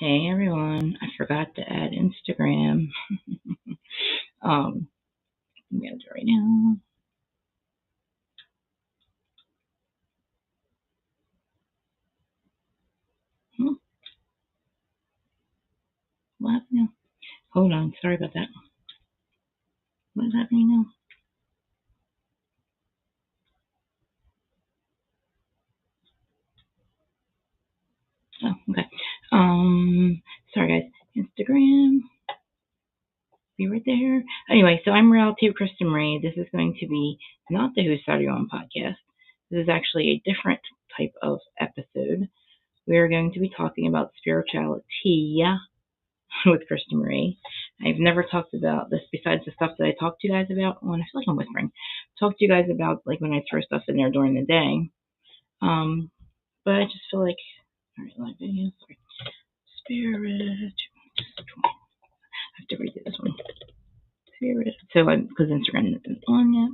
Hey everyone, I forgot to add Instagram. I'm gonna do it right now. What happened now? Hold on, sorry about that. What is happening now? Oh, okay. Sorry guys. Instagram. Be right there. Anyway, so I'm RealiTea Krista Marie. This is going to be not the Who Started Your Own podcast. This is actually a different type of episode. We're going to be talking about SpiritualiTEA with Krista Marie. I've never talked about this besides the stuff that I talked to you guys about. Oh, and I feel like I'm whispering. Talked to you guys about like when I throw stuff in there during the day. But I just feel like, all right, live video. Sorry, spirit. I have to redo this one. Spirit. So because Instagram isn't on yet.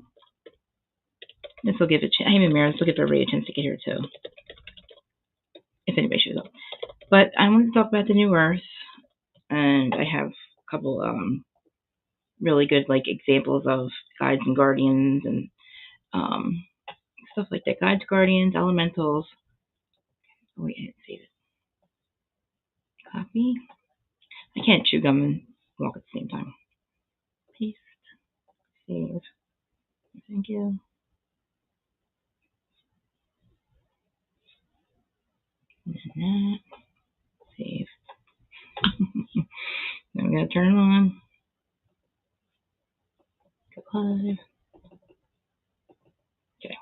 This will give a chance. Hey, Mira, this will give everybody a chance to get here too, if anybody shows up. But I wanted to talk about the new Earth, and I have a couple really good like examples of guides and guardians and stuff like that. Guides, guardians, elementals. Oh wait, I didn't save it. Copy. I can't chew gum and walk at the same time. Paste. Save. Thank you. And that. Save. Then we gotta turn it on. Go live. Okay.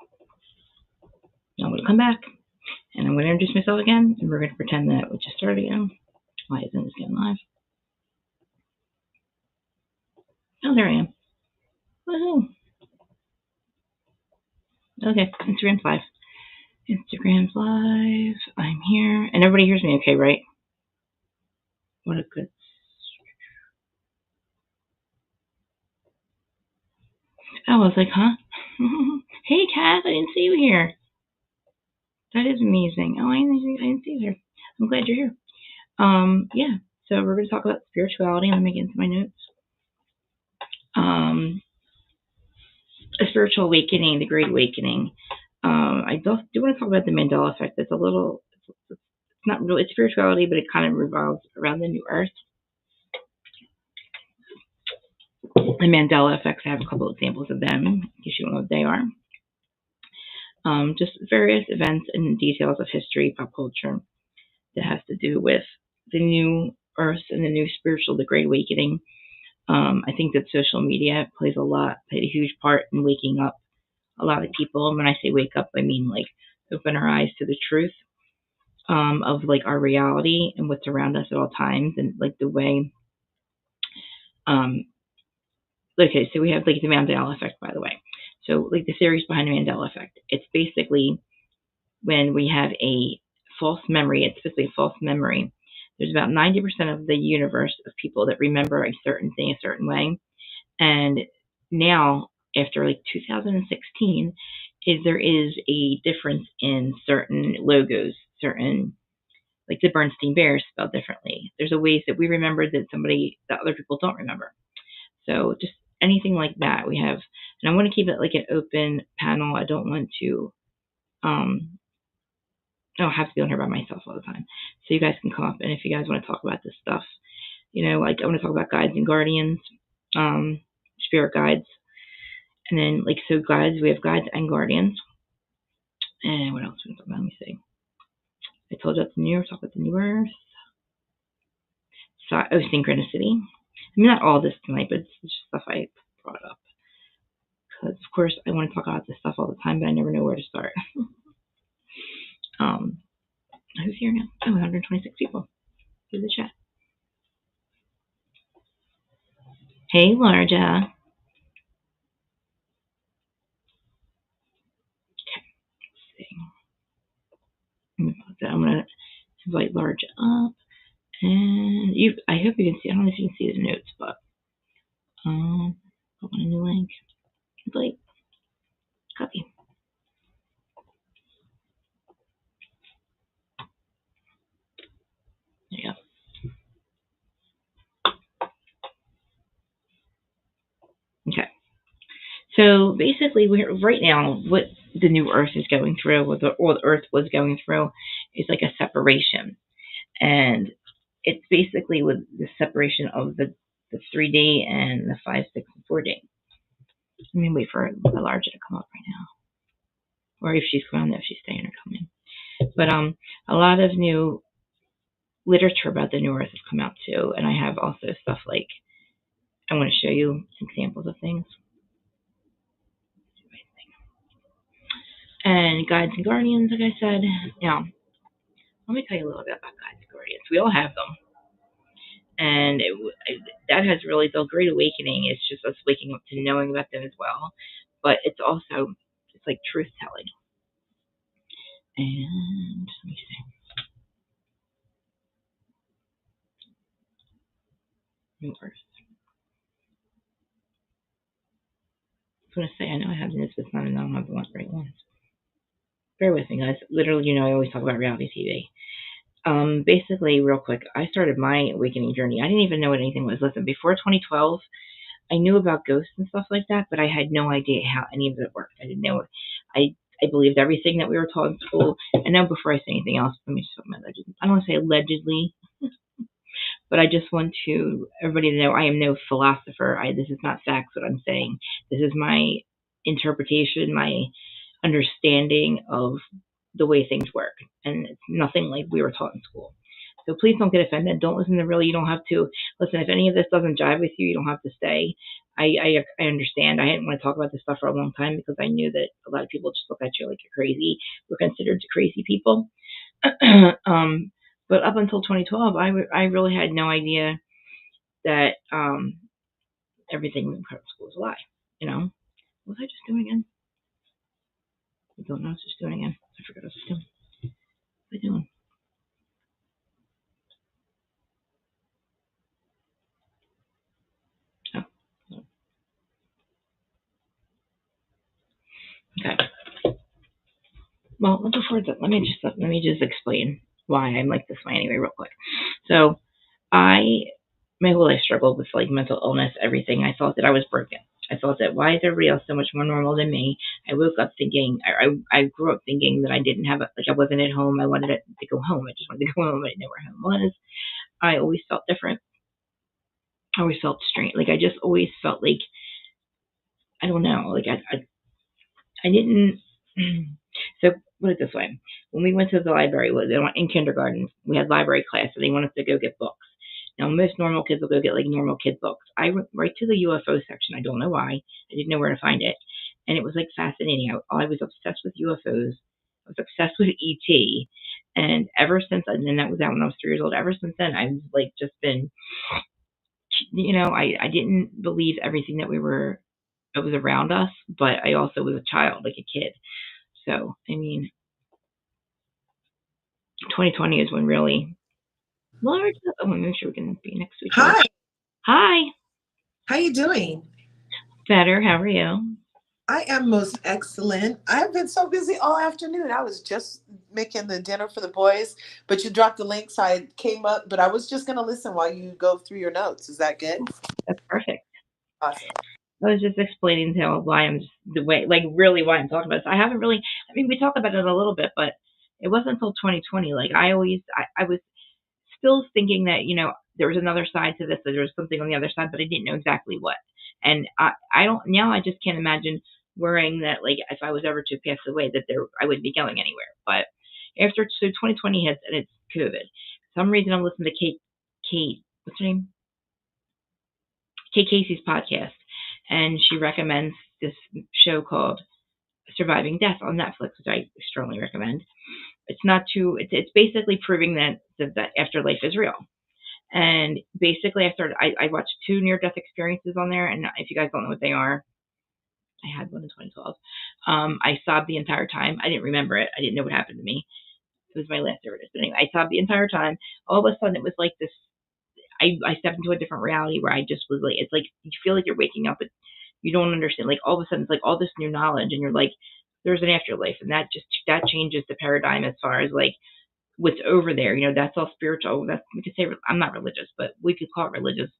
Now I'm gonna come back and I'm gonna introduce myself again and we're gonna pretend that we just started again. Why isn't this getting live? Oh, there I am. Woohoo! Okay, Instagram's live. Instagram's live. I'm here. And everybody hears me okay, right? What a good... I was like, huh? Hey, Kath, I didn't see you here. That is amazing. Oh, I didn't see you here. I'm glad you're here. Yeah, so we're going to talk about spirituality. Let me get into my notes. A spiritual awakening, the Great Awakening. I do want to talk about the Mandela effect. It's a little... It's not really spirituality, but it kind of revolves around the new Earth. The Mandela effects, I have a couple examples of them, in case you don't know what they are. Just various events and details of history, pop culture, that has to do with the new Earth and the new spiritual, the Great Awakening. I think that social media played a huge part in waking up a lot of people. And when I say wake up, I mean like open our eyes to the truth of like our reality and what's around us at all times, and like the way. Okay, so we have like the Mandela effect, by the way. So like the theories behind the Mandela effect, it's basically when we have a false memory. It's basically a false memory. There's about 90% of the universe of people that remember a certain thing a certain way. And now, after like 2016, there is a difference in certain logos, certain, like the Bernstein Bears spelled differently. There's a ways that we remember that other people don't remember. So just anything like that we have. And I want to keep it like an open panel. I don't want to I don't have to be on here by myself all the time. So you guys can come up, and if you guys want to talk about this stuff, like I want to talk about guides and guardians, spirit guides. And then so guides, we have guides and guardians. And what else we talk about? Let me see. I told you about the New Earth, talk about the New Earth. Synchronicity. I mean, not all this tonight, but it's just stuff I brought up. Because, of course, I want to talk about this stuff all the time, but I never know where to start. Who's here now? Oh, 126 people. Do the chat. Hey, Larja. Okay. Let's see. I'm going to invite Larja up. And I hope you can see. I don't know if you can see the notes, but open a new link. Invite. Copy. There you go. So basically, we're right now what the new Earth is going through, what the old Earth was going through, is like a separation, and it's basically with the separation of the 3D and the 5, 6, and 4D. Let me wait for the larger to come up right now, or if she's going, if she's staying or coming. But a lot of new literature about the new Earth has come out too, and I have also stuff like I want to show you examples of things. And guides and guardians, like I said. Now, let me tell you a little bit about guides and guardians. We all have them, and that has really the Great Awakening. It's just us waking up to knowing about them as well, but it's also it's like truth telling. And let me see. New Earth. I was going to say I know I have this, but it's not. I don't have the right ones. Bear with me, guys. Literally, I always talk about reality TV. Basically, real quick, I started my awakening journey. I didn't even know what anything was. Listen, before 2012, I knew about ghosts and stuff like that, but I had no idea how any of it worked. I didn't know. I believed everything that we were taught in school. And now, before I say anything else, let me just talk about allegedly. I don't want to say allegedly, but I just want everybody to know I am no philosopher. This is not facts. What I'm saying. This is my interpretation, my understanding of the way things work, and it's nothing like we were taught in school. So please don't get offended. Don't listen to Really. You don't have to listen. If any of this doesn't jive with you, you don't have to stay. I understand. I didn't want to talk about this stuff for a long time because I knew that a lot of people just look at you like you're crazy. We're considered crazy people. But up until 2012, I really had no idea that everything in school was a lie. What was I just doing again? I don't know. I was just doing again. I forgot what I was doing. What am I doing? Okay. Well, before that, let me just explain why I'm like this way anyway, real quick. So, my whole life struggled with like mental illness, everything. I thought that I was broken. I thought that why is everybody else so much more normal than me? I woke up thinking, I grew up thinking that I didn't have I wasn't at home. I wanted to go home. I just wanted to go home. I didn't know where home was. I always felt different. I always felt strange. Like I just always felt like I don't know. Like I didn't. So put it this way: when we went to the library, in kindergarten, we had library class, and they wanted us to go get books. Now, most normal kids will go get like normal kid books. I went right to the UFO section. I don't know why. I didn't know where to find it, and it was like fascinating. I was obsessed with UFOs. I was obsessed with ET, and ever since, and that was out when I was 3 years old. Ever since then, I've like just been, I didn't believe everything that was around us, but I also was a child, like a kid. So, I mean, 2020 is when really. Well, I want to make sure we can be next to each other. Hi. Hi. How you doing? Better. How are you? I am most excellent. I've been so busy all afternoon. I was just making the dinner for the boys, but you dropped the link, so I came up. But I was just going to listen while you go through your notes. Is that good? That's perfect. Awesome. I was just explaining why I'm just the way, like, really why I'm talking about this. I haven't really. I mean, we talk about it a little bit, but it wasn't until 2020. Like, I was still thinking that there was another side to this, that there was something on the other side, but I didn't know exactly what. And I don't now. I just can't imagine worrying that, like, if I was ever to pass away, that I wouldn't be going anywhere. But after 2020 hits and it's COVID, for some reason I'm listening to Kate, what's her name? Kate Casey's podcast, and she recommends this show called Surviving Death on Netflix, which I strongly recommend. It's not too. It's basically proving that afterlife is real. And basically, I watched 2 near-death experiences on there, and if you guys don't know what they are, I had one in 2012. I sobbed the entire time. I didn't remember it. I didn't know what happened to me. It was my last overdose. But anyway, I sobbed the entire time. All of a sudden, it was like this. I stepped into a different reality where I just was like, it's like you feel like you're waking up, but you don't understand. Like all of a sudden, it's like all this new knowledge, and you're like, there's an afterlife, and that changes the paradigm as far as like what's over there. That's all spiritual. We could say I'm not religious, but we could call it religious.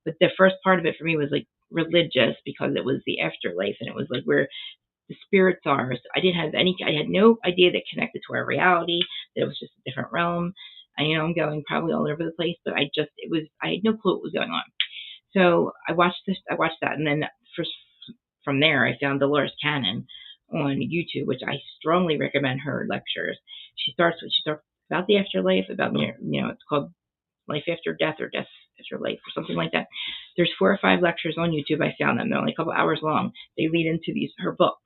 But the first part of it for me was like religious because it was the afterlife and it was like where the spirits are. So I had no idea that connected to our reality, that it was just a different realm. I know I'm going probably all over the place, but I had no clue what was going on. So I watched that, and then first from there, I found Dolores Cannon on YouTube, which I strongly recommend her lectures. She talks about the afterlife, about it's called Life After Death or Death After Life or something like that. There's 4 or 5 lectures on YouTube. I found them. They're only a couple hours long. They lead into her books.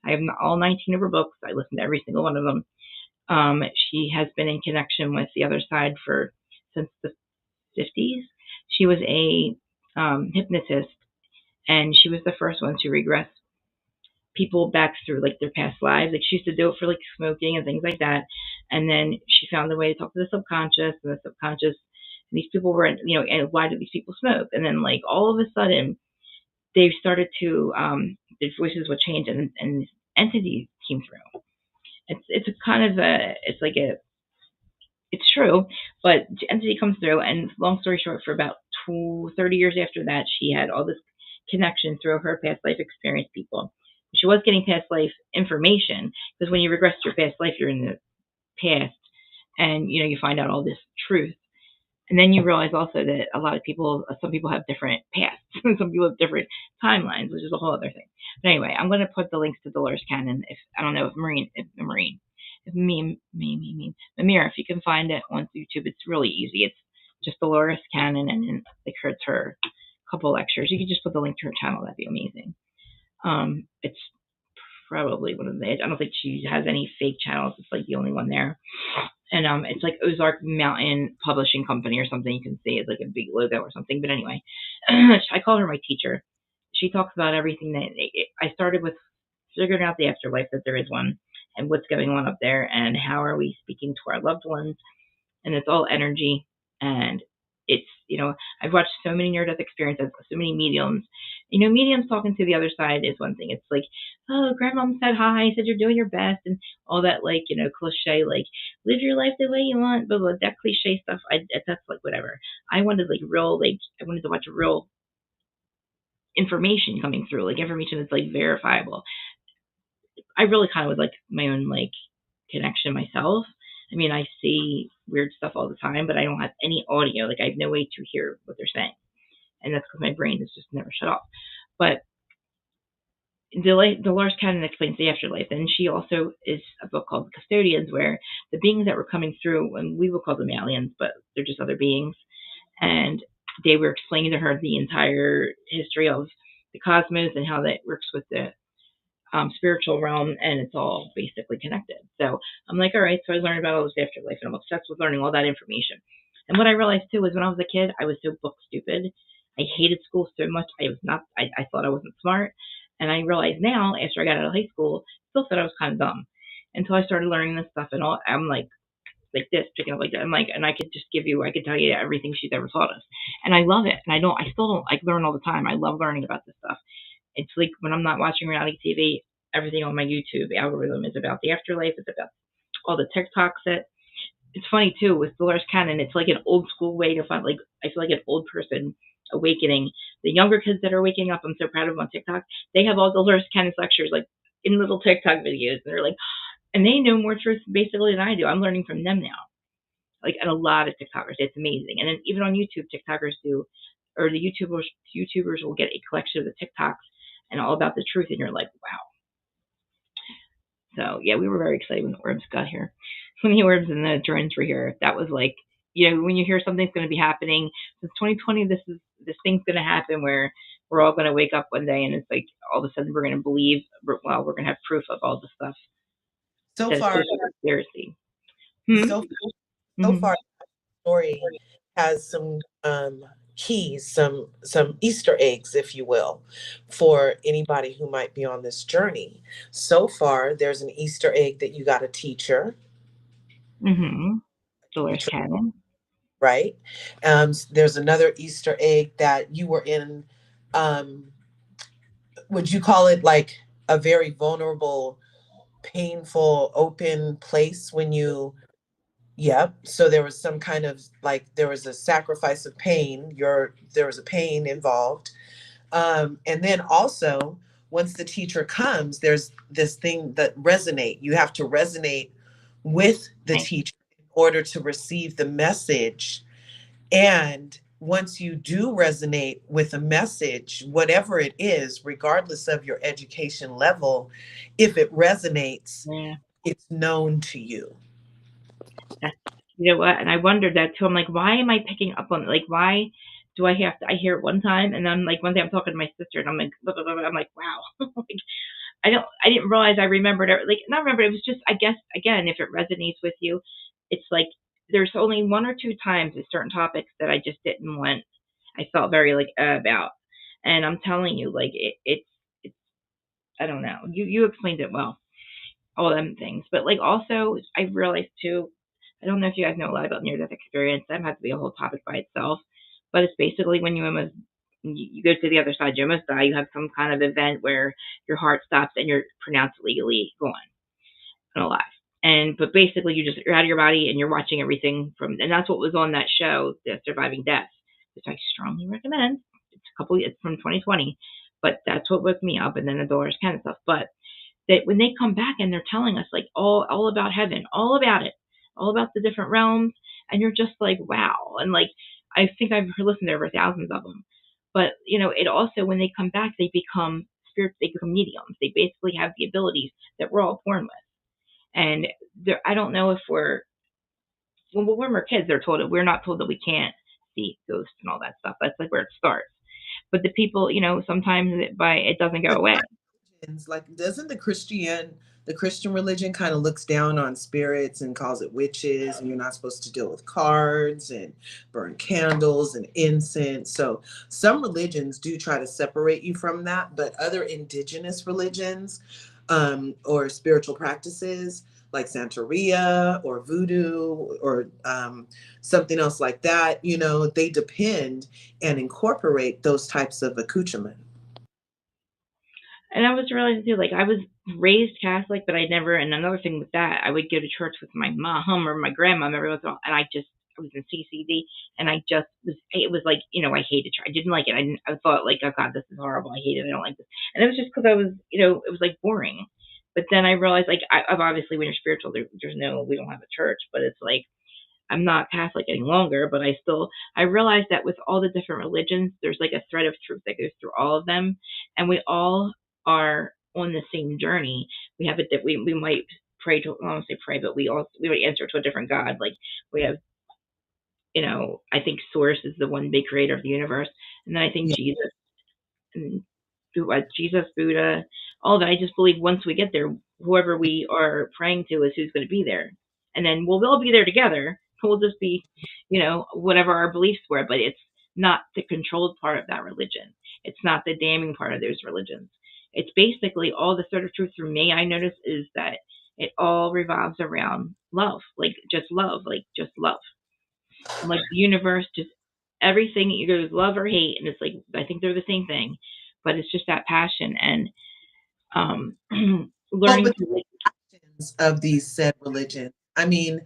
I have all 19 of her books. I listen to every single one of them. She has been in connection with the other side since the 50s. She was a hypnotist, and she was the first one to regress people back through like their past lives. Like she used to do it for like smoking and things like that, and then she found a way to talk to the subconscious, and the subconscious. And these people were, and why do these people smoke? And then like all of a sudden, they started to their voices would change, and entities came through. It's a kind of a it's like a it's true, but the entity comes through, and long story short, for about 30 years after that, she had all this connection through her past life experience people. She was getting past life information because when you regress to your past life, you're in the past, and you find out all this truth. And then you realize also that some people have different paths, some people have different timelines, which is a whole other thing. But anyway, I'm going to put the links to Dolores Cannon. If I don't know if Amira, if you can find it on YouTube, it's really easy. It's just Dolores Cannon, and then it's her couple lectures. You could just put the link to her channel. That'd be amazing. It's probably one of the. I don't think she has any fake channels. It's like the only one there. And it's like Ozark Mountain Publishing Company or something. You can see it's like a big logo or something. But anyway, I call her my teacher. She talks about everything I started with figuring out the afterlife, that there is one, and what's going on up there, and how are we speaking to our loved ones, and it's all energy. And it's I've watched so many near death experiences, so many mediums. Mediums talking to the other side is one thing. It's like, oh, grandmom said hi, said you're doing your best, and all that like cliche, like live your life the way you want, but that cliche stuff. That's like whatever. I wanted like real, like I wanted to watch real information coming through, like information that's like verifiable. I really kind of would like my own like connection myself. I mean, I see weird stuff all the time, but I don't have any audio. Like I have no way to hear what they're saying, and that's because my brain is just never shut off. But Dolores Cannon explains the afterlife, and she also is a book called The Custodians, where the beings that were coming through, and we would call them aliens, but they're just other beings, and they were explaining to her the entire history of the cosmos and how that works with the spiritual realm, and it's all basically connected. So I'm like, all right, so I learned about all this afterlife, and I'm obsessed with learning all that information. And what I realized too was when I was a kid, I was so book stupid. I hated school so much. I was not. I thought I wasn't smart, and I realized now, after I got out of high school, still thought I was kind of dumb until I started learning this stuff. And all I'm like this, picking up like that. I'm like, and I could tell you everything she's ever taught us, and I love it. And I still don't like learn all the time. I love learning about this stuff. It's like when I'm not watching reality TV, everything on my YouTube algorithm is about the afterlife. It's about all the TikToks that. It's funny too with Dolores Cannon. It's like an old school way to find. Like I feel like an old person awakening. The younger kids that are waking up, I'm so proud of them on TikTok. They have all Dolores Cannon's lectures like in little TikTok videos, and they're like, and they know more truth basically than I do. I'm learning from them now. Like, and a lot of TikTokers, it's amazing. And then even on YouTube, TikTokers do, or the YouTubers will get a collection of the TikToks and all about the truth, and you're like, wow. So yeah, we were very excited when the orbs got here. When the orbs and the drones were here, that was like, when you hear something's going to be happening since 2020, this thing's going to happen where we're all going to wake up one day, and it's like all of a sudden we're going to believe, well, we're going to have proof of all the stuff. So far, conspiracy. So far, the story has some keys, some Easter eggs, if you will, for anybody who might be on this journey. So far, there's an Easter egg that you got a teacher. Dolores Cannon. Right. There's another Easter egg that you were in. Would you call it like a very vulnerable, painful, open place when you Yep. So there was some kind of like there was a sacrifice of pain. There was a pain involved. And then also, once the teacher comes, there's this thing that resonate. You have to resonate with the Right. teacher in order to receive the message. And once you do resonate with a message, whatever it is, regardless of your education level, if it resonates, Yeah. it's known to you. That's, you know what? And I wondered that too. I'm like, why am I picking up on it? Like, why do I have to? I hear it one time, and then like one day I'm talking to my sister, and I'm like, blah, blah, blah, blah. I'm like, wow. Like, I didn't realize I remembered it. Like, not remember. It was just, I guess, again, if it resonates with you, it's like there's only one or two times with certain topics that I just didn't want. I felt very like about, and I'm telling you, like it's I don't know. You explained it well, all them things. But like also, I realized too. I don't know if you guys know a lot about near death experience. That has to be a whole topic by itself. But it's basically when you almost you go to the other side, you almost die. You have some kind of event where your heart stops and you're pronounced legally gone and alive. And but basically, you're out of your body and you're watching everything from. And that's what was on that show, The Surviving Death, which I strongly recommend. It's from 2020, but that's what woke me up. And then the Dolores Cannon stuff. But that when they come back and they're telling us like all about heaven, all about it, all about the different realms, and you're just like wow. And like I think I've listened to over thousands of them. But it also when they come back, they become spirits. They become mediums. They basically have the abilities that we're all born with. And I don't know if when we're kids, we're not told that we can't see ghosts and all that stuff. That's like where it starts. But the people, sometimes it doesn't go But away. like doesn't the Christian religion kind of looks down on spirits and calls it witches, and you're not supposed to deal with cards and burn candles and incense. So some religions do try to separate you from that, but other indigenous religions, or spiritual practices like Santeria or voodoo or something else like that, they depend and incorporate those types of accoutrement. And I was realizing too, like I was raised Catholic, but I never. And another thing with that, I would go to church with my mom or my grandma every once in a while, and I was in CCD, and I just was. It was like I hated church. I didn't like it. I thought like, oh God, this is horrible. I hate it. I don't like this. And it was just because I was, it was like boring. But then I realized, like, I've obviously when you're spiritual, there's no, we don't have a church, but it's like I'm not Catholic any longer, but I realized that with all the different religions, there's like a thread of truth that goes through all of them, and we all are on the same journey. We have we might pray to, I don't say pray, but we would answer to a different God. Like we have, I think Source is the one big creator of the universe, and then I think Yeah. Jesus and Jesus, Buddha, all that. I just believe once we get there, whoever we are praying to is who's going to be there, and then we'll all be there together. We'll just be, whatever our beliefs were, but it's not the controlled part of that religion. It's not the damning part of those religions. It's basically all the sort of truth for me. I notice is that it all revolves around love, like just love, and like the universe, just everything either love or hate, and it's like I think they're the same thing, but it's just that passion and um Well, learning but to like. of these said religions. I mean,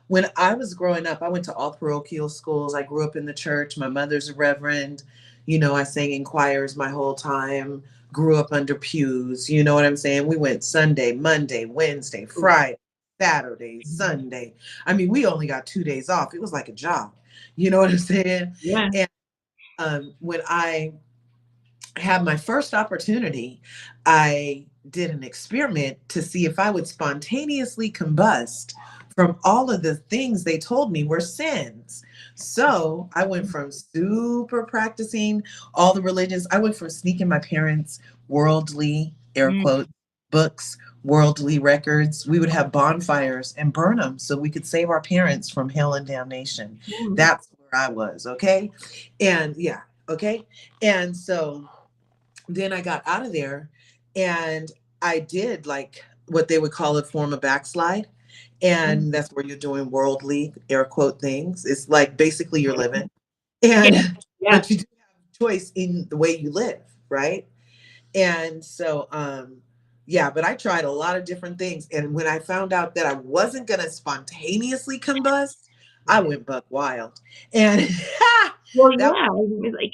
when I was growing up, I went to all parochial schools. I grew up in the church. My mother's a reverend. I sang in choirs my whole time, grew up under pews. You know what I'm saying? We went Sunday, Monday, Wednesday, Friday, Saturday, Sunday. I mean, we only got 2 days off. It was like a job. You know what I'm saying? Yeah. And when I had my first opportunity, I did an experiment to see if I would spontaneously combust from all of the things they told me were sins. So I went from super practicing all the religions. I went from sneaking my parents' worldly, air Mm, quote, books, worldly records. We would have bonfires and burn them so we could save our parents from hell and damnation. mm, That's where I was, okay? And yeah, okay? And so then I got out of there and I did like what they would call a form of backslide. mm. And that's where you're doing worldly air quote things. It's like basically you're living. And Yeah. Yeah. but you do have choice in the way you live, right? And so Yeah, but I tried a lot of different things. And when I found out that I wasn't going to spontaneously combust, I went buck wild. And Well, that, yeah, I mean, like,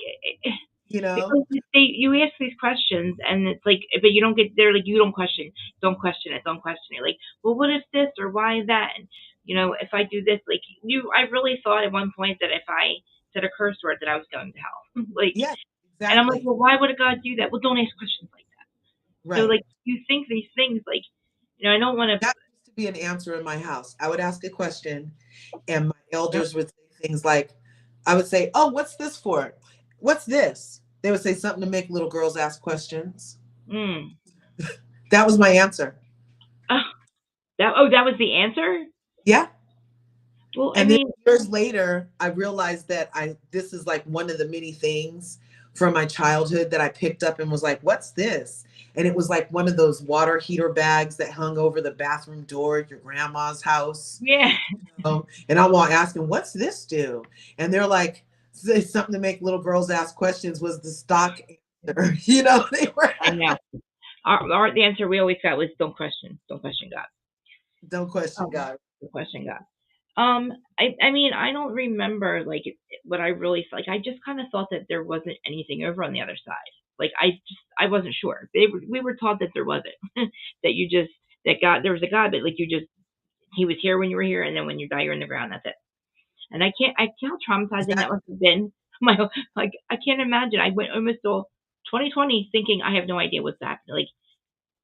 you know, because you ask these questions and it's like, but you don't get, they're like, you don't question it, don't question it. Like, well, what if this or why that? And, if I do this, like, I really thought at one point that if I said a curse word that I was going to hell. Like, yeah, and I'm like, exactly. well, why would a God do that? Well, don't ask questions like that. So, Right. like, you think these things, like, I don't want to. That used to be an answer in my house. I would ask a question, and my Yep. elders would say things like, I would say, "Oh, what's this for? What's this?" They would say something to make little girls ask questions. Mm. That was my answer. Oh, that was the answer. Yeah. Well, I And then mean, years later, I realized that I this is like one of the many things from my childhood that I picked up and was like, "What's this?" And it was like one of those water heater bags that hung over the bathroom door at your grandma's house. yeah, And I'm all asking, "What's this do?" And they're like, say something to make little girls ask questions was the stock answer. They were I know. The answer we always got was don't question God. don't question Um, God. don't question God. I mean, I don't remember like what I really like. I just kind of thought that there wasn't anything over on the other side. Like I wasn't sure. We were taught that there wasn't. That you just that God there was a God, but like he was here when you were here, and then when you die, you're in the ground. That's it. And I can't how Is traumatizing that that must have been. My like I can't imagine. I went almost till 2020 thinking I have no idea what's happening. Like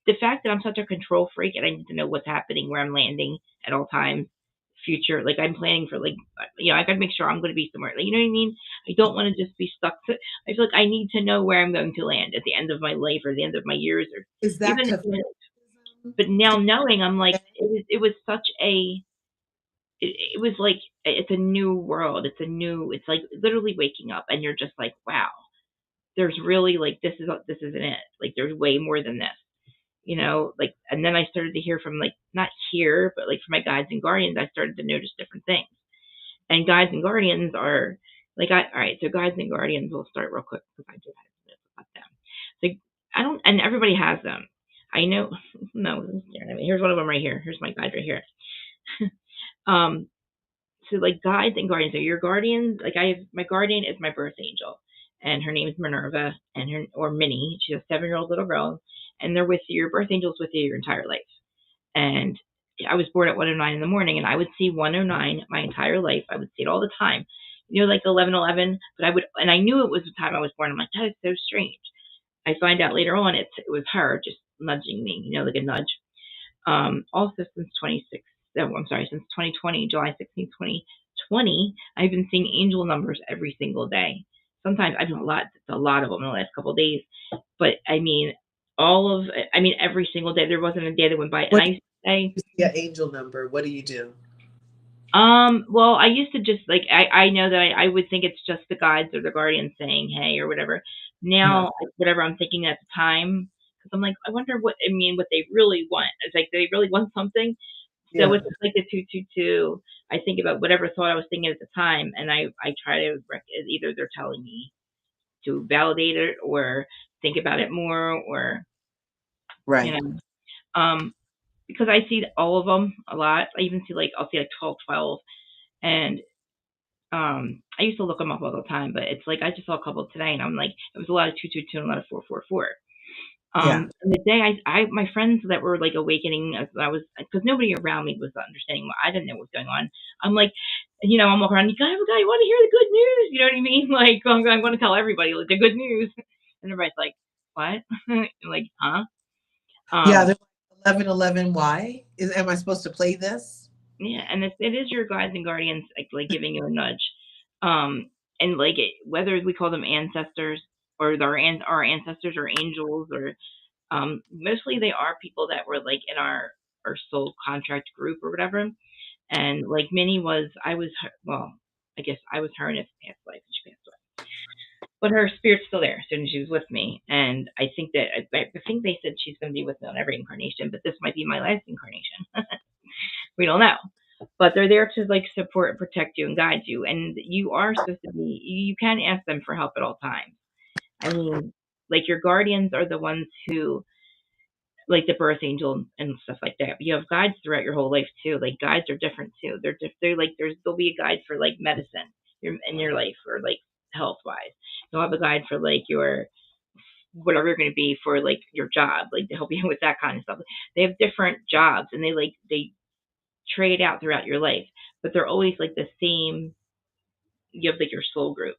the fact that I'm such a control freak and I need to know what's happening, where I'm landing at all times, future. Like I'm planning for like I gotta make sure I'm gonna be somewhere. Like you know what I mean? I don't want to just be stuck. I feel like I need to know where I'm going to land at the end of my life or the end of my years or is that even. Catholicism? But now knowing, I'm like it was such a it was like it's a new world. It's like literally waking up and you're just like wow. There's really like this isn't it. Like there's way more than this. Like, and then I started to hear from like, not here, but like from my guides and guardians, I started to notice different things. And guides and guardians are like, all right, so guides and guardians, we'll start real quick because I do have to about them. Like, I don't, and everybody has them. I know, no, here's one of them right here. Here's my guide right here. um, so like guides and guardians are your guardians. Like my guardian is my birth angel, and her name is Minerva, and her or Minnie. She's a 7-year-old little girl, and they're with you. Your birth angel's with you your entire life. And I was born at 1:09 in the morning, and I would see 1:09 my entire life. I would see it all the time. Like 11:11. But I knew it was the time I was born. I'm like, that is so strange. I find out later on it was her just nudging me, like a nudge. Also since 26, oh, I'm sorry, since 2020, July 16th, 2020, I've been seeing angel numbers every single day. Sometimes I've been a lot of them in the last couple of days. But I mean, every single day. There wasn't a day that went by, and What I used to say, you see an angel number? What do you do? well, I used to just like I know that I would think it's just the guides or the guardians saying hey or whatever. Uh-huh. Now, whatever I'm thinking at the time, because I'm like, I wonder what they really want. It's like they really want something. So Yeah. it's like the 222. I think about whatever thought I was thinking at the time, and I try to either they're telling me to validate it or think about it more, or you Right. know, um, because I see all of them a lot. I even see I'll see like 1212, and I used to look them up all the time, but it's like I just saw a couple today, and I'm like, it was a lot of 222 and a lot of 444. Yeah. And the day my friends that were like awakening, as I was, because nobody around me was understanding what I didn't know what was going on. I'm like, I'm walking around, you want to hear the good news? You know what I mean? Like, I'm going to tell everybody like the good news, and everybody's like, what? Like, huh? Yeah. Um, They're like 11:11. Why am I supposed to play this? yeah, and it is your guides and guardians like giving you a nudge, and like whether we call them ancestors or our ancestors or angels or mostly they are people that were like in our soul contract group or whatever. And like Minnie was, well, I guess I was her in a past life, and she passed away. But her spirit's still there, so she was with me, and I think that I think they said she's going to be with me on every incarnation, but this might be my last incarnation. We don't know, but they're there to like support and protect you and guide you, and you are supposed to be. You can ask them for help at all times. I mean, like your guardians are the ones who like the birth angel and stuff like that. But you have guides throughout your whole life too. Like guides are different too. They're like there'll be a guide for like medicine in your life or like health wise. You'll have a guide for like your whatever you're going to be for like your job, like to help you with that kind of stuff. They have different jobs and they trade out throughout your life, but they're always like the same. You have like your soul group.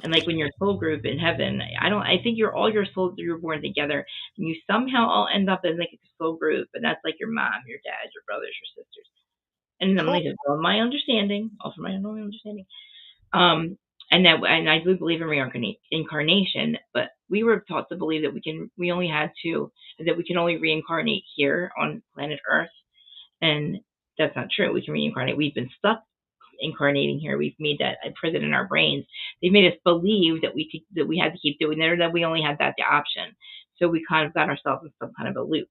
And like when your soul group in heaven, I think you're all your souls you're born together and you somehow all end up in like a soul group and that's like your mom, your dad, your brothers, your sisters. And I'm Cool. like, all my understanding, all from my own understanding. Um and I do believe in reincarnation, but we were taught to believe that we only had to that we can only reincarnate here on planet Earth and that's not true. We can reincarnate. We've been stuck incarnating here. We've made that a prison in our brains. They've made us believe that we had to keep doing that or that we only had that the option. So we kind of got ourselves in some kind of a loop.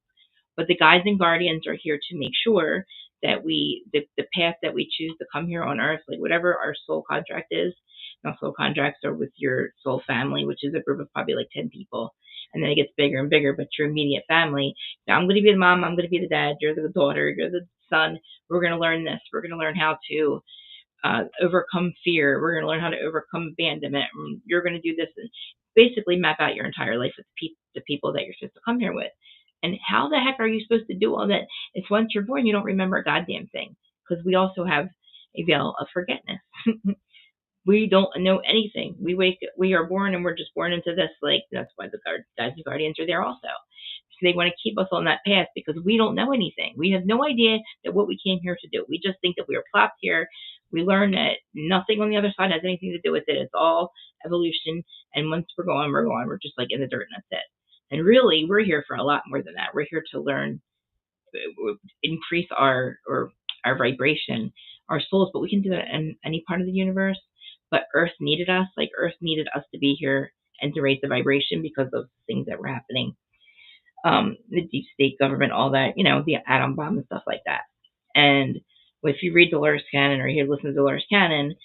But the guides and guardians are here to make sure that the path that we choose to come here on earth, like whatever our soul contract is, now soul contracts are with your soul family, which is a group of probably like 10 people. And then it gets bigger and bigger, but your immediate family. Now I'm going to be the mom, I'm going to be the dad, you're the daughter, you're the son. We're going to learn this. We're going to learn how to overcome fear. We're going to learn how to overcome abandonment. You're going to do this and basically map out your entire life with the people that you're supposed to come here with. And how the heck are you supposed to do all that if once you're born, you don't remember a goddamn thing? Because we also have a veil of forgetfulness. We don't know anything. We are born and we're just born into this. Like, that's why the guides and guardians are there also. So they want to keep us on that path because we don't know anything. We have no idea that what we came here to do. We just think that we are plopped here. We learn that nothing on the other side has anything to do with it. It's all evolution. And once we're gone, we're gone. We're just like in the dirt and that's it. And really, we're here for a lot more than that. We're here to learn, increase our vibration, our souls. But we can do that in any part of the universe. But Earth needed us. Like Earth needed us to be here and to raise the vibration because of things that were happening, the deep state government, all that, the atom bomb and stuff like that. And if you read Dolores Cannon or you listen to Dolores Cannon,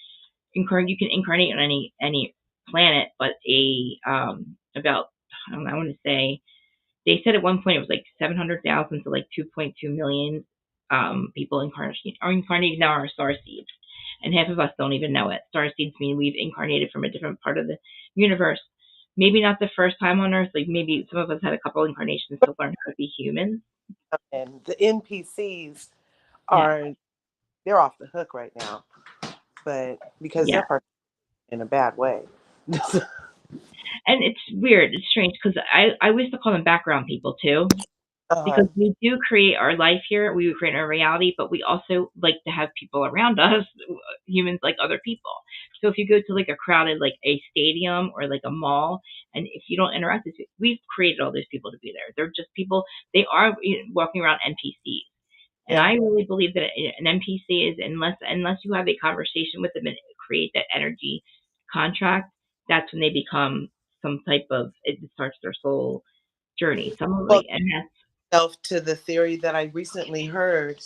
you can incarnate on any planet, but about I want to say they said at one point it was like 700,000 to like 2.2 million people incarnating now are star seeds, and half of us don't even know it. Star seeds mean we've incarnated from a different part of the universe. Maybe not the first time on Earth. Like maybe some of us had a couple incarnations to learn how to be humans. And the NPCs Yeah, are they're off the hook right now, but because yeah. they're part in a bad way. And it's weird. It's strange because I used to call them background people too. uh, Because we do create our life here, we create our reality, but we also like to have people around us, humans like other people. So if you go to like a crowded, like a stadium or like a mall, and if you don't interact with people, we've created all those people to be there. They're just people. They are walking around NPCs, and yeah. I really believe that an NPC is unless you have a conversation with them and create that energy contract, that's when they become some type of it starts their soul journey. Some of Well, like and that's to the theory that I recently heard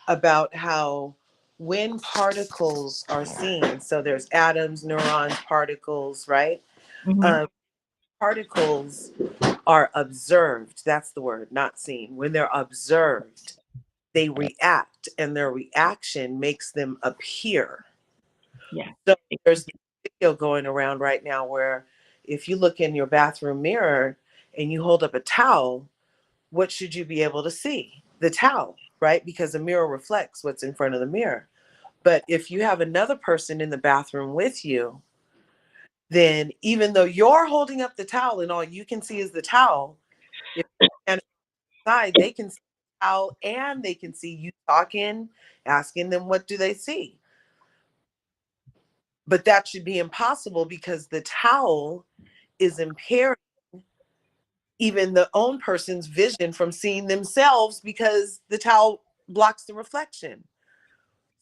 about how when particles are seen, so there's atoms, neurons, particles, right? mhm. Um, Particles are observed. That's the word, not seen. When they're observed, they react, and their reaction makes them appear. Yeah. So there's this video going around right now where if you look in your bathroom mirror and you hold up a towel, what should you be able to see? The towel, right? Because the mirror reflects what's in front of the mirror. But if you have another person in the bathroom with you, then even though you're holding up the towel and all you can see is the towel, if and outside they can see the towel and they can see you talking, asking them what do they see. But that should be impossible because the towel is impairing even the own person's vision from seeing themselves because the towel blocks the reflection.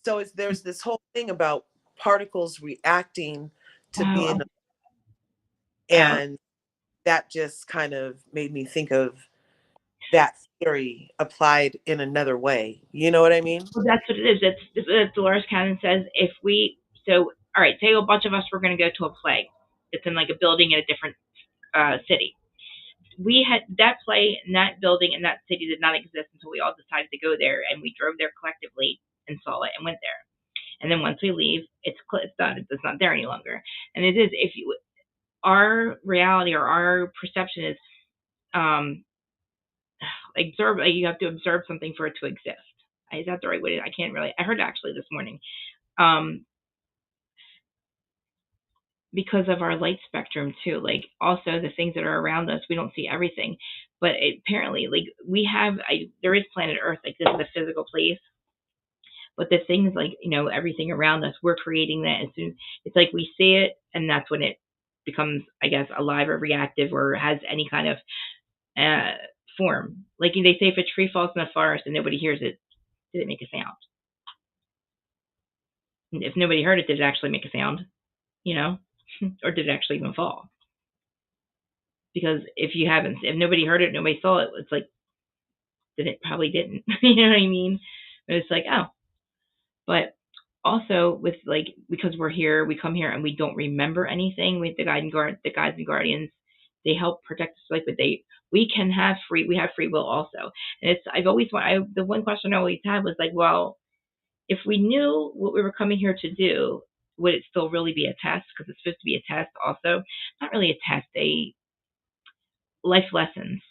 So there's this whole thing about particles reacting to Wow. being, Oh, and that just kind of made me think of that theory applied in another way. You know what I mean? well, that's what it is. It's Dolores Cannon says if we all right, say a bunch of us were going to go to a play. It's in like a building in a different city. we had that play and that building and that city did not exist until we all decided to go there, and we drove there collectively and saw it and went there. And then once we leave, it's done. It's not there any longer. And it is, if you, our reality or our perception is um observe. You have to observe something for it to exist. Is that the right way? I can't really. I heard actually this morning. Um, because of our light spectrum too. Like also the things that are around us, we don't see everything, but apparently, like we have, there is planet Earth. Like this is a physical place, but the things like everything around us, we're creating that. As soon it's like we see it, and that's when it becomes, I guess, alive or reactive or has any kind of uh, form. Like they say, if a tree falls in the forest and nobody hears it, did it make a sound? And if nobody heard it, did it actually make a sound? Or did it actually even fall? Because if nobody heard it, nobody saw it, it's like, then it probably didn't. You know what I mean? But it's like, oh. But also with like, because we're here, we come here and we don't remember anything. With the guides and guardians, they help protect us. Like, but we have free will also. And the one question I always had was like, well, if we knew what we were coming here to do, would it still really be a test? Because it's supposed to be a test also. Not really a test, a life lessons.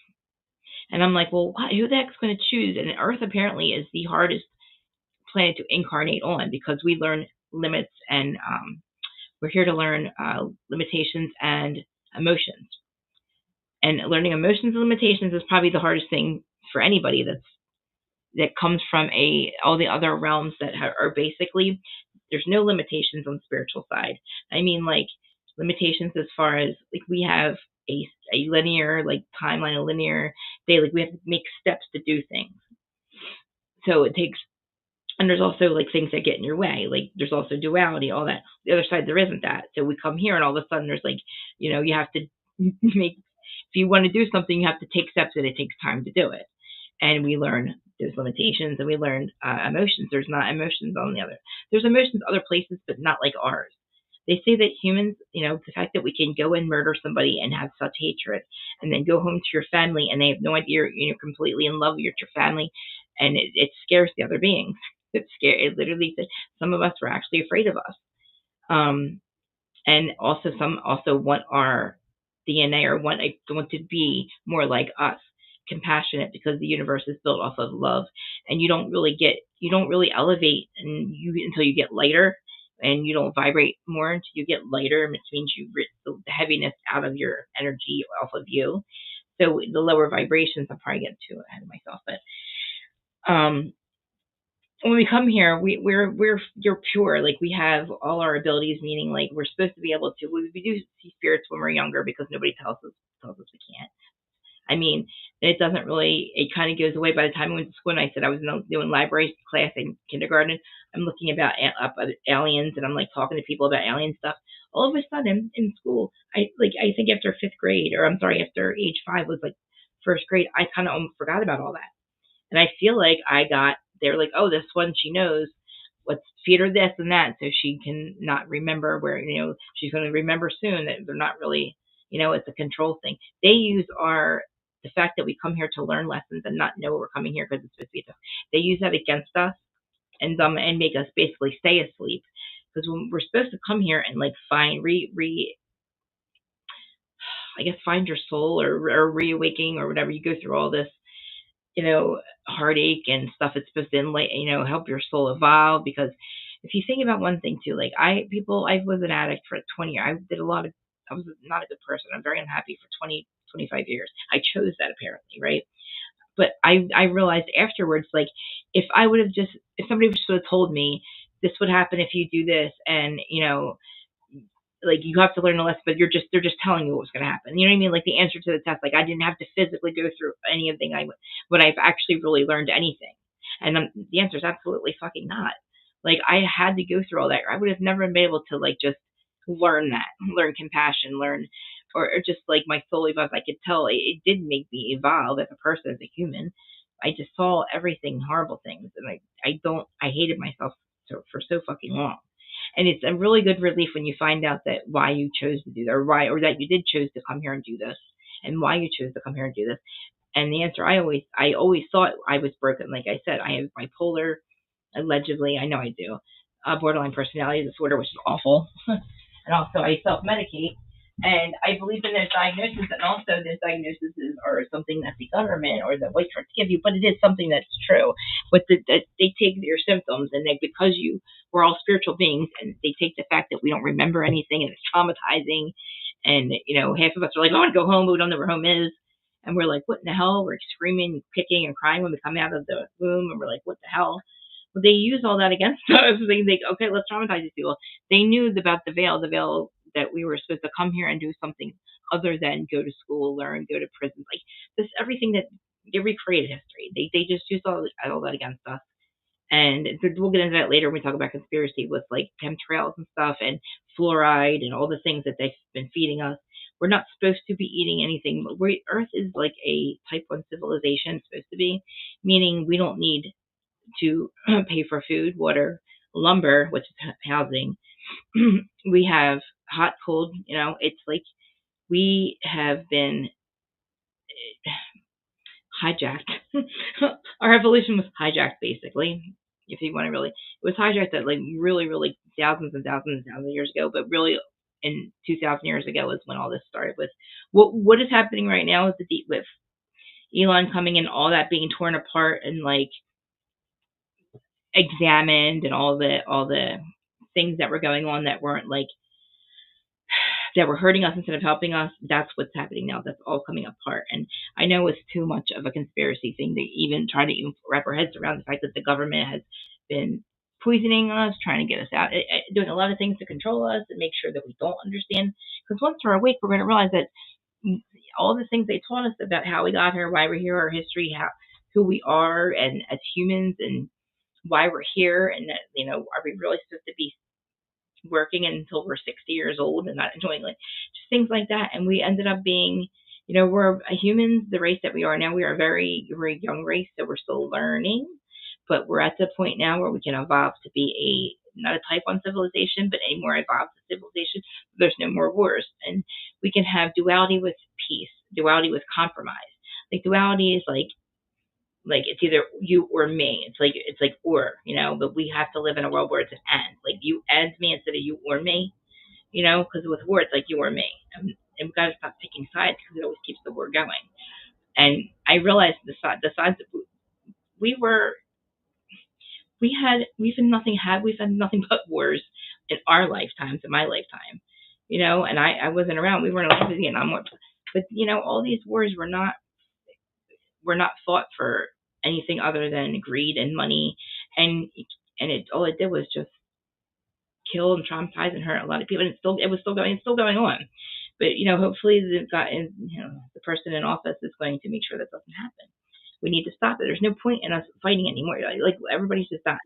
And I'm like, well, who the heck's going to choose? And Earth apparently is the hardest planet to incarnate on, because we learn limits, and we're here to learn limitations and emotions. And learning emotions and limitations is probably the hardest thing for anybody that comes from all the other realms that are basically, there's no limitations on the spiritual side. I mean, like limitations as far as like we have a linear like timeline, a linear day. Like we have to make steps to do things. So it takes, and there's also like things that get in your way. Like there's also duality, all that. The other side, there isn't that. So we come here and all of a sudden there's like, you have to make, if you want to do something, you have to take steps, and it takes time to do it. And we learn there's limitations, and we learn emotions. There's not emotions on the other. There's emotions other places, but not like ours. They say that humans, the fact that we can go and murder somebody and have such hatred, and then go home to your family and they have no idea you're completely in love with your family, and it scares the other beings. It literally said some of us were actually afraid of us. And also some also want our DNA, or want to be more like us, compassionate, because the universe is built off of love, and you don't really elevate until you get lighter, and you don't vibrate more until you get lighter, which means you rip the heaviness out of your energy off of you. So the lower vibrations, I'm probably getting too ahead of myself, but when we come here, you're pure. Like we have all our abilities, meaning like we're supposed to be able to. We do see spirits when we're younger because nobody tells us we can't. I mean, it doesn't really. It kind of goes away by the time I went to school. And I said I was doing library class in kindergarten. I'm looking about aliens, and I'm like talking to people about alien stuff. All of a sudden in school, I think after fifth grade, or I'm sorry, after age 5 was like first grade, I kind of almost forgot about all that. And I feel like they're like, oh, this one, she knows, let's feed her this and that so she can not remember where, she's going to remember soon that they're not really, it's a control thing. They use the fact that we come here to learn lessons and not know we're coming here because it's supposed to be, they use that against us, and make us basically stay asleep. Because when we're supposed to come here and like find, I guess, find your soul, or reawakening, or whatever, you go through all this, heartache and stuff. It's supposed to, help your soul evolve. Because if you think about one thing too, like I was an addict for 20 years. I was not a good person. I'm very unhappy for 25 years. I chose that apparently, right? But I realized afterwards, like if somebody would have told me this would happen if you do this, and like you have to learn a lesson, but they're just telling you what was going to happen. You know what I mean? Like the answer to the test, like I didn't have to physically go through anything when I've actually really learned anything. And the answer is absolutely fucking not. Like I had to go through all that. I would have never been able to like just learn compassion, or just like my soul evolved. I could tell it did make me evolve as a person, as a human. I just saw everything, horrible things, and I hated myself for so fucking long. And it's a really good relief when you find out that why you chose to do that, or that you did choose to come here and do this, and why you chose to come here and do this. And the answer, I always thought I was broken. Like I said, I have bipolar, allegedly. I know I do. Borderline personality disorder, which is awful. And also I self-medicate. And I believe in those diagnoses, and also those diagnoses are something that the government or the white shirts give you, but it is something that's true. But that they take your symptoms, and because we're all spiritual beings, and they take the fact that we don't remember anything, and it's traumatizing. And half of us are like, I want to go home, but we don't know where home is. And we're like, what in the hell? We're screaming, kicking, and crying when we come out of the womb, and we're like, what the hell? But they use all that against us. They think, okay, let's traumatize these people. They knew about the veil that we were supposed to come here and do something other than go to school, learn, go to prison. Like this, everything that they recreated history. They just used all that against us. And we'll get into that later when we talk about conspiracy with like chemtrails and stuff and fluoride and all the things that they've been feeding us. We're not supposed to be eating anything. Earth is like a type 1 civilization, it's supposed to be, meaning we don't need to pay for food, water, lumber, which is housing. We have hot, cold, it's like we have been hijacked. Our evolution was hijacked, basically. If you want to really, it was hijacked at like really, really thousands and thousands and thousands of years ago, but really in 2,000 years ago is when all this started with. What is happening right now is with Elon coming in, all that being torn apart and like examined, and all the things that were going on that weren't like that were hurting us instead of helping us. That's what's happening now. That's all coming apart. And I know it's too much of a conspiracy thing to even try to even wrap our heads around the fact that the government has been poisoning us, trying to get us out, doing a lot of things to control us and make sure that we don't understand. Because once we're awake, we're going to realize that all the things they taught us about how we got here, why we're here, our history, who we are, and as humans, and why we're here, and that are we really supposed to be working until we're 60 years old and not enjoying like just things like that. And we ended up being, we're humans, the race that we are now. We are a very, very young race, so we're still learning, but we're at the point now where we can evolve to be not a type 1 civilization, but a more evolved civilization. There's no more wars, and we can have duality with peace, duality with compromise. Like duality is like it's either you or me. It's like or, but we have to live in a world where it's an and. Like you and me instead of you or me, because with war it's like you or me. And we've got to stop picking sides because it always keeps the war going. And I realized the sides that we've had nothing but wars in our lifetimes, in my lifetime, and I wasn't around. We weren't alive in the Vietnam War, but all these wars were not fought for anything other than greed and money, and all it did was just kill and traumatize and hurt a lot of people. And it's still going on. But hopefully the person in office is going to make sure that doesn't happen. We need to stop it. There's no point in us fighting anymore. Like everybody's just dying.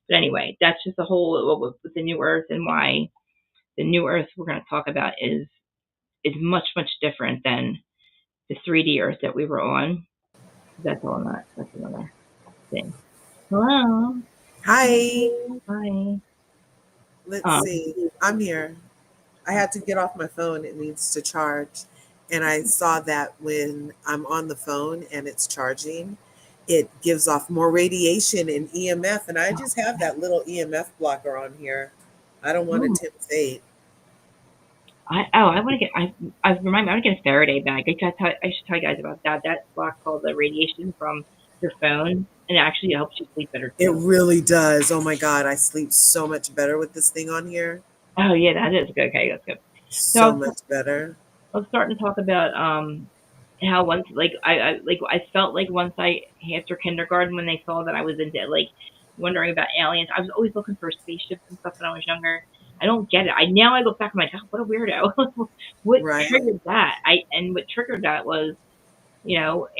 But anyway, that's just the whole with the new Earth, and why the new Earth we're going to talk about is much, much different than the 3D Earth that we were on. That's all not. That's another thing. Hello. Hi. Hi. Let's see. I'm here. I had to get off my phone. It needs to charge. And I saw that when I'm on the phone and it's charging, it gives off more radiation and EMF. And I just have that little EMF blocker on here. I don't want to tempt fate. I want to get. I remind me. I want to get a Faraday bag. I should tell you guys about that. That blocks all the radiation from your phone, and it actually helps you sleep better too. It really does. Oh my God, I sleep so much better with this thing on here. Oh yeah, that is good. Okay, that's good. So much better. I was starting to talk about how once I felt like once after kindergarten, when they saw that I was into like wondering about aliens, I was always looking for spaceships and stuff when I was younger. I don't get it. Now I go back and I'm like, oh, what a weirdo. What triggered that? What triggered that was,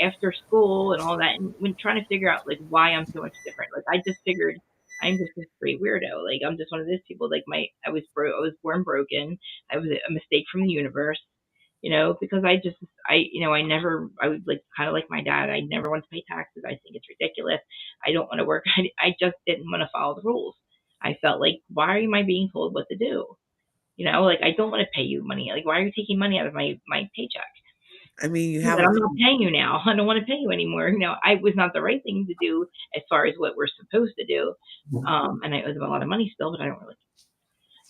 after school and all that, and when trying to figure out like why I'm so much different. Like I just figured I'm just a straight weirdo. Like I'm just one of those people. Like I was born broken. I was a mistake from the universe. Because I was like kind of like my dad. I never want to pay taxes. I think it's ridiculous. I don't want to work. I just didn't want to follow the rules. I felt like, why am I being told what to do? Like I don't want to pay you money. Like why are you taking money out of my paycheck? I mean, you Yeah, have but a I'm not paying you now. I don't want to pay you anymore. I was not the right thing to do as far as what we're supposed to do. And I owe them a lot of money still, but I don't really.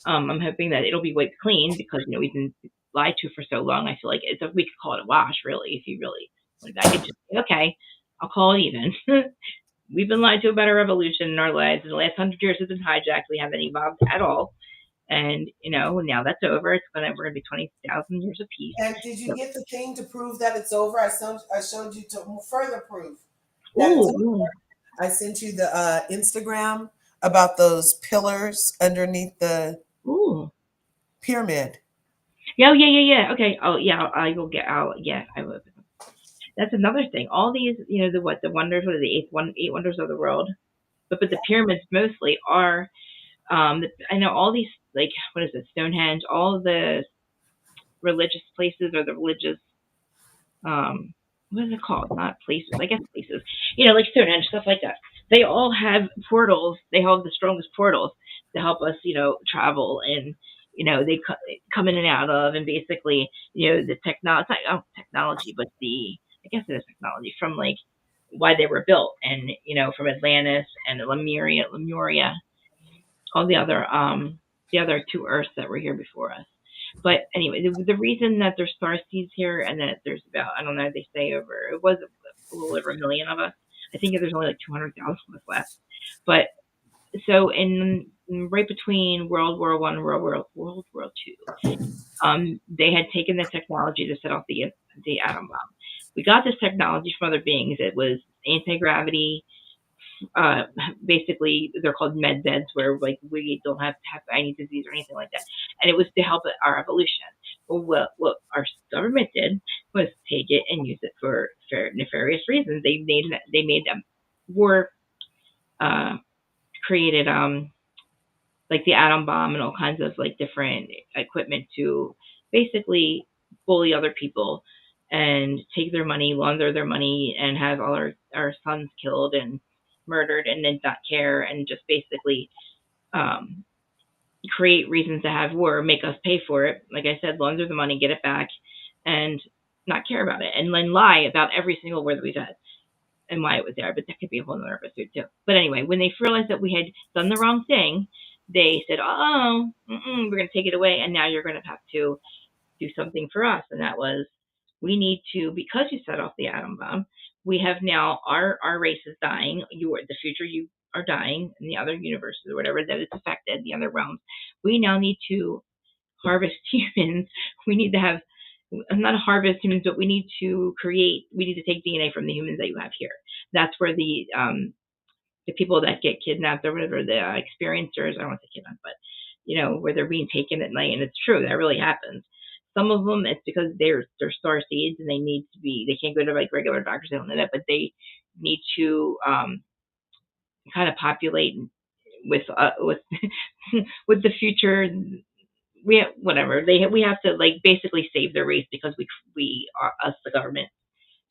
I'm hoping that it'll be wiped clean because we've been lied to for so long. I feel like we could call it a wash, really, if you really wanted. I could just say, okay, I'll call it even. We've been lied to about our revolution in our lives. The last 100 years has been hijacked. We haven't evolved at all. And now that's over. We're gonna be 20,000 years of peace. And did you So, get the thing to prove that it's over? I showed you to further proof that it's oh, over. really? I sent you the Instagram about those pillars underneath the Ooh. pyramid. Yeah, yeah, yeah, yeah. Okay. Oh, yeah. I will get out. Yeah, I will. That's another thing. All these, the wonders. What are the eight wonders of the world? But the pyramids mostly are. I know all these, like, what is it? Stonehenge. All the religious places or the religious what is it called? Not places, I guess places. Like Stonehenge, stuff like that. They all have portals. They have the strongest portals to help us, travel and they come in and out of, and basically, the technology, technology, but I guess it is technology from like why they were built, and from Atlantis and Lemuria, all the other two Earths that were here before us. But anyway, the reason that there's star seeds here and that there's about, I don't know, they say it was a little over a million of us. I think there's only like 200,000 of us left. But so right between World War I and World War II, they had taken the technology to set off the atom bomb. We got this technology from other beings. It was anti-gravity, uh, basically they're called med beds, where like we don't have any disease or anything like that, and it was to help our evolution. Well, what our government did was take it and use it for nefarious reasons. They made them war, uh, created like the atom bomb and all kinds of like different equipment to basically bully other people and take their money, launder their money, and have all our sons killed and murdered, and then not care, and just basically um, create reasons to have war, make us pay for it. Like I said, launder the money, get it back, and not care about it, and then lie about every single word that we said and why it was there. But that could be a whole other episode too. But anyway, when they realized that we had done the wrong thing, they said, "Oh, we're going to take it away, and now you're going to have to do something for us." And that was, we need to, because you set off the atom bomb, we have now our race is dying. The future you are dying in the other universes or whatever that it's affected, the other realms. We now need to harvest humans. We need to have not harvest humans, but we need to create. We need to take DNA from the humans that you have here. That's where the people that get kidnapped or whatever, the experiencers, I don't want to say kidnapped, but where they're being taken at night, and it's true, that really happens. Some of them, it's because they're star seeds and they can't go to like regular doctors, they don't know that, but they need to kind of populate with with the future. We have to like basically save their race because we are us, the government,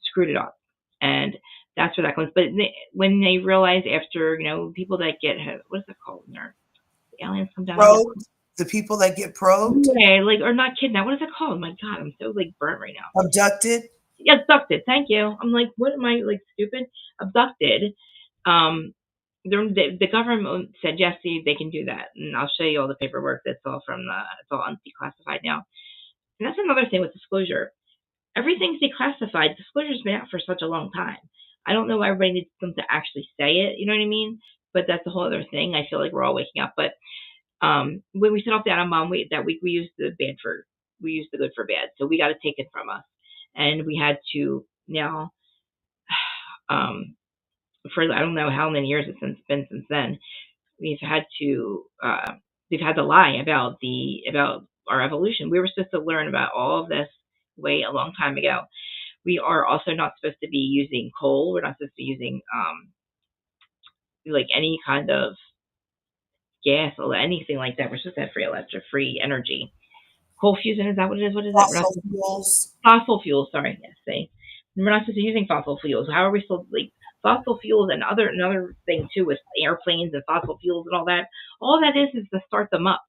screwed it up, and that's where that comes. But when they realize, after people that get, what is it called, the aliens come down and get Probed. The people that get probed, yeah, like, or not kidnapped. What is it called? My God, I'm so like burnt right now. abducted. Yeah, abducted. Thank you. I'm like, what am I, like, stupid? Abducted. Um, the government said yes, they can do that, and I'll show you all the paperwork. That's all it's all declassified now. And that's another thing with disclosure. Everything's declassified. Disclosure's been out for such a long time. I don't know why everybody needs them to actually say it. You know what I mean? But that's a whole other thing. I feel like we're all waking up. But when we set off the atom bomb, we used we used the good for bad. So we got it taken from us, and we had to now, um, for I don't know how many years it's been since then. We've had to lie about our evolution. We were supposed to learn about all of this way a long time ago. We are also not supposed to be using coal. We're not supposed to be using like any kind of gas or anything like that. We're supposed to have free energy. Coal fusion, is that what it is? What is it? We're not Fossil fuels. fossil fuels. Sorry, yes, see, we're not supposed to be using fossil fuels. How are we still like fossil fuels, and another thing too with airplanes and fossil fuels and all that? All that is to start them up.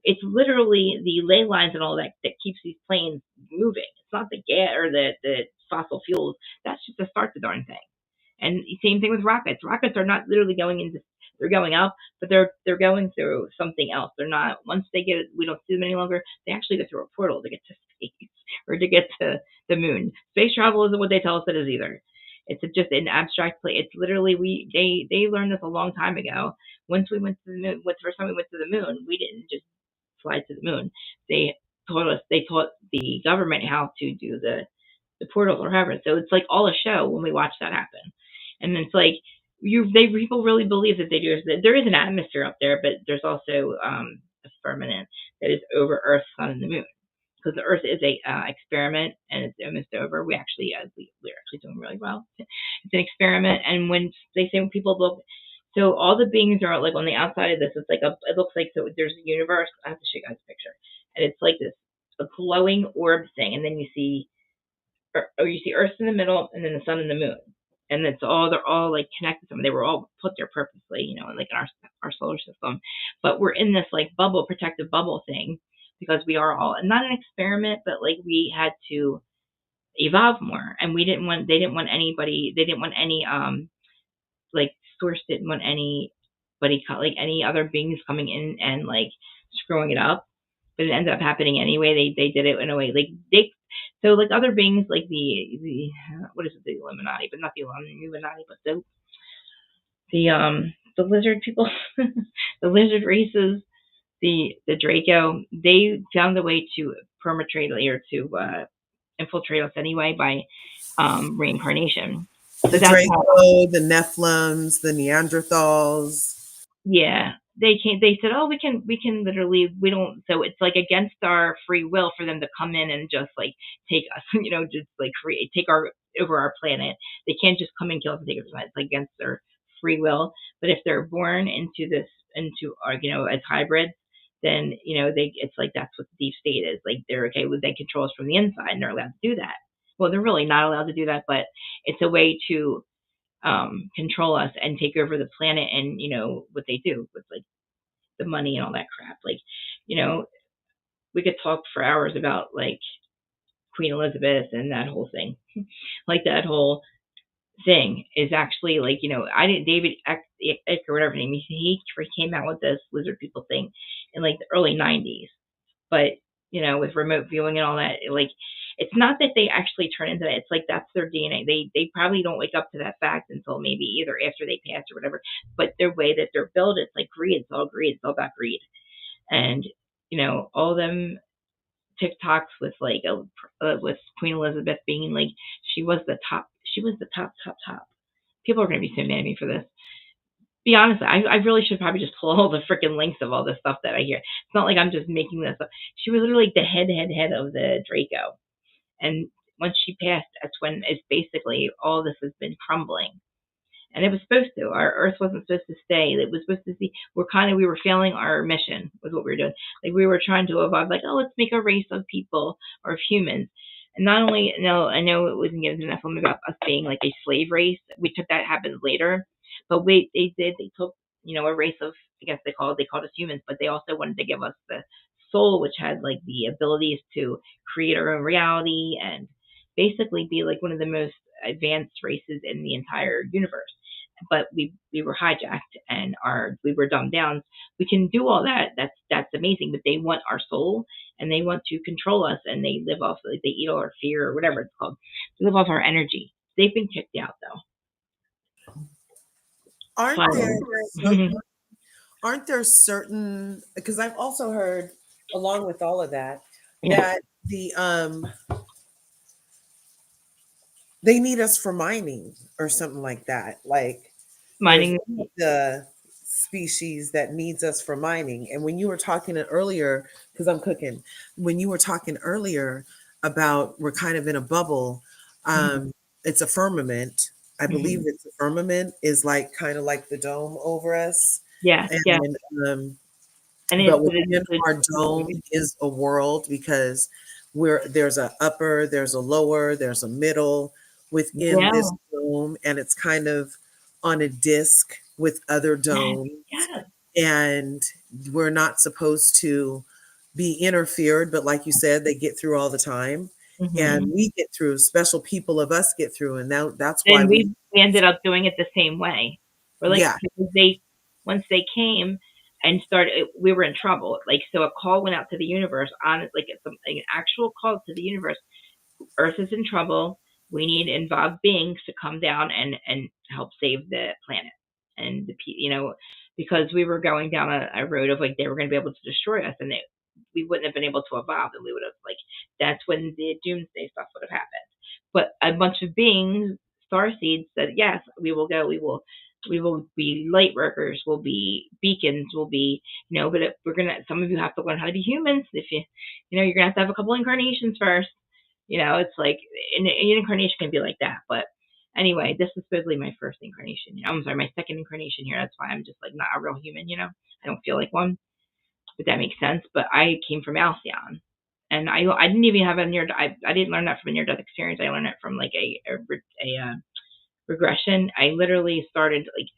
It's literally the ley lines and all that that keeps these planes moving. It's not the gas or the fossil fuels. That's just to start the darn thing. And same thing with rockets. Rockets are not literally going into, they're going up, but they're going through something else. They're not, once they get, we don't see them any longer. They actually go through a portal to get to space or to get to the moon. Space travel isn't what they tell us it is either. It's just an abstract play. It's literally, they learned this a long time ago. Once we went to the moon, the first time we went to the moon, we didn't just fly to the moon. They taught the government how to do the portal or whatever. So it's like all a show when we watch that happen. And it's like people really believe that they do. There is an atmosphere up there, but there's also a firmament that is over Earth, Sun, and the Moon. Because the Earth is a experiment and it's almost over. We're actually doing really well. It's an experiment, and when they say when people look, so all the beings are like on the outside of this. It's like it looks like, so there's a universe. I have to show you guys a picture, and it's like this a glowing orb thing, and then you see Earth in the middle, and then the sun and the moon, and they're all like connected. They were all put there purposely, like in our solar system. But we're in this like bubble, protective bubble thing, because we are all, and not an experiment, but like we had to evolve more, and they didn't want any like Source didn't want anybody like any other beings coming in and like screwing it up. But it ended up happening anyway. They did it in a way like so like other beings like the what is it, the Illuminati, but not the Illuminati, but the lizard people, the lizard races, the Draco. They found a way to perpetrate or to infiltrate us anyway by reincarnation. So the Draco, the Nephilims, the Neanderthals. Yeah, they came. They said, "Oh, we can literally. We don't." So it's like against our free will for them to come in and just like take us. Just like take over our planet. They can't just come and kill us and take us. It's like against their free will. But if they're born into our as hybrids, then it's like that's what the deep state is. Like they're okay with, they control us from the inside, and they're allowed to do that. Well, they're really not allowed to do that, but it's a way to control us and take over the planet, and what they do with like the money and all that crap. Like, we could talk for hours about like Queen Elizabeth and that whole thing. Like that whole thing is actually like, I didn't, David Icke or whatever name, he came out with this lizard people thing in like the early 90s. But, with remote viewing and all that, like, it's not that they actually turn into that. It's like that's their DNA. They probably don't wake up to that fact until maybe either after they pass or whatever. But their way that they're built, it's like greed. It's all greed. It's all about greed. And all them TikToks with like with Queen Elizabeth being like she was the top. She was the top. People are going to be so mad at me for this. Be honest, I really should probably just pull all the freaking links of all this stuff that I hear. It's not like I'm just making this up. She was literally the head of the Draco. And once she passed, that's when it's basically all this has been crumbling. And it was supposed to. Our Earth wasn't supposed to stay. It was supposed to see. We were failing our mission with what we were doing. Like we were trying to evolve. Like, oh, let's make a race of people or of humans. And not only, no, I know it wasn't given enough about us being like a slave race. We took that happened later, but wait, they took a race of, I guess they called us humans, but they also wanted to give us the soul, which had like the abilities to create our own reality and basically be like one of the most advanced races in the entire universe. But we were hijacked and we were dumbed down. We can do all that. That's amazing. But they want our soul and they want to control us, and they live off, like, they eat all our fear or whatever it's called. They live off our energy. They've been kicked out though. Aren't there certain, because I've also heard along with all of that, that they need us for mining or something like that. Like mining the species that needs us for mining. And when you were talking earlier, because I'm cooking, when you were talking earlier about we're kind of in a bubble, it's a firmament. I believe it's a firmament is like kind of like the dome over us. Yeah. But within our dome is a world, because there's a upper, there's a lower, there's a middle within this dome, and it's kind of on a disc with other domes. And we're not supposed to be interfered, but like you said, they get through all the time. and Mhm. we get through, special people of us get through, and that's why Then we ended up doing it the same way. We're like, yeah, because once they came and started, we were in trouble. Like, so a call went out to the universe on like an actual call to the universe. Earth is in trouble. We need involved beings to come down and help save the planet and because we were going down a road of like they were going to be able to destroy us, and we wouldn't have been able to evolve, and we would have like that's when the doomsday stuff would have happened. But a bunch of beings, star seeds, said yes, we will go. We will be light workers. We'll be beacons. We'll be but we're gonna. Some of you have to learn how to be humans. If you're gonna have a couple incarnations first. It's like an incarnation can be like that. But anyway, this is supposedly my first incarnation. I'm sorry, my second incarnation here. That's why I'm just like not a real human. I don't feel like one, but that makes sense. But I came from Alcyon, and I didn't even have a near. I didn't learn that from a near death experience. I learned it from like a regression. I literally started like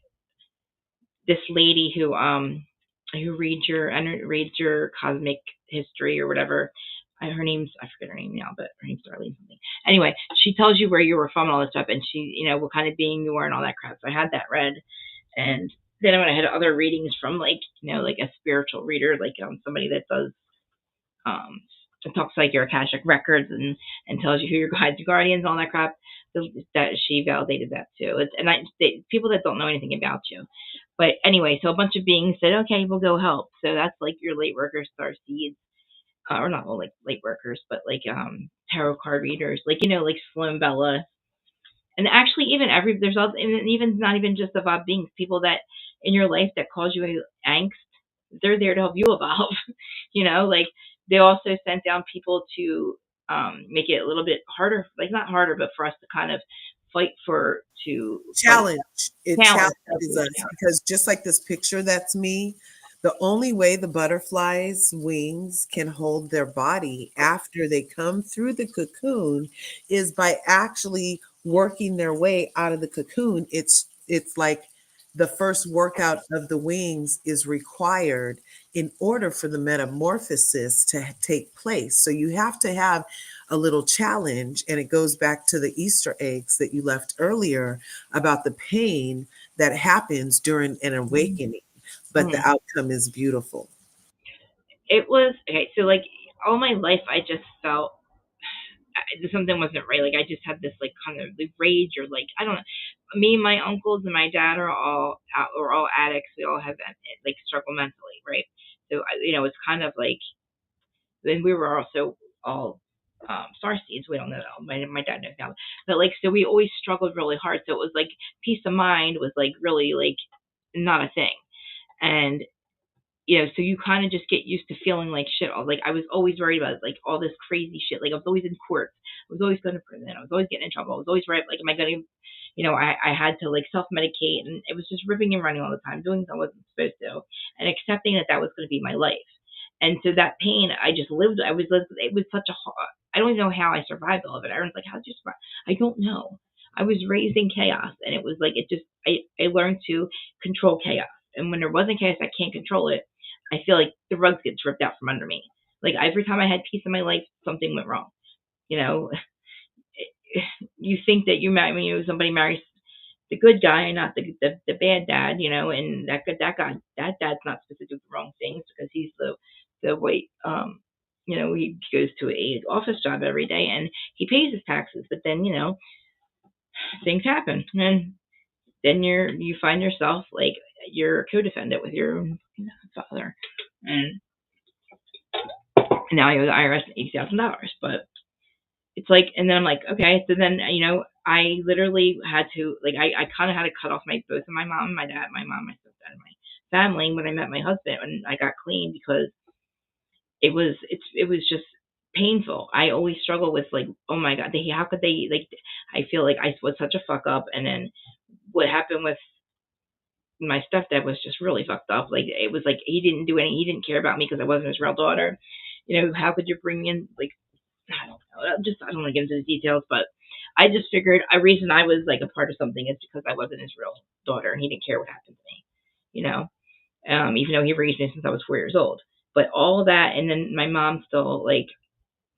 this lady who reads your cosmic history or whatever. Her name's, I forget her name now, but her name's Darlene something. Anyway, she tells you where you were from and all this stuff, and she what kind of being you are and all that crap. So I had that read, and then when I had other readings from like like a spiritual reader, like somebody that does um talks like your Akashic records and tells you who your guides and guardians, all that crap. That she validated that too. People that don't know anything about you. But anyway, so a bunch of beings said, okay, we'll go help. So that's like your late workers, star seeds, or not well, like late workers, but like tarot card readers, like like Slim Bella, and actually even there's also, and even not even just about beings, people that in your life that cause you angst, they're there to help you evolve. Like they also sent down people to make it a little bit harder, like not harder, but for us to kind of fight challenge. It challenge. challenges us because just like this picture, that's me. The only way the butterfly's wings can hold their body after they come through the cocoon is by actually working their way out of the cocoon. It's like the first workout of the wings is required in order for the metamorphosis to take place. So you have to have a little challenge, and it goes back to the Easter eggs that you left earlier about the pain that happens during an awakening, but the Mhm. outcome is beautiful. It was okay. So like all my life, I just felt something wasn't right. Like I just had this like kind of like rage or like I don't know. Me and my uncles and my dad are all addicts. We all have like struggle mentally, right? So it's kind of like then we were also all star seeds. We don't know that. My dad knows now, but like so we always struggled really hard. So it was like peace of mind was like really like not a thing, and so you kind of just get used to feeling like shit. Like I was always worried about like all this crazy shit. Like I was always in court. I was always going to prison. I was always getting in trouble. I was always right. Like, am I going to, I had to like self medicate, and it was just ripping and running all the time, doing things I wasn't supposed to, and accepting that was going to be my life. And so that pain, I just lived. It was such a hard. I don't even know how I survived all of it. Everyone's like, how'd you survive? I don't know. I was raised in chaos, and it was like it just. I learned to control chaos, and when there wasn't chaos, I can't control it. I feel like the rug gets ripped out from under me. Like every time I had peace in my life, something went wrong. You know, you think that somebody marries the good guy, not the bad dad. And that dad's not supposed to do the wrong things because he's the white. He goes to a office job every day and he pays his taxes, but then things happen, and then you find yourself like you're a co-defendant with your father, and now I owe the IRS $80,000. But it's like, and then I'm like, okay, so then I literally had to like I kind of had to cut off both of my mom and my dad, my mom, my stepdad, and my family when I met my husband when I got clean because it was just painful. I always struggle with like, oh my god, how could they like? I feel like I was such a fuck up, and then what happened with my stepdad was just really fucked up. Like it was like he didn't care about me because I wasn't his real daughter. How could you bring me in like I don't know. I don't want to get into the details, but I just figured a reason I was like a part of something is because I wasn't his real daughter and he didn't care what happened to me, even though he raised me since I was 4 years old. But all of that, and then my mom still like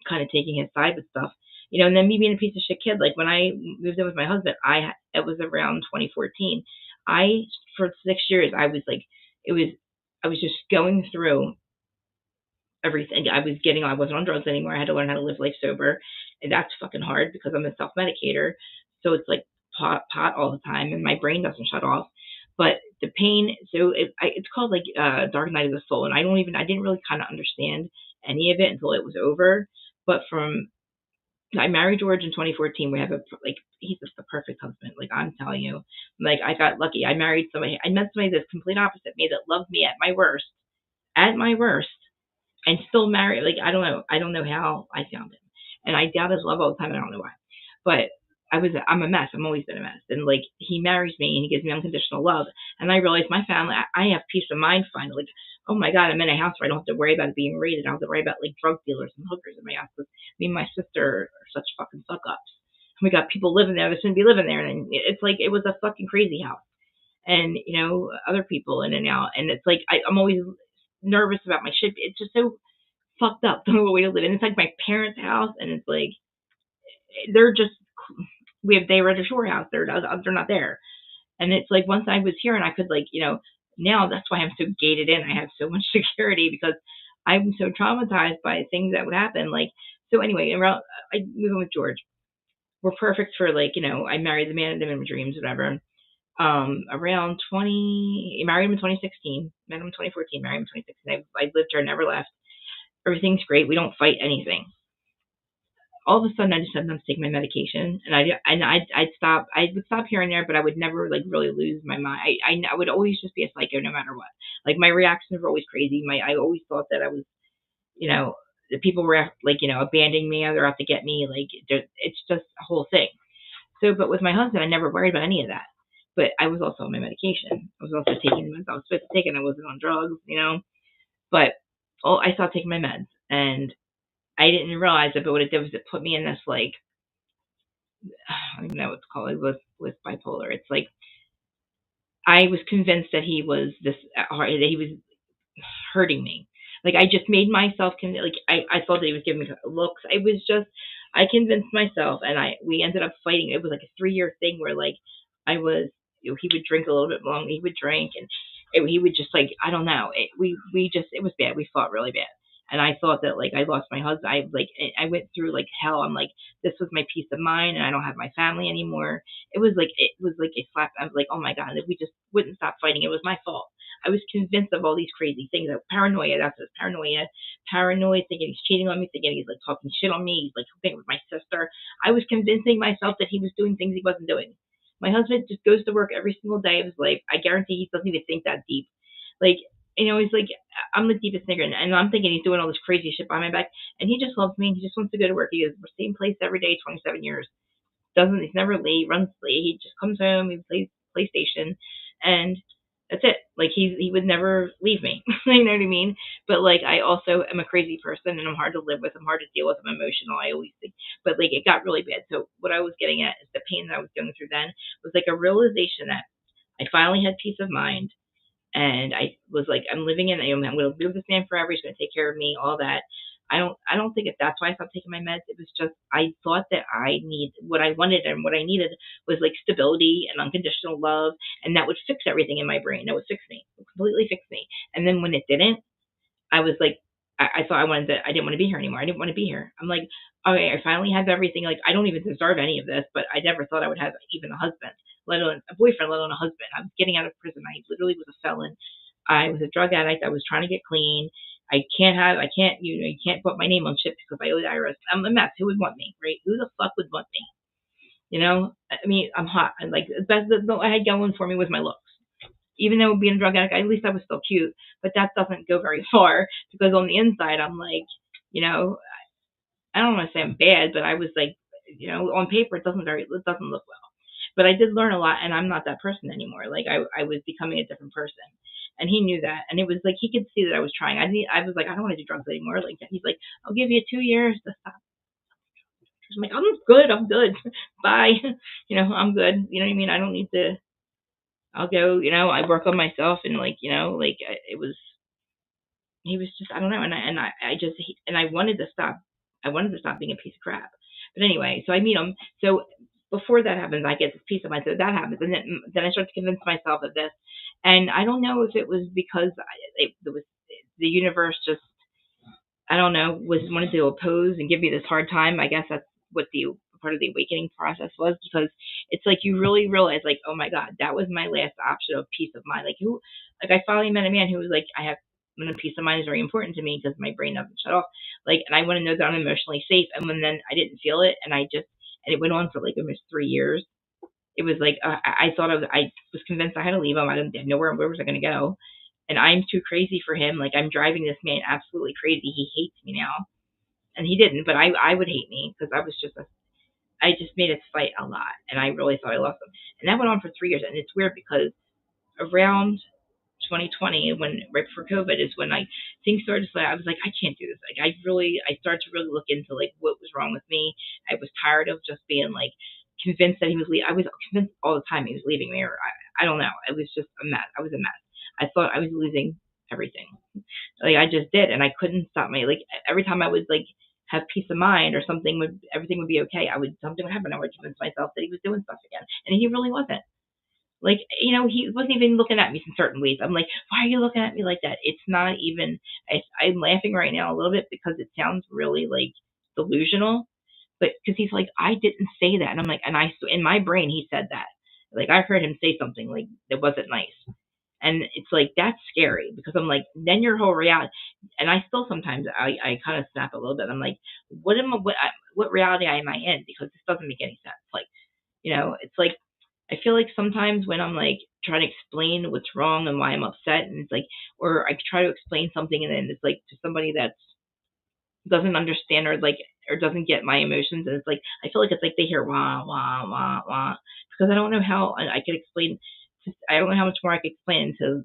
kind of taking his side with stuff. And then me being a piece of shit kid, like when I moved in with my husband, it was around 2014. For 6 years, I was like, I was just going through everything. I wasn't on drugs anymore. I had to learn how to live life sober, and that's fucking hard because I'm a self medicator. So it's like pot all the time, and my brain doesn't shut off. But the pain, so it's called like Dark Night of the Soul, and I didn't really kind of understand any of it until it was over. But I married George in 2014. We have he's just the perfect husband. Like I'm telling you, like I got lucky. I met somebody that's complete opposite me that loved me at my worst, and still married. Like I don't know how I found him, and I doubt his love all the time. I don't know why, but I'm a mess. I'm always been a mess, and like he marries me and he gives me unconditional love, and I realize my family. I have peace of mind finally. Like, oh my God, I'm in a house where I don't have to worry about being raided. I don't have to worry about like drug dealers and hookers in my house. Because me and my sister are such fucking suck ups. And we got people living there that shouldn't be living there, and it's like it was a fucking crazy house, and other people in and out, and it's like I'm always nervous about my shit. It's just so fucked up the way to live. And it's like my parents' house, and it's like they're just they were at a shore house. They're not there, and it's like once I was here and I could now that's why I'm so gated in. I have so much security because I'm so traumatized by things that would happen. Like so anyway, around I moved in with George. We're perfect for I married the man of my dreams, whatever. Around 20, married him in 2016, met him in 2014, married him in 2016. I lived here, never left. Everything's great. We don't fight anything. All of a sudden, I just sometimes take my medication, and I'd stop. I would stop here and there, but I would never like really lose my mind. I would always just be a psycho no matter what. Like my reactions were always crazy. I always thought that I was, the people were abandoning me, or they're out to get me. Like it's just a whole thing. So, but with my husband, I never worried about any of that. But I was also on my medication. I was also taking the meds I was supposed to take, and I wasn't on drugs. But I stopped taking my meds, and I didn't realize it, but what it did was it put me in this I don't even know what to call it with bipolar. It's like I was convinced that he was that he was hurting me. Like I just made myself I thought that he was giving me looks. It was just I convinced myself, and we ended up fighting. It was like a 3-year thing where I was he would drink a little bit longer. He would drink, and he would just I don't know. It was bad. We fought really bad. And I thought that I lost my husband. I went through hell. I'm like, this was my peace of mind, and I don't have my family anymore. It was like a slap. I was like, oh my God, if we just wouldn't stop fighting, it was my fault. I was convinced of all these crazy things. Paranoia, that's what paranoia. Paranoid, thinking he's cheating on me, thinking he's talking shit on me, he's hooping with my sister. I was convincing myself that he was doing things he wasn't doing. My husband just goes to work every single day of his life. I guarantee he doesn't even think that deep. He's like, I'm the deepest nigger, and I'm thinking he's doing all this crazy shit behind my back, and he just loves me, and he just wants to go to work. He goes, the same place every day, 27 years. He's never late, runs late. He just comes home, he plays PlayStation, and that's it. He would never leave me. You know what I mean? But I also am a crazy person, and I'm hard to live with. I'm hard to deal with. I'm emotional. I always think, but it got really bad. So what I was getting at is the pain that I was going through then was a realization that I finally had peace of mind, and I was I'm living in. I'm going to live with this man forever. He's going to take care of me. All that. I don't think that's why I stopped taking my meds. It was just I thought that what I wanted and what I needed was stability and unconditional love, and that would fix everything in my brain. That would fix me, it would completely fix me. And then when it didn't, I was I thought I didn't want to be here anymore. I didn't want to be here. I'm like, okay, I finally have everything. I don't even deserve any of this, but I never thought I would have even a husband, let alone a boyfriend, let alone a husband. I was getting out of prison. I literally was a felon. I was a drug addict. I was trying to get clean. You can't put my name on shit because I owe the IRS. I'm a mess. Who would want me, right? Who the fuck would want me? I mean, I'm hot. And the best that I had going for me was my looks. Even though being a drug addict, at least I was still cute, but that doesn't go very far because on the inside, I'm I don't want to say I'm bad, but I was on paper, it doesn't look well. But I did learn a lot, and I'm not that person anymore. I was becoming a different person, and he knew that, and it was he could see that I was trying. I was I don't want to do drugs anymore. He's like, I'll give you 2 years to stop. I'm like, I'm good. Bye. I'm good. You know what I mean? I don't need to. I'll go. I work on myself, and it was. He was just I don't know, and I wanted to stop. I wanted to stop being a piece of crap. But anyway, so I meet him. So before that happens, I get this peace of mind. So that happens, and then I start to convince myself of this. And I don't know if it was because it was the universe just, I don't know, was wanted to oppose and give me this hard time. I guess that's what the part of the awakening process was, because it's like you really realize, like, oh my God, that was my last option of peace of mind. Like I finally met a man who was like, peace of mind is very important to me because my brain doesn't shut off. Like, and I want to know that I'm emotionally safe. And when then I didn't feel it, and it went on for like almost 3 years. It was like I was convinced I had to leave him. I didn't know where was I going to go, and I'm too crazy for him. Like, I'm driving this man absolutely crazy. He hates me now, and he didn't, but I would hate me because I just made us fight a lot, and I really thought I lost him. And that went on for 3 years, and it's weird because around 2020, when right before COVID, is when things started to I was like, I can't do this. Like, I started to really look into like what was wrong with me. I was tired of just being like convinced that he was leaving. I was convinced all the time he was leaving me, or I don't know. It was just a mess. I was a mess. I thought I was losing everything. Like, I just did, and I couldn't stop my, like, every time I would like have peace of mind or everything would be okay. Something would happen. I would convince myself that he was doing stuff again, and he really wasn't. Like, he wasn't even looking at me in certain ways. I'm like, why are you looking at me like that? It's not even, I'm laughing right now a little bit because it sounds really like delusional, but because he's like, I didn't say that. And I'm like, in my brain, he said that. Like, I heard him say something like that wasn't nice. And it's like, that's scary because I'm like, then your whole reality, and I still sometimes, I kind of snap a little bit. I'm like, what reality am I in? Because this doesn't make any sense. Like, it's like, I feel like sometimes when I'm like trying to explain what's wrong and why I'm upset, and it's like, or I try to explain something and then it's like to somebody that doesn't understand or doesn't get my emotions, and it's like I feel like it's like they hear wah wah wah wah, because I don't know how I could explain. I don't know how much more I could explain to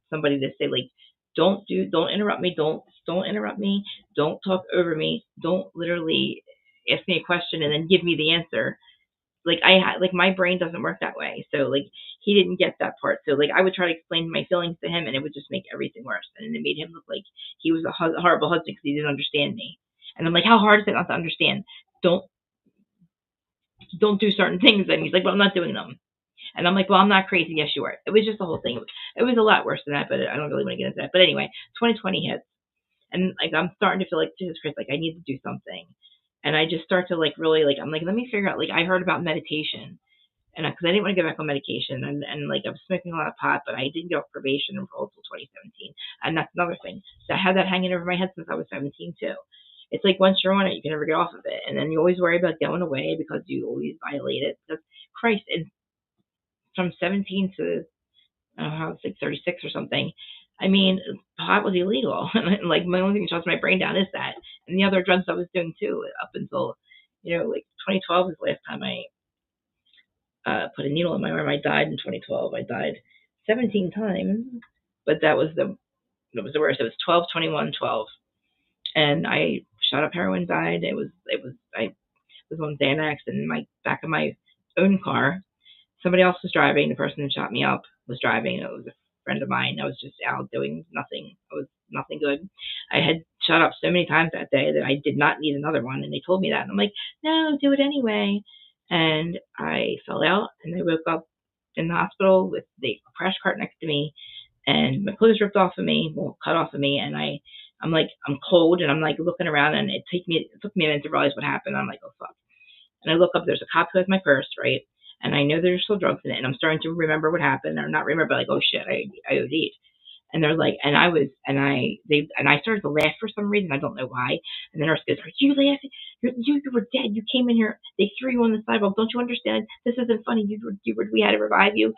somebody to say like, don't interrupt me, don't interrupt me, don't talk over me, don't literally ask me a question and then give me the answer. Like, my brain doesn't work that way. So like, he didn't get that part. So like, I would try to explain my feelings to him and it would just make everything worse. And it made him look like he was a horrible husband because he didn't understand me. And I'm like, how hard is it not to understand? Don't do certain things. And he's like, well, I'm not doing them. And I'm like, well, I'm not crazy. Yes, you are. It was just the whole thing. It was a lot worse than that, but I don't really want to get into that. But anyway, 2020 hits, and like, I'm starting to feel like, Jesus Christ, like, I need to do something. And I just start to like really like, I'm like, let me figure out, like, I heard about meditation, and because I didn't want to get back on medication, and like, I was smoking a lot of pot, but I didn't get off probation until 2017, and that's another thing. So I had that hanging over my head since I was 17 too. It's like, once you're on it, you can never get off of it, and then you always worry about going away because you always violate it. Because Christ, and from 17 to, I don't know, I was like 36 or something. I mean, pot was illegal, and like, my only thing that shuts my brain down is that, and the other drugs I was doing too, up until, like 2012 was the last time I put a needle in my arm. I died in 2012. I died 17 times, but that was the worst. It was 12, 21, 12, and I shot up heroin. Died. I was on Xanax in my back of my own car. Somebody else was driving. The person who shot me up was driving. It was a friend of mine. I was just out doing nothing. I was nothing good. I had shot up so many times that day that I did not need another one, and they told me that. And I'm like, no, do it anyway. And I fell out, and I woke up in the hospital with the crash cart next to me, and my clothes ripped off of me, cut off of me, and I'm like, I'm cold, and I'm like looking around, and it took me a minute to realize what happened. I'm like, oh fuck. And I look up, there's a cop who has my purse, right? And I know there's still drugs in it, and I'm starting to remember what happened, or not remember, like, oh shit, I OD'd. And they're like, and I started to laugh for some reason. I don't know why. And the nurse goes, are you laughing? You were dead. You came in here. They threw you on the sidewalk. Don't you understand? This isn't funny. We had to revive you.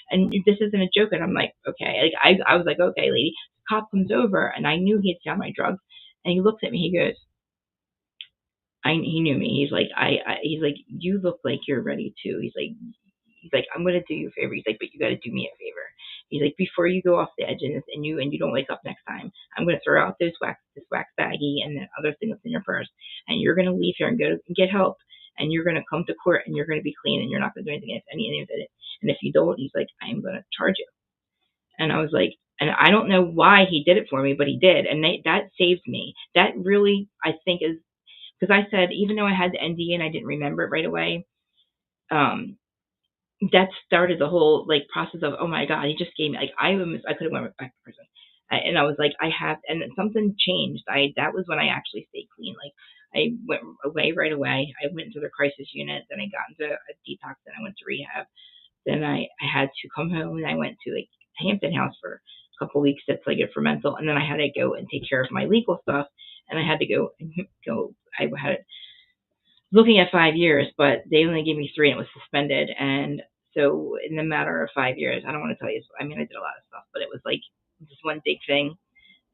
And this isn't a joke. And I'm like, okay. Like, I was like, okay, lady. The cop comes over, and I knew he had found my drugs. And he looks at me. He goes, he knew me. He's like, he's like, you look like you're ready too. He's like, I'm gonna do you a favor. He's like, but you got to do me a favor. He's like, before you go off the edge and you don't wake up next time, I'm gonna throw out this wax baggie and the other thing that's in your purse, and you're gonna leave here and go and get help, and you're gonna come to court and you're gonna be clean and you're not gonna do anything against any of it. And if you don't, he's like, I'm gonna charge you. And I was like, and I don't know why he did it for me, but he did, and that saved me. That really, I think, is because I said, even though I had the NDA and I didn't remember it right away, that started the whole like process of, oh my God, he just gave me, like, I could have went back to prison. And I was like, I have, and then something changed. That was when I actually stayed clean. Like, I went away right away. I went into the crisis unit, then I got into a detox, then I went to rehab. Then I had to come home, and I went to like Hampton House for a couple of weeks. That's like it for mental. And then I had to go and take care of my legal stuff. And I had to go, I had looking at 5 years, but they only gave me 3 and it was suspended. And so in the matter of 5 years, I don't want to tell you, I mean, I did a lot of stuff, but it was like just one big thing.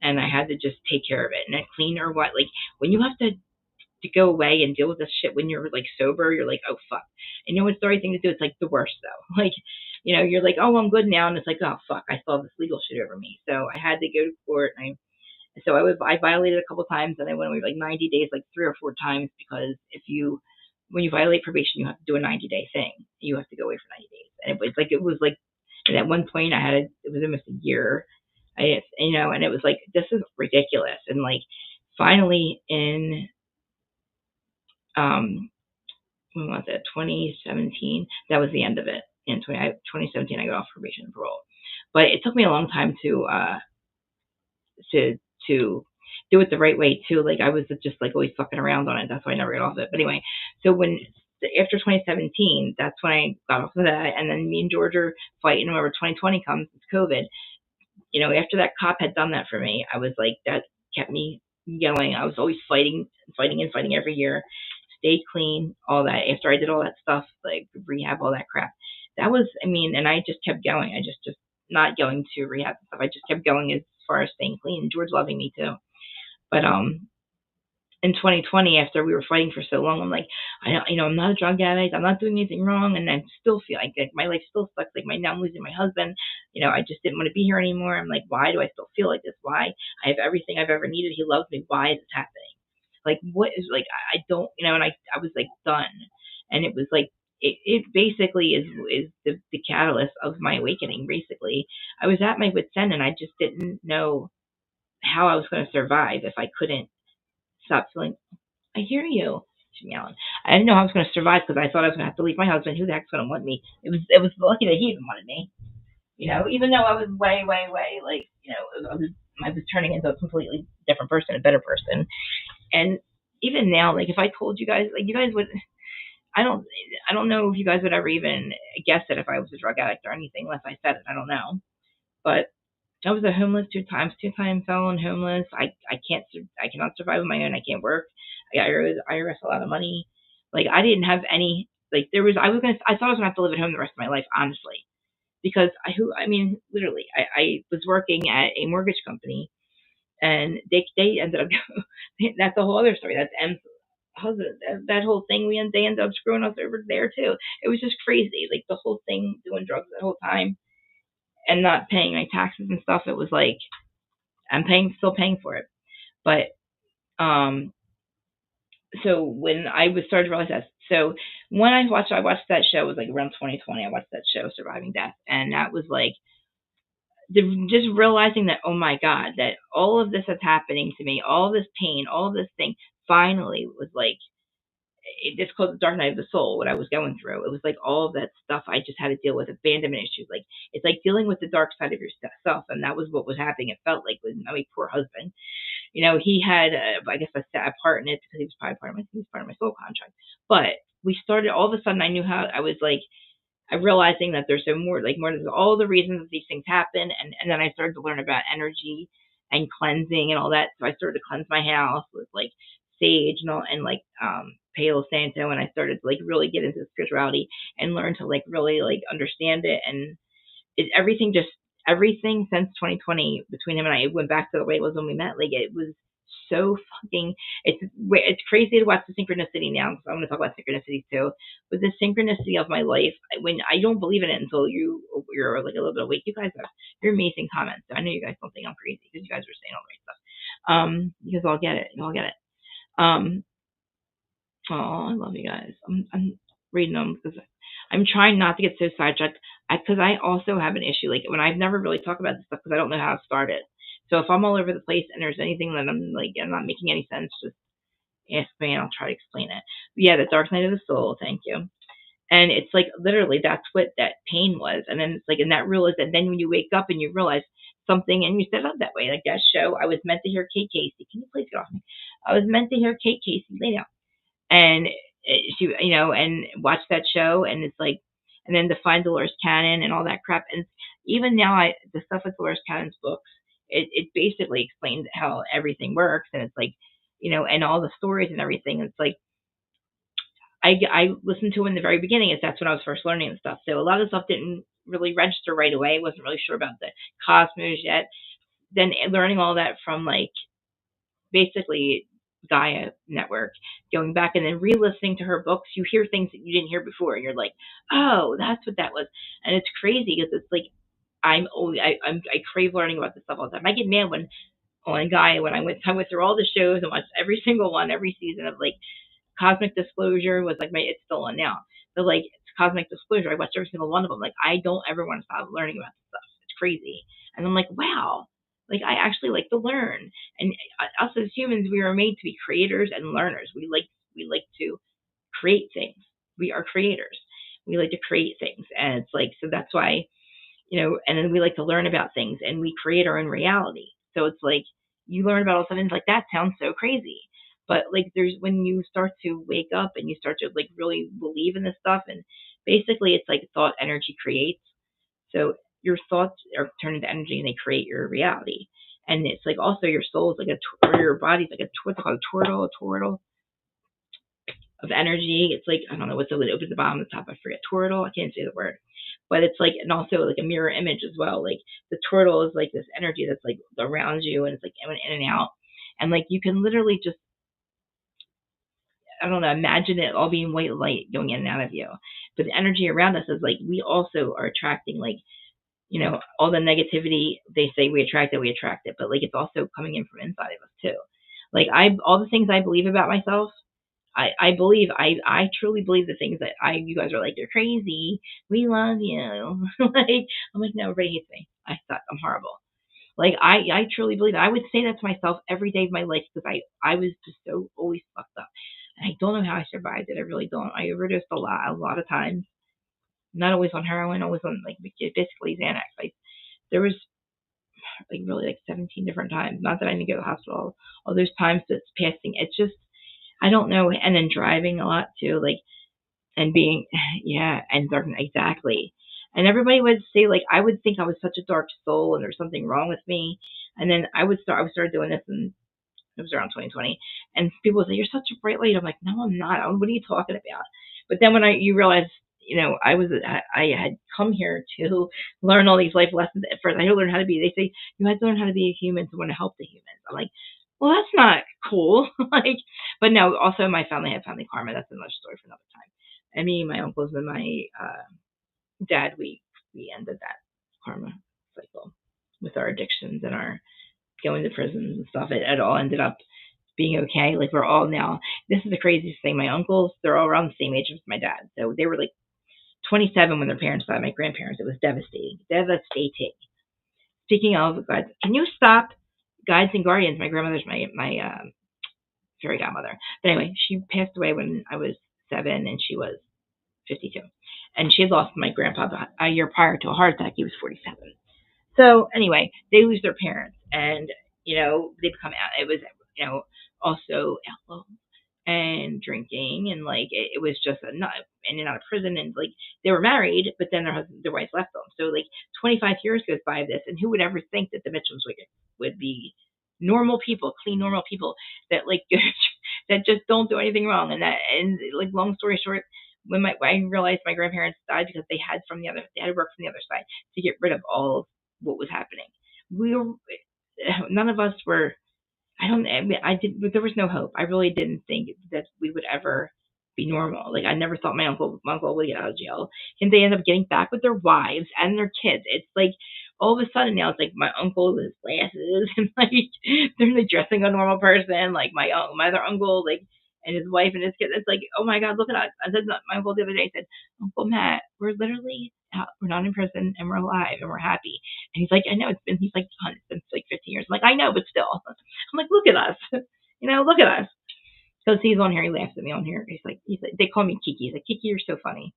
And I had to just take care of it. And a clean or what, like when you have to go away and deal with this shit when you're like sober, you're like, oh fuck. And you know what's the right thing to do? It's like the worst though. Like, you're like, oh, I'm good now. And it's like, oh fuck, I still have this legal shit over me. So I had to go to court, and I violated a couple times, and I went away like 90 days, like 3 or 4 times, because when you violate probation, you have to do a 90-day thing. You have to go away for 90 days. And it was like, and at one point it was almost a year. And it was like, this is ridiculous. And like, finally in, when was it? 2017. That was the end of it. In 2017, I got off probation and parole. But it took me a long time to do it the right way too. Like, I was just like always fucking around on it. That's why I never got off it. But anyway, so after 2017, that's when I got off of that. And then me and George are fighting. Whenever 2020 comes, it's COVID. After that cop had done that for me, I was like, that kept me going. I was always fighting every year. Stayed clean, all that. After I did all that stuff, like rehab, all that crap, that was, and I just kept going. I just not going to rehab and stuff. I just kept going as far as staying clean. George loving me too. But in 2020, after we were fighting for so long, I'm like, I'm not a drug addict. I'm not doing anything wrong, and I still feel like my life still sucks. Like, now I'm losing my husband. I just didn't want to be here anymore. I'm like, why do I still feel like this? Why? I have everything I've ever needed. He loves me. Why is this happening? Like, what is, like, I don't, and I was like done, and it was like, it basically is the catalyst of my awakening. Basically, I was at my wit's end, and I just didn't know how I was going to survive if I couldn't stop feeling. I hear you, she's yelling. I didn't know how I was going to survive, because I thought I was going to have to leave my husband. Who the heck's going to want me? It was lucky that he even wanted me. Even though I was way, way, way, like, I was turning into a completely different person, a better person. And even now, like, if I told you guys, like, you guys would, I don't know if you guys would ever even guess it if I was a drug addict or anything, unless I said it. I don't know. But I was a homeless 2 times, 2-time felon homeless. I cannot survive on my own. I can't work. I owe IRS a lot of money. Like, I didn't have any, like, I thought I was going to have to live at home the rest of my life, honestly. Because literally, I was working at a mortgage company, and they ended up, that's a whole other story. That's M's husband. That whole thing, they ended up screwing us over there too. It was just crazy. Like, the whole thing, doing drugs the whole time and not paying my taxes and stuff. It was like, I'm still paying for it. But so when I was started to realize that, so when I watched that show, it was like around 2020. I watched that show, Surviving Death, and that was like, just realizing that, oh my God, that all of this is happening to me, all this pain, all this thing, finally was like, it's called the dark night of the soul, what I was going through. It was like all of that stuff I just had to deal with, abandonment issues. Like, it's like dealing with the dark side of yourself, and that was what was happening. It felt like with my poor husband. He had, I guess, a part in it, because he was probably part of my soul contract. But we started, all of a sudden, I knew how, I was like, I'm realizing that there's more, there's all the reasons that these things happen. And then I started to learn about energy and cleansing and all that. So I started to cleanse my house with like sage and all, and like, Palo Santo. And I started to like really get into spirituality and learn to like really like understand it. And everything since 2020 between him and I, it went back to the way it was when we met. Like, it was so fucking, it's crazy to watch the synchronicity now. So I'm going to talk about synchronicity too. But the synchronicity of my life, when I don't believe in it until you're like a little bit awake. You guys have your amazing comments. I know you guys don't think I'm crazy, because you guys are saying all the right stuff. Because I'll get it. You'll get it. Oh, I love you guys. I'm reading them because I'm trying not to get so sidetracked. Because I also have an issue, like, when I've never really talked about this stuff, because I don't know how to start it. So if I'm all over the place and there's anything that I'm like, I'm not making any sense, just, Ask me and I'll try to explain it. But yeah, the dark night of the soul. Thank you. And it's like literally that's what that pain was. And then it's like, and that realized that then when you wake up and you realize something and you set up that way, like that show, I was meant to hear Kate Casey. Can you please get off me? I was meant to hear Kate Casey lay down. And she, and watch that show. And it's like, and then to find Dolores Cannon and all that crap. And even now, the stuff with Dolores Cannon's books, it basically explains how everything works. And it's like, and all the stories and everything. It's like, I listened to in the very beginning, is that's when I was first learning the stuff. So a lot of stuff didn't really register right away. Wasn't really sure about the cosmos yet. Then learning all that from like basically Gaia Network, going back and then re-listening to her books, you hear things that you didn't hear before, and you're like, oh, that's what that was. And it's crazy because it's like I crave learning about this stuff all the time. I get mad when on Gaia when I went through all the shows and watched every single one, every season of like Cosmic Disclosure was like it's still on now. But like Cosmic Disclosure, I watched every single one of them. Like I don't ever want to stop learning about this stuff. It's crazy. And I'm like, wow, like I actually like to learn. And us as humans, we are made to be creators and learners. We like to create things. We are creators. We like to create things. And it's like, so that's why, and then we like to learn about things and we create our own reality. So it's like you learn about all stuff and it's like, that sounds so crazy. But like there's when you start to wake up and you start to like really believe in this stuff, and basically it's like thought energy creates. So your thoughts are turned into energy and they create your reality. And it's like also your soul is like or your body's like what's it called, a turtle of energy. It's like, I don't know what's the open the bottom, the top, I forget, turtle. I can't say the word. But it's like, and also like a mirror image as well. Like the turtle is like this energy that's like around you and it's like in and out. And like you can literally just, I don't know, imagine it all being white light going in and out of you. But the energy around us is like, we also are attracting like, all the negativity, they say we attract it, but like it's also coming in from inside of us too. Like all the things I believe about myself, I believe, I truly believe the things that you guys are like, you're crazy, we love you. Like, I'm like, no, everybody hates me. I suck. I'm horrible. Like, I truly believe that. I would say that to myself every day of my life because I was just so always fucked up. And I don't know how I survived it. I really don't. I overdosed a lot of times. Not always on heroin, always on like basically Xanax. Like there was like really like 17 different times. Not that I didn't go to the hospital. All those times that's passing. It's just I don't know. And then driving a lot too, like and being and dark exactly. And everybody would say like I would think I was such a dark soul and there's something wrong with me. And then I would start doing this and it was around 2020, and people would say, "You're such a bright light." I'm like, "No, I'm not. What are you talking about?" But then when you realize, I had come here to learn all these life lessons. At first, I had to learn how to be. They say you had to learn how to be a human to want to help the humans. I'm like, well, that's not cool. Like, but no. Also, my family had family karma. That's another story for another time. And me, my uncles, and my dad, we ended that karma cycle with our addictions and our going to prisons and stuff. It all ended up being okay. Like we're all now, this is the craziest thing. My uncles, they're all around the same age as my dad. So they were like 27 when their parents died, my grandparents. It was devastating. Speaking of, guides, can you stop? Guides and guardians. My grandmother's my fairy godmother. But anyway, she passed away when I was 7 and she was 52. And she had lost my grandpa a year prior to a heart attack. He was 47. So anyway, they lose their parents, and they become out. It was also alcohol and drinking, and like it was just a nut in and out of prison, and like they were married, but then their wife left them. So like 25 years goes by of this, and who would ever think that the Mitchells would be normal people, clean normal people that like that just don't do anything wrong, and like long story short. When I realized my grandparents died because they had to work from the other side to get rid of all of what was happening. None of us were. There was no hope. I really didn't think that we would ever be normal. Like I never thought my uncle would get out of jail, and they end up getting back with their wives and their kids. It's like all of a sudden now it's like my uncle with his glasses and like they're like dressing a normal person. Like my other uncle, like and his wife and his kids. It's like, oh my God, look at us. I said my uncle the other day said, Uncle Matt, we're literally out. We're not in prison and we're alive and we're happy. And he's like, I know he's like, it's been like 15 years. I'm like, I know, but still. I'm like, look at us. Look at us. So he's on here. He laughs at me on here. He's like, they call me Kiki. He's like, Kiki, you're so funny.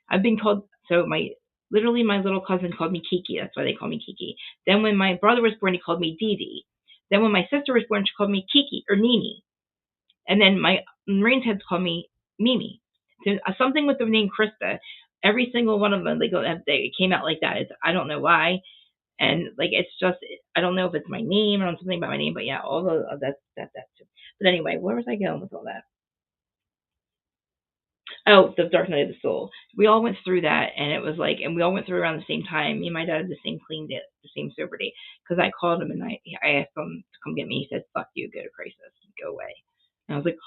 I've been called, so my little cousin called me Kiki. That's why they call me Kiki. Then when my brother was born, he called me Dee. Then when my sister was born, she called me Kiki or Nini. And then my Marines had to call me Mimi. So something with the name Krista. Every single one of them, they came out like that. I don't know why. And like, it's just, I don't know if it's my name or something about my name, but yeah, all the, that too. But anyway, where was I going with all that? Oh, the Dark Night of the Soul. We all went through that, and it was like, and we all went through around the same time. Me and my dad had the same clean day, the same sober day, because I called him and I asked him to come get me. He said, "Fuck you, go to crisis, go away." And I was like,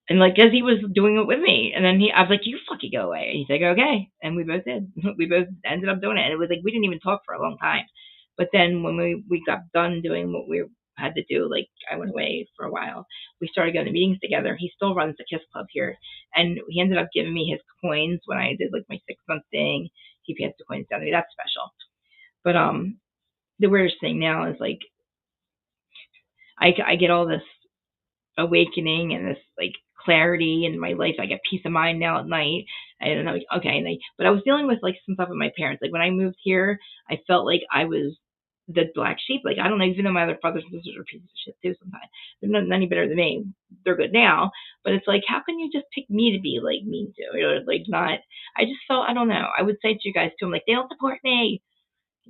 and like, as he was doing it with me, and then I was like, "You fucking go away." And he's like, "Okay," and we both did. We both ended up doing it, and it was like we didn't even talk for a long time. But then when we got done doing what we had to do, like I went away for a while, we started going to meetings together. He still runs the Kiss Club here, and he ended up giving me his coins when I did like my 6-month thing. He passed the coins down to me. That's special. But the weirdest thing now is like I get all this awakening and this like clarity in my life. I get peace of mind now at night. I don't know, okay, but I was dealing with like some stuff with my parents. Like when I moved here, I felt like I was the black sheep. Like I don't know, even though my other brothers and sisters are pieces of shit too sometimes. They're not any better than me. They're good now, but it's like, how can you just pick me to be like mean to, or like not? I just felt, I don't know. I would say to you guys too, I'm like, they don't support me.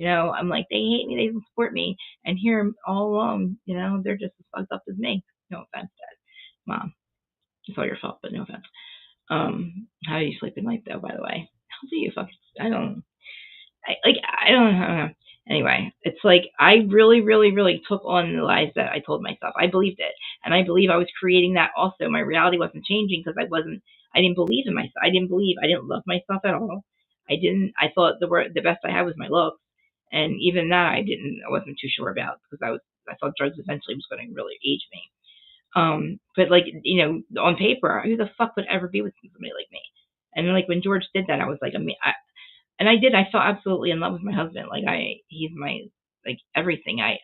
I'm like, they hate me, they don't support me. And here all alone, they're just as fucked up as me. No offense, Dad. Mom. It's all your fault, but no offense. How do you sleep at night though, by the way? How do you fucking I don't know. Anyway, it's like I really, really, really took on the lies that I told myself. I believed it. And I believe I was creating that also. My reality wasn't changing because I didn't believe in myself. I didn't love myself at all. I thought the best I had was my looks. And even that I wasn't too sure about because I thought drugs eventually was going to really age me. But like, on paper, who the fuck would ever be with somebody like me? And then like when George did that, I was like, I felt absolutely in love with my husband. Like he's my, like everything. I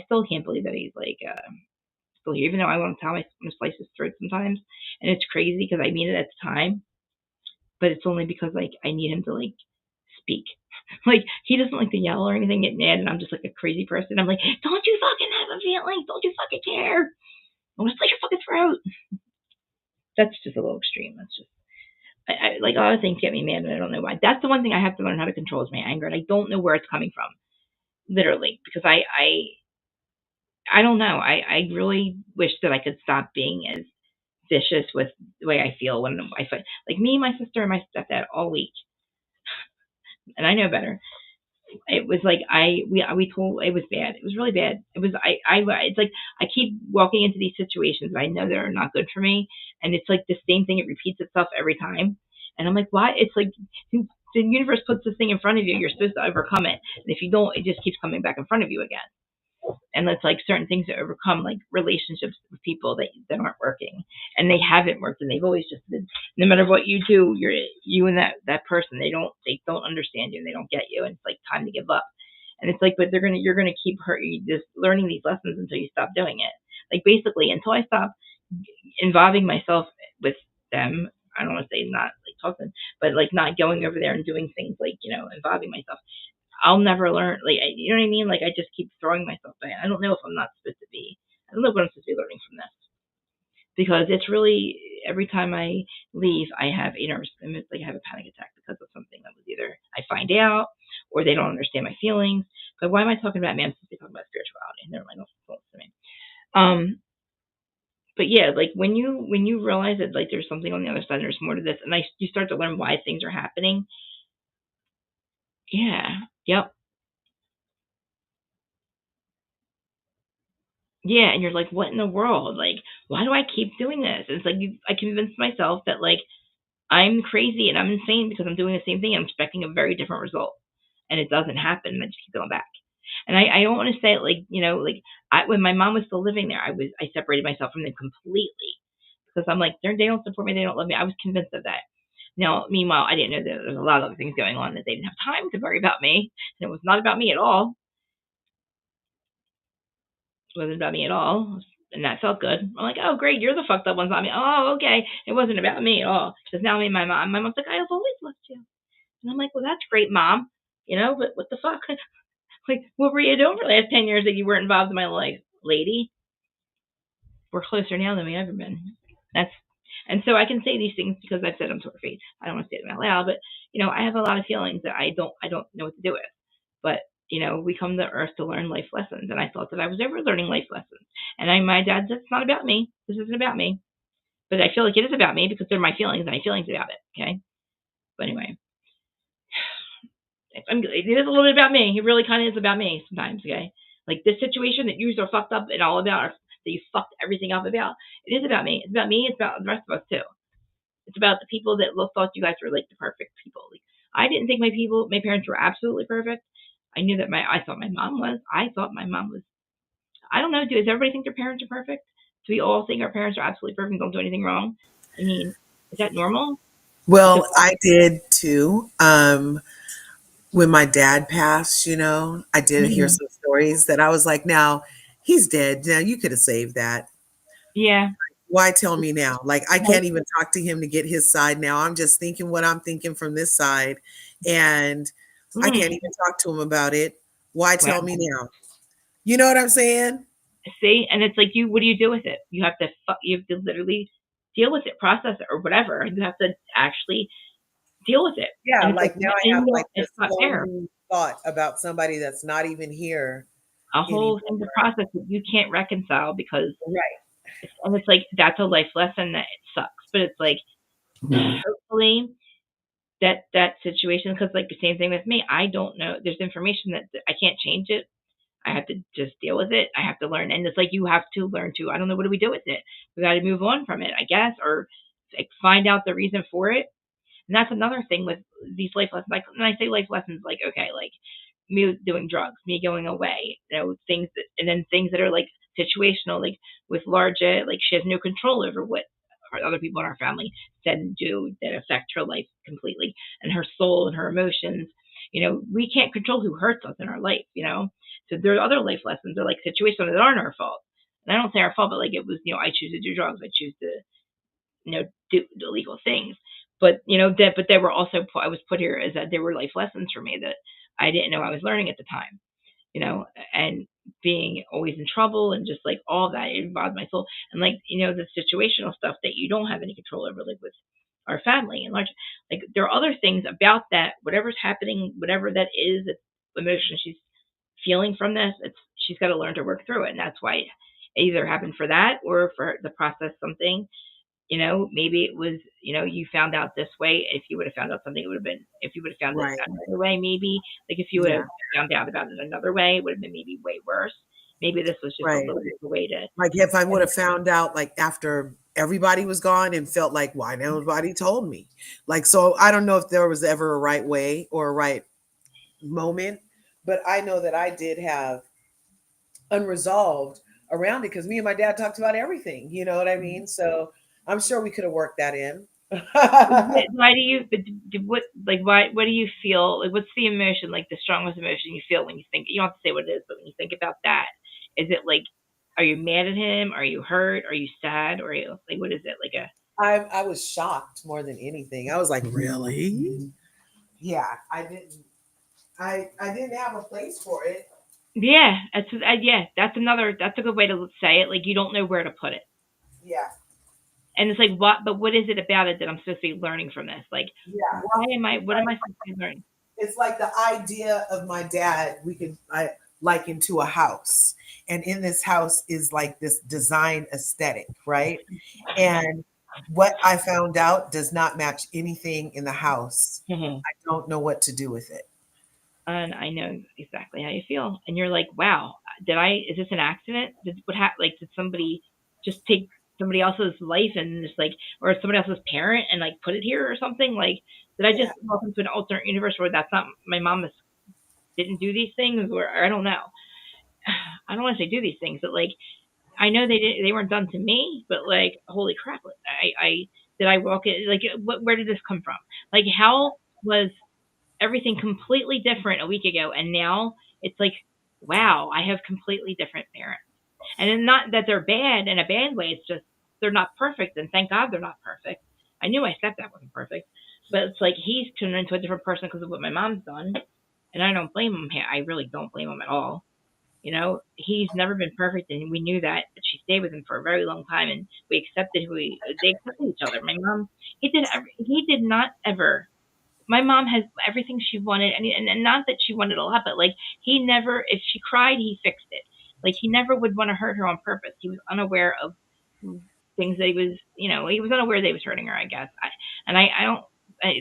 still can't believe that he's like, still here, even though I want to slice his throat sometimes. And it's crazy because I mean it at the time, but it's only because like I need him to like speak. Like he doesn't like to yell or anything, get mad, and I'm just like a crazy person. I'm like, don't you fucking have a feeling? Don't you fucking care? I want to slice your fucking throat. That's just a little extreme. That's just, like a lot of things get me mad, and I don't know why. That's the one thing I have to learn how to control is my anger, and I don't know where it's coming from, literally, because I don't know. I really wish that I could stop being as vicious with the way I feel when I fight. Like me, my sister, and my stepdad all week, and I know better. It was like we told it was bad. It was really bad. It was it's like I keep walking into these situations that I know that are not good for me, and it's like the same thing. It repeats itself every time, and I'm like, why? It's like the universe puts this thing in front of you. You're supposed to overcome it, and if you don't, it just keeps coming back in front of you again. And it's like certain things to overcome, like relationships with people that aren't working, and they haven't worked, and they've always just been. No matter what you do, you and that person, they don't understand you, and they don't get you, and it's like time to give up. And it's like, but you're gonna keep just learning these lessons until you stop doing it. Like basically, until I stop involving myself with them. I don't want to say not like talking, but like not going over there and doing things like involving myself. I'll never learn. Like, you know what I mean? Like, I just keep throwing myself back. I don't know if I'm not supposed to be. I don't know what I'm supposed to be learning from this because it's really every time I leave, I have a nervous. Like, I have a panic attack because of something that was either I find out or they don't understand my feelings. But why am I talking about me? I'm supposed to be talking about spirituality. Never mind. Don't listen to me. But yeah, like when you realize that like there's something on the other side, there's more to this, and you start to learn why things are happening. Yeah. Yep. Yeah, and you're like, what in the world? Like, why do I keep doing this? It's like I convinced myself that like I'm crazy and I'm insane because I'm doing the same thing and I'm expecting a very different result, and it doesn't happen. And I just keep going back. And I don't want to say it like like when my mom was still living there, I separated myself from them completely because I'm like they don't support me, they don't love me. I was convinced of that. Now, meanwhile, I didn't know that there was a lot of other things going on that they didn't have time to worry about me, and it was not about me at all. It wasn't about me at all. And that felt good. I'm like, oh, great, you're the fucked up ones, not me. Oh, okay. It wasn't about me at all. Because now me and my mom's like, I have always loved you. And I'm like, well, that's great, Mom. But what the fuck? Like, what were you doing for the last 10 years that you weren't involved in my life, lady? We're closer now than we ever been. That's And so I can say these things because I've said them to her face. I don't want to say them out loud, but I have a lot of feelings that I don't know what to do with. But we come to Earth to learn life lessons, and I thought that I was ever learning life lessons. And my dad said it's not about me. This isn't about me. But I feel like it is about me because they're my feelings, and I have feelings about it. Okay. But anyway, it is a little bit about me. It really kind of is about me sometimes. Okay. Like this situation that you are fucked up and all about, that you fucked everything up about. It is about me. It's about me. It's about the rest of us too. It's about the people that thought you guys were like the perfect people. Like, I didn't think my parents were absolutely perfect. I knew that I thought my mom was. I thought my mom was. I don't know. Does everybody think their parents are perfect? Do we all think our parents are absolutely perfect and don't do anything wrong? I mean, is that normal? Well, I did too. When my dad passed, I did hear some stories that I was like, now he's dead. Now you could have saved that. Yeah. Why tell me now? Like, I can't even talk to him to get his side now. I'm just thinking what I'm thinking from this side, and I can't even talk to him about it. Why tell me now? You know what I'm saying? See, and it's like what do you do with it? You have to literally deal with it, process it, or whatever. You have to actually deal with it. Yeah, And it's like now I have like this it's not whole fair. new thought about somebody that's not even here A whole thing to anymore. process that you can't reconcile because Right. and it's like that's a life lesson that it sucks. But it's like hopefully that situation, because like the same thing with me, I don't know. There's information that I can't change it. I have to just deal with it. I have to learn, and it's like you have to learn to. I don't know, what do we do with it? We got to move on from it, I guess, or like find out the reason for it. And that's another thing with these life lessons. Like when I say life lessons, like okay, like me doing drugs, me going away, things that, and then things that are like situational, like with Larja, like she has no control over what other people in our family said and do that affect her life completely, and her soul and her emotions. We can't control who hurts us in our life. So there are other life lessons that are like situational that aren't our fault. And I don't say our fault, but like it was, I choose to do drugs. I choose to, do illegal things. But but they were also I was put here as that there were life lessons for me that I didn't know I was learning at the time. And being always in trouble and just like all that, it bothered my soul. And like the situational stuff that you don't have any control over, like with our family and large, like there are other things about that. Whatever's happening, whatever that is, it's emotion she's feeling from this. She's got to learn to work through it, and that's why it either happened for that or for her to process something. Maybe it was, you found out this way. If you would have found out something, it would have been, if you would have found it Right. another way, maybe, like if you would have found out about it another way, it would have been maybe way worse. Maybe this was just a Right. little bit of a way to, Like if I would have found out like after everybody was gone and felt like, why nobody told me? Like, so I don't know if there was ever a right way or a right moment, but I know that I did have unresolved around it because me and my dad talked about everything. You know what I mean? So I'm sure we could have worked that in. why do you, what do you feel, like, what's the emotion, like the strongest emotion you feel when you think, you don't have to say what it is, but when you think about that, is it like, are you mad at him? Are you hurt? Are you sad? Or are you, like, what is it? Like I was shocked more than anything. I was like, really? Yeah, I didn't have a place for it. yeah, that's a good way to say it. Like you don't know where to put it. Yeah. And it's like, but what is it about it that I'm supposed to be learning from this? Like, Yeah. what am I supposed to be learning? It's like the idea of my dad, I liken to a house. And in this house is like this design aesthetic, right? And what I found out does not match anything in the house. Mm-hmm. I don't know what to do with it. And I know exactly how you feel. And you're like, wow, is this an accident? Did somebody just take somebody else's life and just like, or somebody else's parent and like put it here or something? Like, did I just walk into an alternate universe where that's not my mom didn't do these things, or I don't know. I don't want to say do these things, but like, I know they weren't done to me, but like, holy crap, I did I walk in, like, where did this come from? Like, how was everything completely different a week ago, and now it's like, wow, I have completely different parents. And not that they're bad in a bad way. It's just they're not perfect, and thank God they're not perfect. I knew my stepdad wasn't perfect, but it's like he's turned into a different person because of what my mom's done, and I don't blame him. I really don't blame him at all. He's never been perfect, and we knew that. But she stayed with him for a very long time, and we accepted they accepted each other. My mom, he did not ever. My mom has everything she wanted, and not that she wanted a lot, but like he never, if she cried, he fixed it. Like he never would want to hurt her on purpose. He was unaware of things that he was unaware that he was hurting her. I guess. I don't.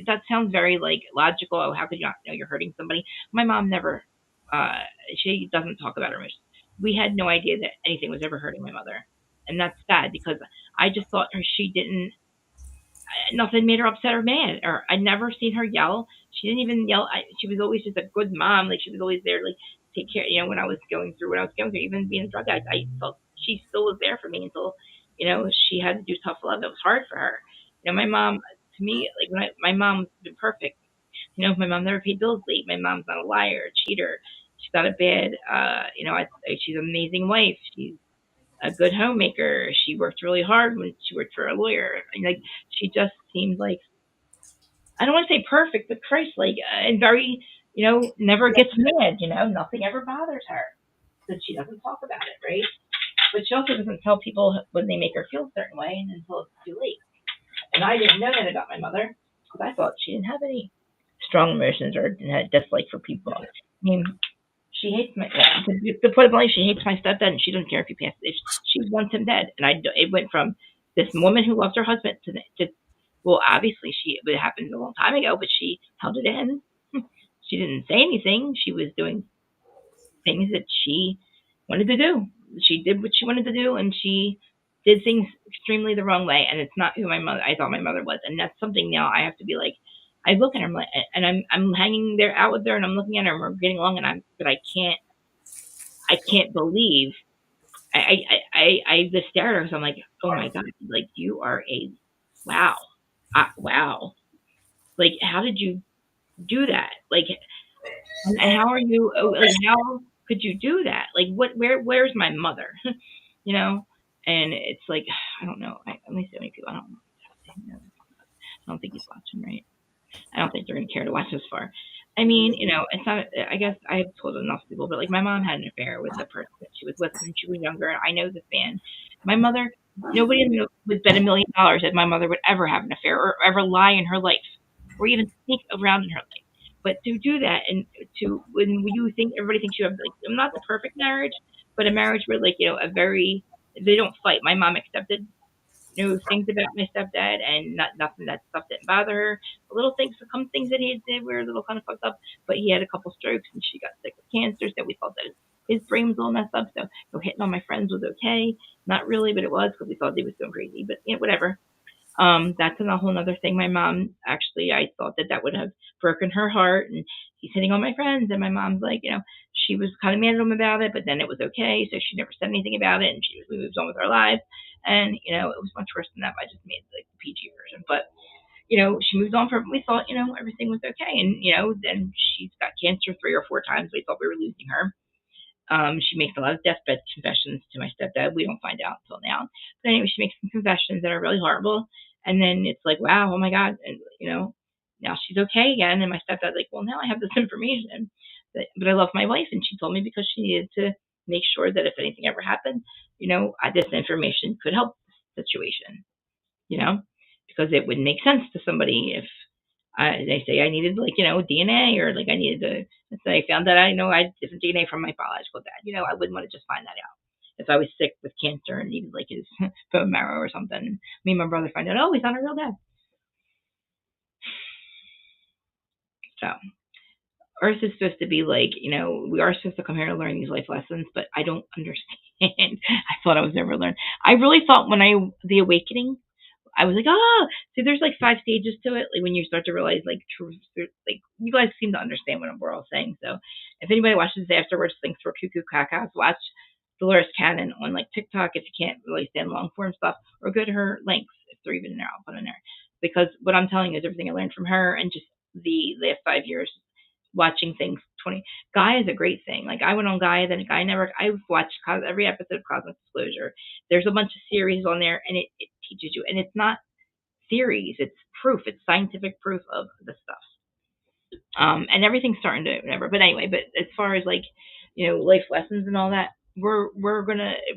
That sounds very like logical. Oh, how could you not know you're hurting somebody? My mom never. Uh, she doesn't talk about her emotions. We had no idea that anything was ever hurting my mother, and that's sad because I just thought she didn't nothing made her upset or mad. Or I'd never seen her yell. She didn't even yell. She was always just a good mom. Like she was always there, like take care. When I was going through what I was going through, even being a drug addict, I felt she still was there for me until she had to do tough love. It was hard for her. My mom to me, like my mom's been perfect. My mom never paid bills late. My mom's not a liar, a cheater. She's not a bad. She's an amazing wife. She's a good homemaker. She worked really hard when she worked for a lawyer. Like she just seemed like I don't want to say perfect, but Christ-like and very, never gets mad. Nothing ever bothers her because she doesn't talk about it, right? But she also doesn't tell people when they make her feel a certain way until it's too late. And I didn't know that about my mother because I thought she didn't have any strong emotions or had a dislike for people. I mean, she hates my to put it bluntly, she hates my stepdad, and she doesn't care if he passes. She wants him dead, and it went from this woman who loves her husband to well, obviously it happened a long time ago, but she held it in. She didn't say anything. She was doing things that she wanted to do. She did what she wanted to do, and she did things extremely the wrong way. And it's not who I thought my mother was, and that's something now I have to be like. I look at her and I'm hanging there out with her, and I'm looking at her, and we're getting along, but I can't believe I just stare at her because I'm like, oh my god, like you are a wow, wow, like how did you do that? Like, and how are you? Like, how could you do that? Like, where's my mother? you know? And it's like I don't know. Let me see how many people. I don't think he's watching, right? I don't think they're going to care to watch this far. I mean, it's not. I guess I've told enough people, but like my mom had an affair with the person that she was with when she was younger. I know this man. My mother. Nobody would bet $1,000,000 that my mother would ever have an affair or ever lie in her life, or even sneak around in her life. But to do that, and to when you think everybody thinks you have like not the perfect marriage, but a marriage where like a very they don't fight. My mom accepted things about my stepdad and nothing that stuff didn't bother her. The little things, some things that he did were a little kind of fucked up, but he had a couple strokes and she got sick with cancer, so we thought that his brain was all messed up. So hitting on my friends was okay. Not really, but it was because we thought he was going crazy. But whatever. That's a whole other thing. My mom actually, I thought that would have broken her heart, and he's hitting on my friends, and my mom's like, she was kind of mad at him about it, but then it was okay, so she never said anything about it, and we moved on with our lives, and it was much worse than that. I just made like the PG version, but she moved on from. We thought everything was okay, and then she's got cancer 3 or 4 times. We thought we were losing her. She makes a lot of deathbed confessions to my stepdad. We don't find out until now. But anyway, she makes some confessions that are really horrible. And then it's like, wow, oh my God. And, now she's okay again. And my stepdad's like, well, now I have this information. But I love my wife. And she told me because she needed to make sure that if anything ever happened, this information could help the situation, because it would make sense to somebody if they say I needed like DNA or like I needed to. So I found that I had different DNA from my biological dad. I wouldn't want to just find that out. If I was sick with cancer and needed like his bone marrow or something, me and my brother find out, oh, he's not a real dad. So Earth is supposed to be like, we are supposed to come here to learn these life lessons, but I don't understand. I thought I was never learned. I really thought the awakening, I was like, oh, see, there's like 5 stages to it. Like when you start to realize like truth, like you guys seem to understand what we're all saying. So if anybody watches this afterwards, thinks we're cuckoo cacas, watch Dolores Cannon on like TikTok if you can't really stand long form stuff, or go to her links if they're even in there. I'll put in there because what I'm telling you is everything I learned from her and just the last 5 years. watching things. 20 Guy is a great thing. Like I went on Guy, then Guy never. I've watched every episode of Cosmic Disclosure. There's a bunch of series on there, and it teaches you, and it's not theories, it's proof, it's scientific proof of the stuff. And everything's starting to whatever. But anyway, but as far as like, life lessons and all that, we're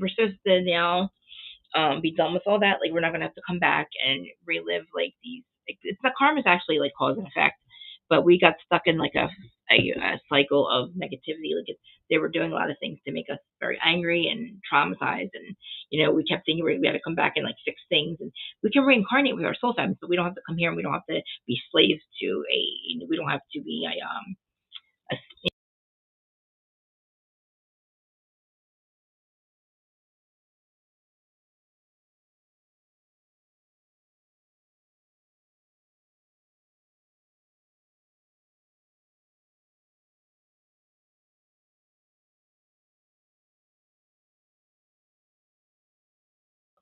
supposed to now be done with all that. Like we're not gonna have to come back and relive like these. It's the karma is actually like cause and effect, but we got stuck in like a cycle of negativity. Like they were doing a lot of things to make us very angry and traumatized, and we kept thinking we had to come back and like fix things, and we can reincarnate with our soul family, so we don't have to come here and we don't have to be slaves to we don't have to be a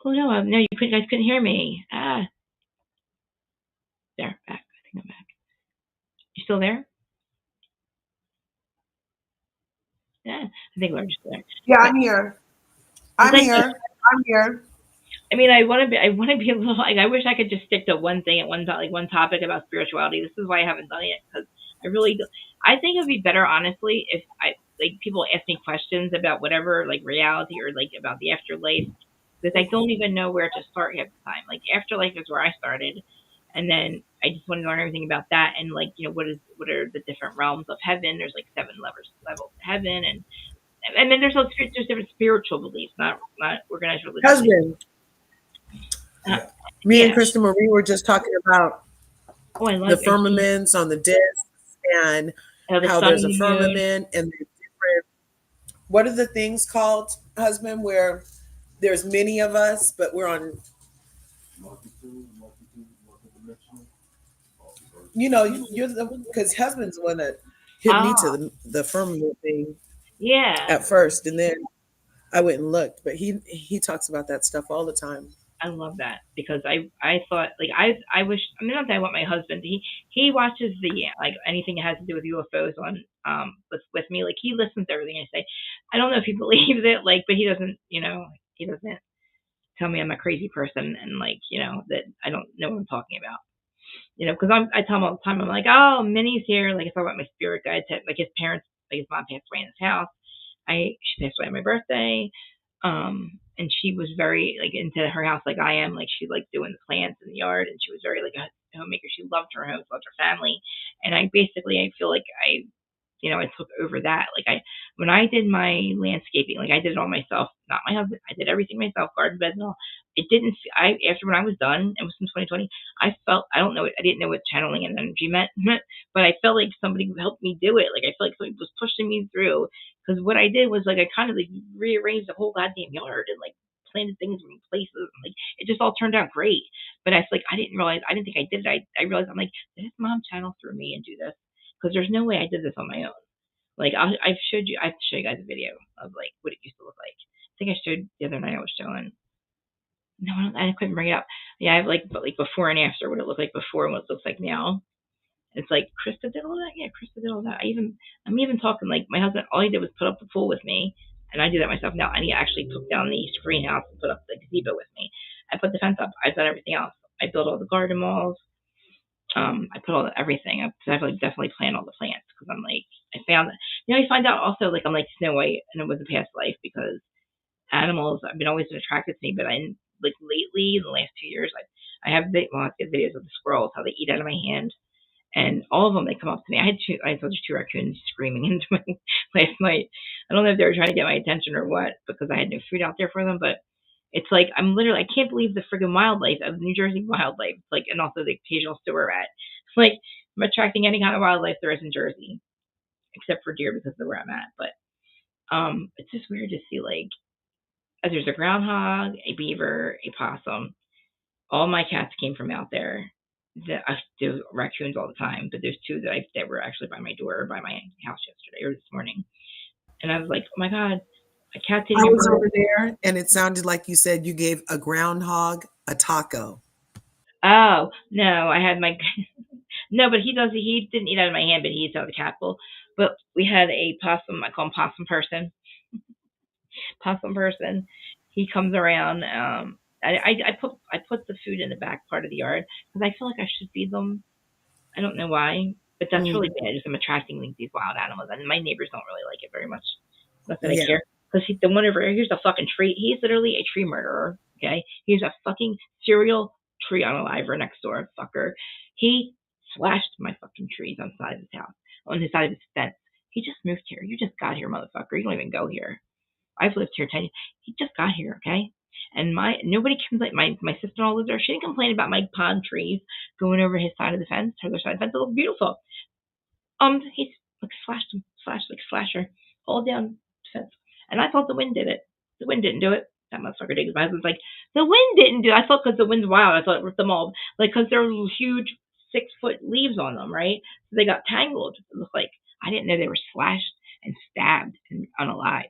oh no, you guys couldn't hear me. There, back. I think I'm back. You still there? Yeah, I think we're just there. Yeah, But I'm here. I'm I'm glad here. I'm here. I mean, I want to be a little like, I wish I could just stick to one thing at one topic about spirituality. This is why I haven't done it, because I really, I think it'd be better, honestly, if like people ask me questions about whatever, like reality or like about the afterlife, because I don't even know where to start half the time. Like afterlife is where I started, and then I just want to learn everything about that, and like what are the different realms of heaven? There's like 7 levels of heaven, and then there's different spiritual beliefs, not organized religious beliefs. Husband, me and Yeah. Krista Marie were just talking about Oh, I the love it. firmaments on the disc and The how sun there's and a the moon. firmament and there's different. What are the things called, husband, where there's many of us, but we're on. You're the because husband's the one that hit me to Oh, the firmament thing yeah. at first, and then I went and looked. But he talks about that stuff all the time. I love that because I thought like I wish, I mean, not that I want my husband, he watches the like anything that has to do with UFOs on with me, like he listens to everything I say. I don't know if he believes it, like, but he doesn't tell me I'm a crazy person, and like that I don't know what I'm talking about. Because I tell him all the time, I'm like, oh, Minnie's here. Like, I talk about my spirit guide, like his parents, like his mom passed away in his house. She passed away on my birthday. And she was very like into her house, like I am. Like she liked doing the plants in the yard, and she was very like a homemaker. She loved her home, loved her family, and I feel like I took over that. Like when I did my landscaping, like I did it all myself, not my husband. I did everything myself, garden beds and all. It didn't. After when I was done, it was in 2020. I felt I don't know. I didn't know what channeling and energy meant, but I felt like somebody helped me do it. Like I felt like somebody was pushing me through. Because what I did was like I kind of like rearranged the whole goddamn yard and like planted things in places. And, like it just all turned out great. But I like I didn't realize. I didn't think I did it. I realized I'm like, did his mom channel through me and do this? Because there's no way I did this on my own. Like I've showed you, I have to show you guys a video of like what it used to look like. I think I showed the other night. I was showing. No, I couldn't bring it up. Yeah, I have like before and after what it looked like before and what it looks like now. It's like Krista did all that. Yeah, Krista did all that. I'm even talking like my husband. All he did was put up the pool with me, and I do that myself now. And he actually took down the greenhouse and put up the gazebo with me. I put the fence up. I've done everything else. I built all the garden walls. I put everything up because I've like definitely planted all the plants because I'm like I found that you find out also like I'm like Snow White and it was a past life because animals I've been always been attracted to me, but I like lately in the last 2 years I have I get videos of the squirrels how they eat out of my hand, and all of them they come up to me. I saw just 2 raccoons screaming into me last night. I don't know if they were trying to get my attention or what because I had no food out there for them, but it's like I can't believe the friggin' wildlife of New Jersey wildlife. It's like, and also the occasional store we're at. It's like I'm attracting any kind of wildlife there is in Jersey, except for deer because of where I'm at. But it's just weird to see like there's a groundhog, a beaver, a possum. All my cats came from out there. I do raccoons all the time, but there's 2 that were actually by my door or by my house yesterday or this morning, and I was like, oh my god, a cat I didn't was even. over there, and it sounded like you said you gave a groundhog a taco. Oh no, I had my No, but he does. He didn't eat out of my hand, but he eats out of the cat bowl. But we had a possum. I call him Possum Person. Possum Person. He comes around. I put the food in the back part of the yard because I feel like I should feed them. I don't know why, but that's really bad. Just I'm attracting these wild animals, and my neighbors don't really like it very much. Not that I Yeah. care, because the one over here's a fucking tree. He's literally a tree murderer. Okay, he's a fucking serial tree unaliver next door fucker. He slashed my fucking trees on the side of his house, on the side of his fence. He just moved here. You just got here, motherfucker. You don't even go here. I've lived here 10 years. He just got here, okay? And nobody complained. My sister-in-law lives there. She didn't complain about my palm trees going over his side of the fence, her other side of the fence. It looked beautiful. He like slasher all down the fence. And I thought the wind did it. The wind didn't do it. That motherfucker did. My husband's like, the wind didn't do it. I thought because the wind's wild, I thought it ripped them all. Like, because there were huge 6-foot leaves on them, right? So they got tangled. It looked like, I didn't know they were slashed and stabbed and unalive.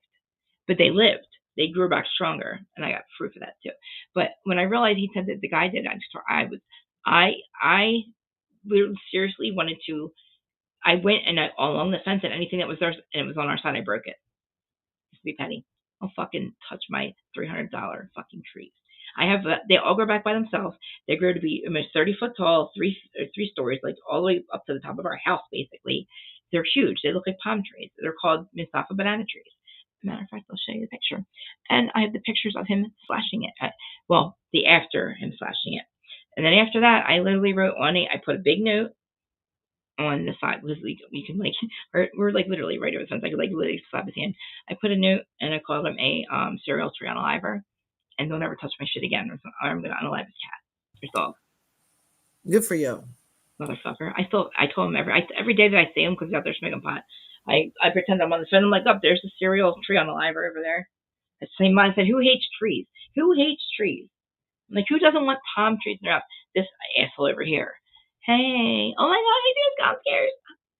But they lived. They grew back stronger, and I got proof of that too. But when I realized he said that the guy did it, I seriously wanted to. I went and along the fence, and anything that was there, and it was on our side, I broke it. Just to be petty. I'll fucking touch my $300 fucking trees. I have they all grow back by themselves. They grow to be almost 30 foot tall, three stories, like all the way up to the top of our house, basically. They're huge. They look like palm trees. They're called Mustafa banana trees. As a matter of fact, I'll show you the picture. And I have the pictures of him slashing it. The after him slashing it. And then after that, I literally wrote on it. I put a big note on the side because we can like, we're like literally right over the fence. I could like literally slap his hand. I put a note and I called him a serial tree unaliver, and don't ever touch my shit again, or I'm gonna unalive his cat or dog. Good for you, motherfucker. I told him every day that I see him because he's out there smoking pot. I pretend I'm on the phone. I'm like, oh, there's a serial tree unaliver over there. The same mind said, who hates trees? Who hates trees? Like, who doesn't want palm trees in their house? This asshole over here. Hey, oh my God, I do scott scares.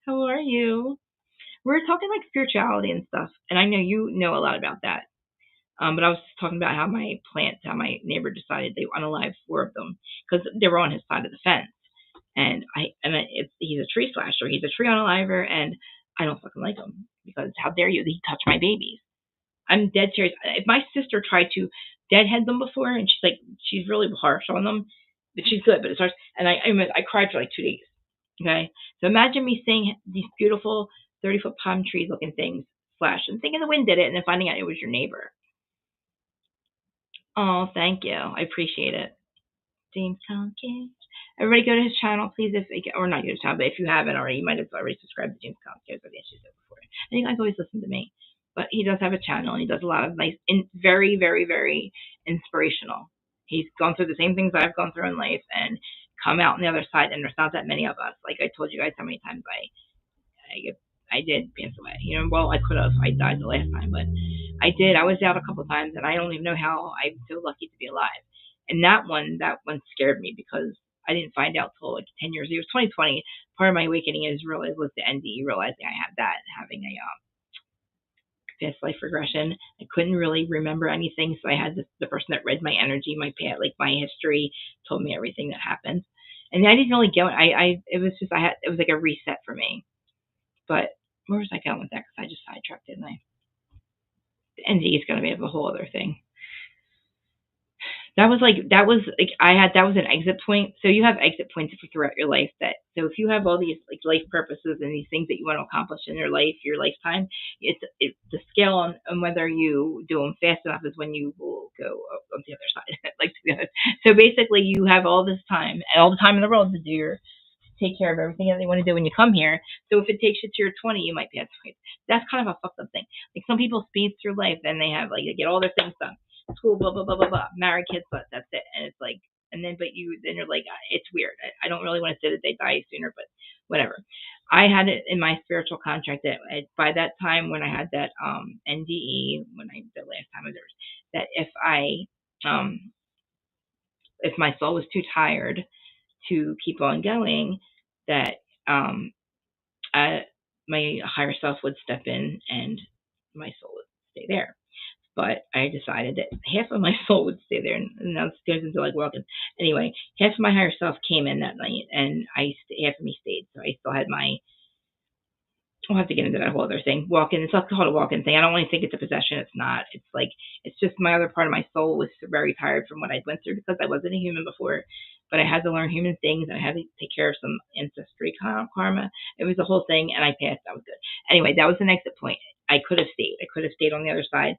How are you? We're talking like spirituality and stuff, and I know you know a lot about that. But I was talking about how my neighbor decided they unalive 4 of them because they were on his side of the fence, and he's a tree slasher, he's a tree unaliver, and I don't fucking like him because how dare you? He touched my babies. I'm dead serious. If my sister tried to deadhead them before, and she's really harsh on them, but she's good. But it's harsh, and I cried for like 2 days. Okay, so imagine me seeing these beautiful 30-foot palm tree looking things flash, and thinking the wind did it, and then finding out it was your neighbor. Oh, thank you. I appreciate it. James Tompkins. Everybody go to his channel, please. Or not go to his channel, but if you haven't already, you might have already subscribed to James Tompkins. I guess you said before. And you guys always listen to me. But he does have a channel, and he does a lot of nice, very, very, very inspirational. He's gone through the same things I've gone through in life and come out on the other side, and there's not that many of us. Like I told you guys how many times I did pass away. Well, I could have. I died the last time, but I did. I was out a couple of times, and I don't even know how I'm so lucky to be alive. And that one scared me because I didn't find out till like 10 years. It was 2020. Part of my awakening was the NDE, realizing I had that, having a past life regression. I couldn't really remember anything, so I had the person that read my energy, my history, told me everything that happened, and I didn't really go. It was like a reset for me. But where was I going with that? Because I just sidetracked, didn't I? The NDE is going to be a whole other thing. That was an exit point. So you have exit points throughout your life. So if you have all these like life purposes and these things that you want to accomplish in your lifetime, it's the scale on whether you do them fast enough is when you will go on the other side. Like, to be honest. So basically, you have all this time and all the time in the world to take care of everything that they want to do when you come here. So if it takes you to your 20, you might be at 20. That's kind of a fucked up thing. Like, some people speed through life and they get all their things done. School, blah, blah, blah, blah, blah, married, kids, but that's it. And it's like, and then, then you're like, it's weird. I don't really want to say that they die sooner, but whatever. I had it in my spiritual contract that by that time when I had that NDE, the last time of theirs, that if my soul was too tired to keep on going, that my higher self would step in and my soul would stay there. But I decided that half of my soul would stay there, and now it goes into like walking. Anyway, half of my higher self came in that night, and half of me stayed. So I still had my. I'll have to get into that whole other thing. Walk-in, it's not called a walk-in thing. I don't really think it's a possession. It's not. It's like, it's just my other part of my soul was very tired from what I went through because I wasn't a human before, but I had to learn human things, and I had to take care of some ancestry karma. It was a whole thing, and I passed. That was good. Anyway, that was an exit point. I could have stayed. I could have stayed on the other side,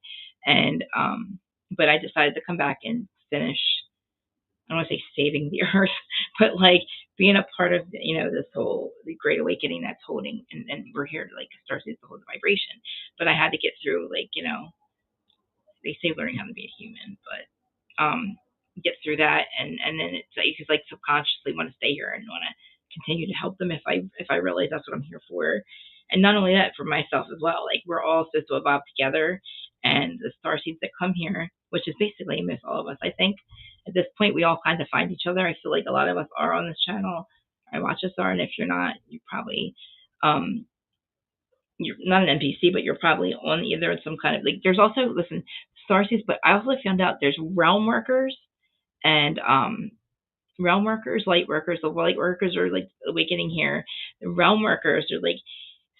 and but I decided to come back and finish. I don't want to say saving the earth, but like being a part of, this whole the great awakening that's holding, and we're here to like start to hold the vibration. But I had to get through, like, they say learning how to be a human, but get through that, and then it's like, because like subconsciously want to stay here and want to continue to help them if I realize that's what I'm here for. And not only that, for myself as well. Like, we're all supposed to evolve together, and the starseeds that come here, which is basically a myth, all of us, I think. At this point, we all kind of find each other. I feel like a lot of us are on this channel. I watch us are, and if you're not, you probably, you're not an NPC, but you're probably on either some kind of, like, there's also, listen, starseeds, but I also found out there's realm workers and realm workers, light workers. The light workers are like awakening here. The realm workers are like,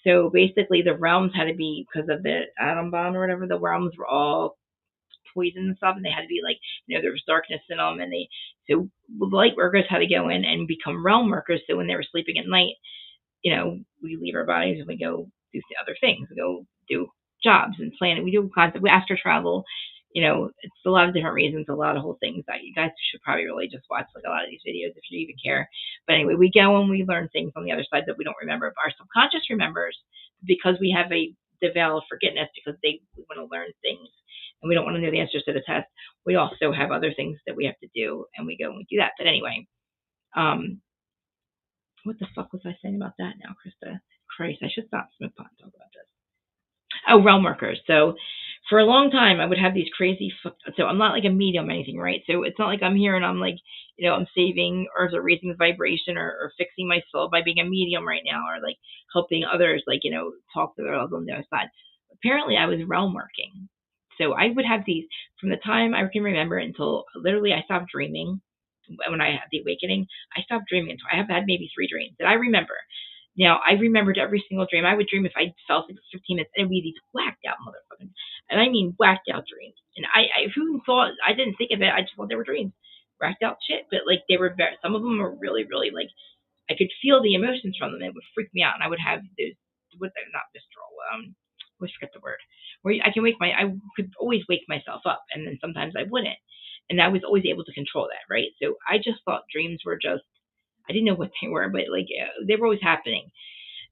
so basically the realms had to be, because of the atom bomb or whatever, the realms were all poison and stuff, and they had to be like, there was darkness in them, and so the light workers had to go in and become realm workers. So when they were sleeping at night, we leave our bodies and we go do other things. We go do jobs and plan. We do concept. We astral travel. It's a lot of different reasons, a lot of whole things that you guys should probably really just watch like a lot of these videos if you even care. But anyway, we go and we learn things on the other side that we don't remember. But our subconscious remembers, because we have the veil of forgetfulness, because we want to learn things and we don't want to know the answers to the test. We also have other things that we have to do, and we go and we do that. But anyway, what the fuck was I saying about that now, Krista? Christ, I should stop Smith Pond talk about this. Oh, realm workers. So for a long time, I would have these crazy, so I'm not like a medium or anything, right? So it's not like I'm here and I'm like, I'm saving or raising the vibration or fixing my soul by being a medium right now, or like helping others, like, talk to their loved ones on the other side. Apparently I was realm working. So I would have these from the time I can remember until literally I stopped dreaming. When I had the awakening, I stopped dreaming until I have had maybe 3 dreams that I remember. Now, I remembered every single dream. I would dream if I fell asleep for 15 minutes, and it would be these whacked out motherfuckers. And I mean whacked out dreams. And who thought, I didn't think of it. I just thought they were dreams. Whacked out shit. But like, they were some of them were really, really like, I could feel the emotions from them. It would freak me out. And I would have those, not visceral, I always forget the word, where I could always wake myself up. And then sometimes I wouldn't. And I was always able to control that, right? So I just thought dreams were just, I didn't know what they were, but like they were always happening.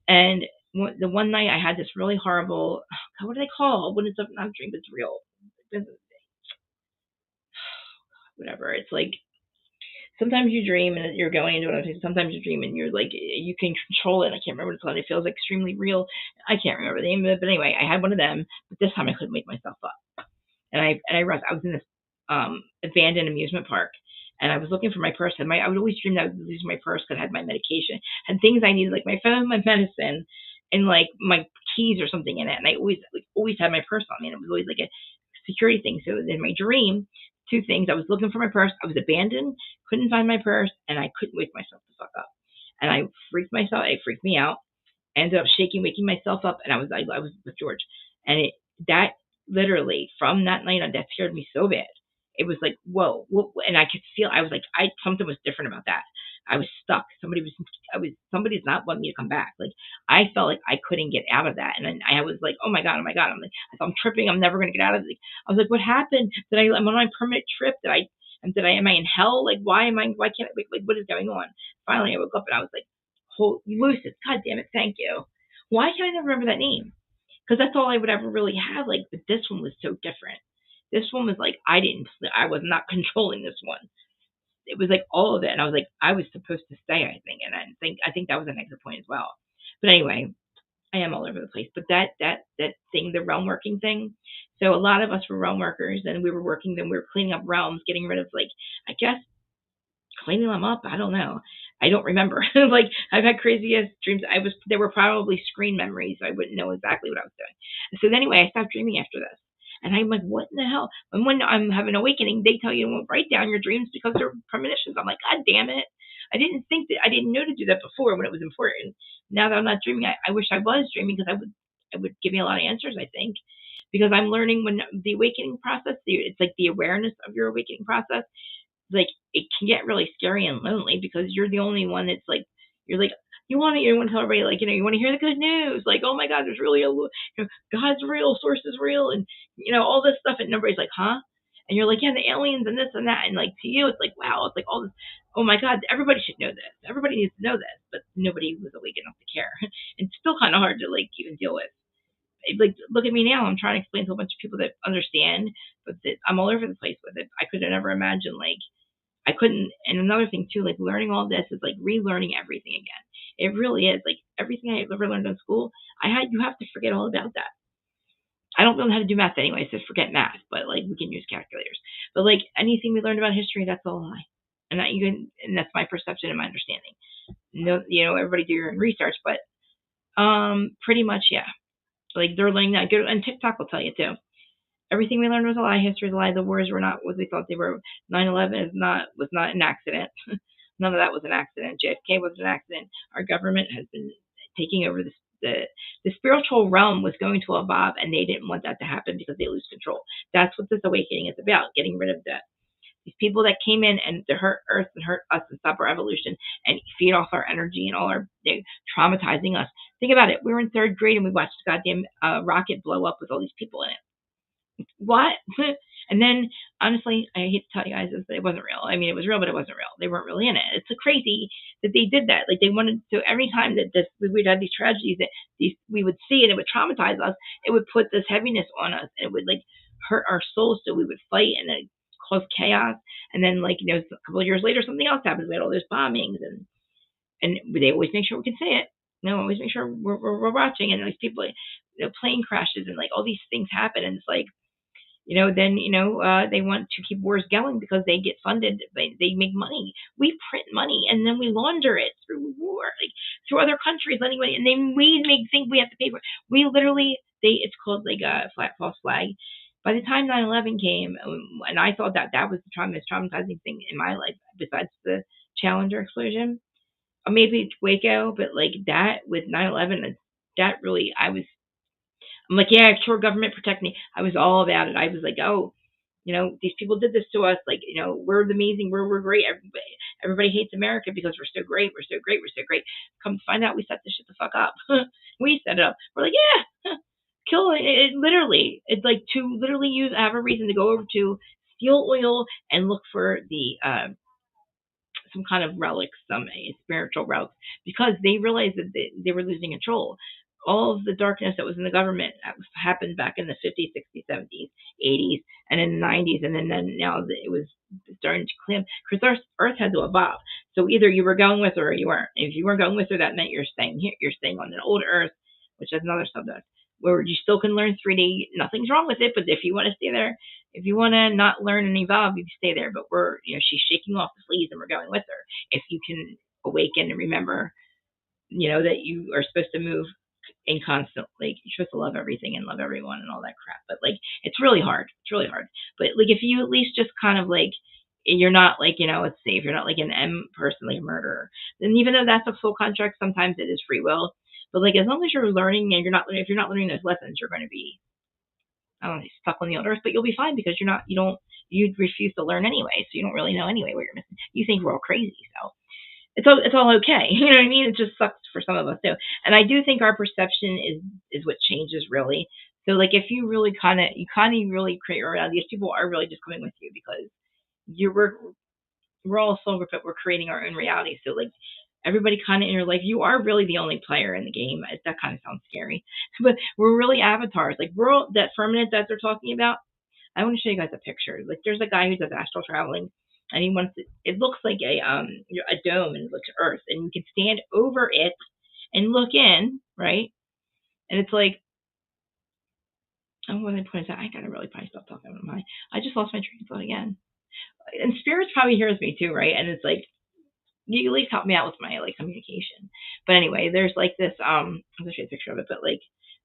And the one night I had this really horrible, what do they call when it's not a dream, it's real, whatever. It's like sometimes you dream and you're going into it. Sometimes you dream and you're like, you can control it. I can't remember what it's called. It feels extremely real. I can't remember the name of it, but anyway, I had one of them. But this time I couldn't wake myself up, and I was in this abandoned amusement park. And I was looking for my purse. And I would always dream that I would lose my purse because I had my medication and things I needed, like my phone, my medicine, and like my keys or something in it. And I always had my purse on me. And it was always like a security thing. So in my dream, 2 things. I was looking for my purse. I was abandoned, couldn't find my purse, and I couldn't wake myself the fuck up. And I freaked myself. It freaked me out. I ended up waking myself up, and I was with George. And that literally from that night on, that scared me so bad. It was like, whoa, and I could feel, I was like, something was different about that. I was stuck. Somebody's not wanting me to come back. Like, I felt like I couldn't get out of that. And then I was like, oh my God. I'm like, I'm tripping. I'm never going to get out of it. I was like, what happened? I'm on my permanent trip. Am I in hell? Like, why can't I, like, what is going on? Finally, I woke up and I was like, lucid. God damn it. Thank you. Why can't I never remember that name? Because that's all I would ever really have. Like, but this one was so different. This one was like, I was not controlling this one. It was like all of it. And I was like, I was supposed to stay, I think. And I think that was an exit point as well. But anyway, I am all over the place. But that thing, the realm working thing. So a lot of us were realm workers, and we were working them. We were cleaning up realms, getting rid of, like, I guess, cleaning them up. I don't know. I don't remember. Like, I've had craziest dreams. There were probably screen memories. So I wouldn't know exactly what I was doing. So anyway, I stopped dreaming after this. And I'm like, what in the hell? And when I'm having an awakening, they tell you to write down your dreams because they're premonitions. I'm like, God damn it. I didn't know to do that before when it was important. Now that I'm not dreaming, I wish I was dreaming because it would give me a lot of answers, I think. Because I'm learning when the awakening process, it's like the awareness of your awakening process, like it can get really scary and lonely because you're the only one that's like, you're like, you want to tell everybody, like, you want to hear the good news, like, oh my God, there's really God's real, source is real, and all this stuff, and nobody's like, huh? And you're like, yeah, the aliens and this and that, and like to you, it's like, wow, it's like all this. Oh my God, everybody should know this. Everybody needs to know this, but nobody was awake enough to care. It's still kind of hard to like even deal with. Like, look at me now. I'm trying to explain to a bunch of people that understand, but that I'm all over the place with it. I could have never imagined, like, I couldn't. And another thing too, like learning all this is like relearning everything again. It really is like everything I ever learned in school. You have to forget all about that. I don't know how to do math anyway, so forget math. But like we can use calculators. But like anything we learned about history, that's all a lie. And that's my perception and my understanding. No, everybody do your own research, but pretty much, yeah. Like they're learning that. And TikTok will tell you too. Everything we learned was a lie. History is a lie. The wars were not what we thought they were. 9/11 was not an accident. None of that was an accident. JFK was an accident. Our government has been taking over the spiritual realm was going to evolve, and they didn't want that to happen because they lose control. That's what this awakening is about: getting rid of these people that came in and to hurt Earth and hurt us and stop our evolution and feed off our energy and all traumatizing us. Think about it. We were in third grade and we watched the goddamn rocket blow up with all these people in it. What? And then, honestly, I hate to tell you guys this, but it wasn't real. I mean, it was real, but it wasn't real. They weren't really in it. It's so crazy that they did that. Like they wanted to. Every time that we'd have these tragedies that we would see and it would traumatize us, it would put this heaviness on us. And it would like hurt our souls. So we would fight and it cause chaos. And then like a couple of years later, something else happens. We had all those bombings and they always make sure we can say it. Always make sure we're watching. And these people, plane crashes and like all these things happen. And it's like, then, they want to keep wars going because they get funded. They make money. We print money and then we launder it through war, like through other countries, lending money. And then we think we have to pay for it. We literally, it's called like a false flag. By the time 9/11 came, and I thought that was the most traumatizing thing in my life, besides the Challenger explosion, or maybe Waco, but like that with 9/11, that really, I'm like, yeah, sure, government protect me. I was all about it. I was like, oh, these people did this to us. Like, we're amazing. We're great. Everybody hates America because we're so great. We're so great. We're so great. Come to find out, we set this shit the fuck up. We set it up. We're like, yeah, kill it. Literally, it's like to literally have a reason to go over to Steel Oil and look for the some kind of relics, some spiritual relics, because they realized that they were losing control. All of the darkness that was in the government happened back in the 50s, 60s, 70s, 80s, and in the 90s, and then now it was starting to climb because Earth had to evolve. So either you were going with her or you weren't. If you weren't going with her, that meant you're staying here. You're staying on an old Earth, which is another subject where you still can learn 3D. Nothing's wrong with it, but if you want to stay there, if you want to not learn and evolve, you can stay there. But she's shaking off the fleas and we're going with her. If you can awaken and remember, that you are supposed to move in constant, like you're supposed to love everything and love everyone and all that crap. But like, it's really hard. It's really hard. But like, if you at least just kind of like, you're not like, let's say if you're not like an M person, like a murderer, then even though that's a full contract, sometimes it is free will. But like, as long as you're learning and if you're not learning those lessons, you're going to be, I don't know, stuck on the old Earth, but you'll be fine because you refuse to learn anyway. So you don't really know anyway what you're missing. You think we're all crazy. So it's all okay. You know what I mean? It just sucks for some of us too. And I do think our perception is what changes really. So like if you really kind of really create your reality, these people are really just coming with you because we're all soul group, but we're creating our own reality. So like everybody kind of in your life, you are really the only player in the game. That kind of sounds scary, but we're really avatars. Like we're all, that firmament that they're talking about. I want to show you guys a picture. Like there's a guy who does astral traveling. And he wants it looks like a dome and it looks Earth and you can stand over it and look in, right? And it's like, what did I point out? I gotta really probably stop talking about I just lost my train of thought again. And spirits probably hears me too, right? And it's like, you at least help me out with my like communication. But anyway, there's like this I'll show you a picture of it, but like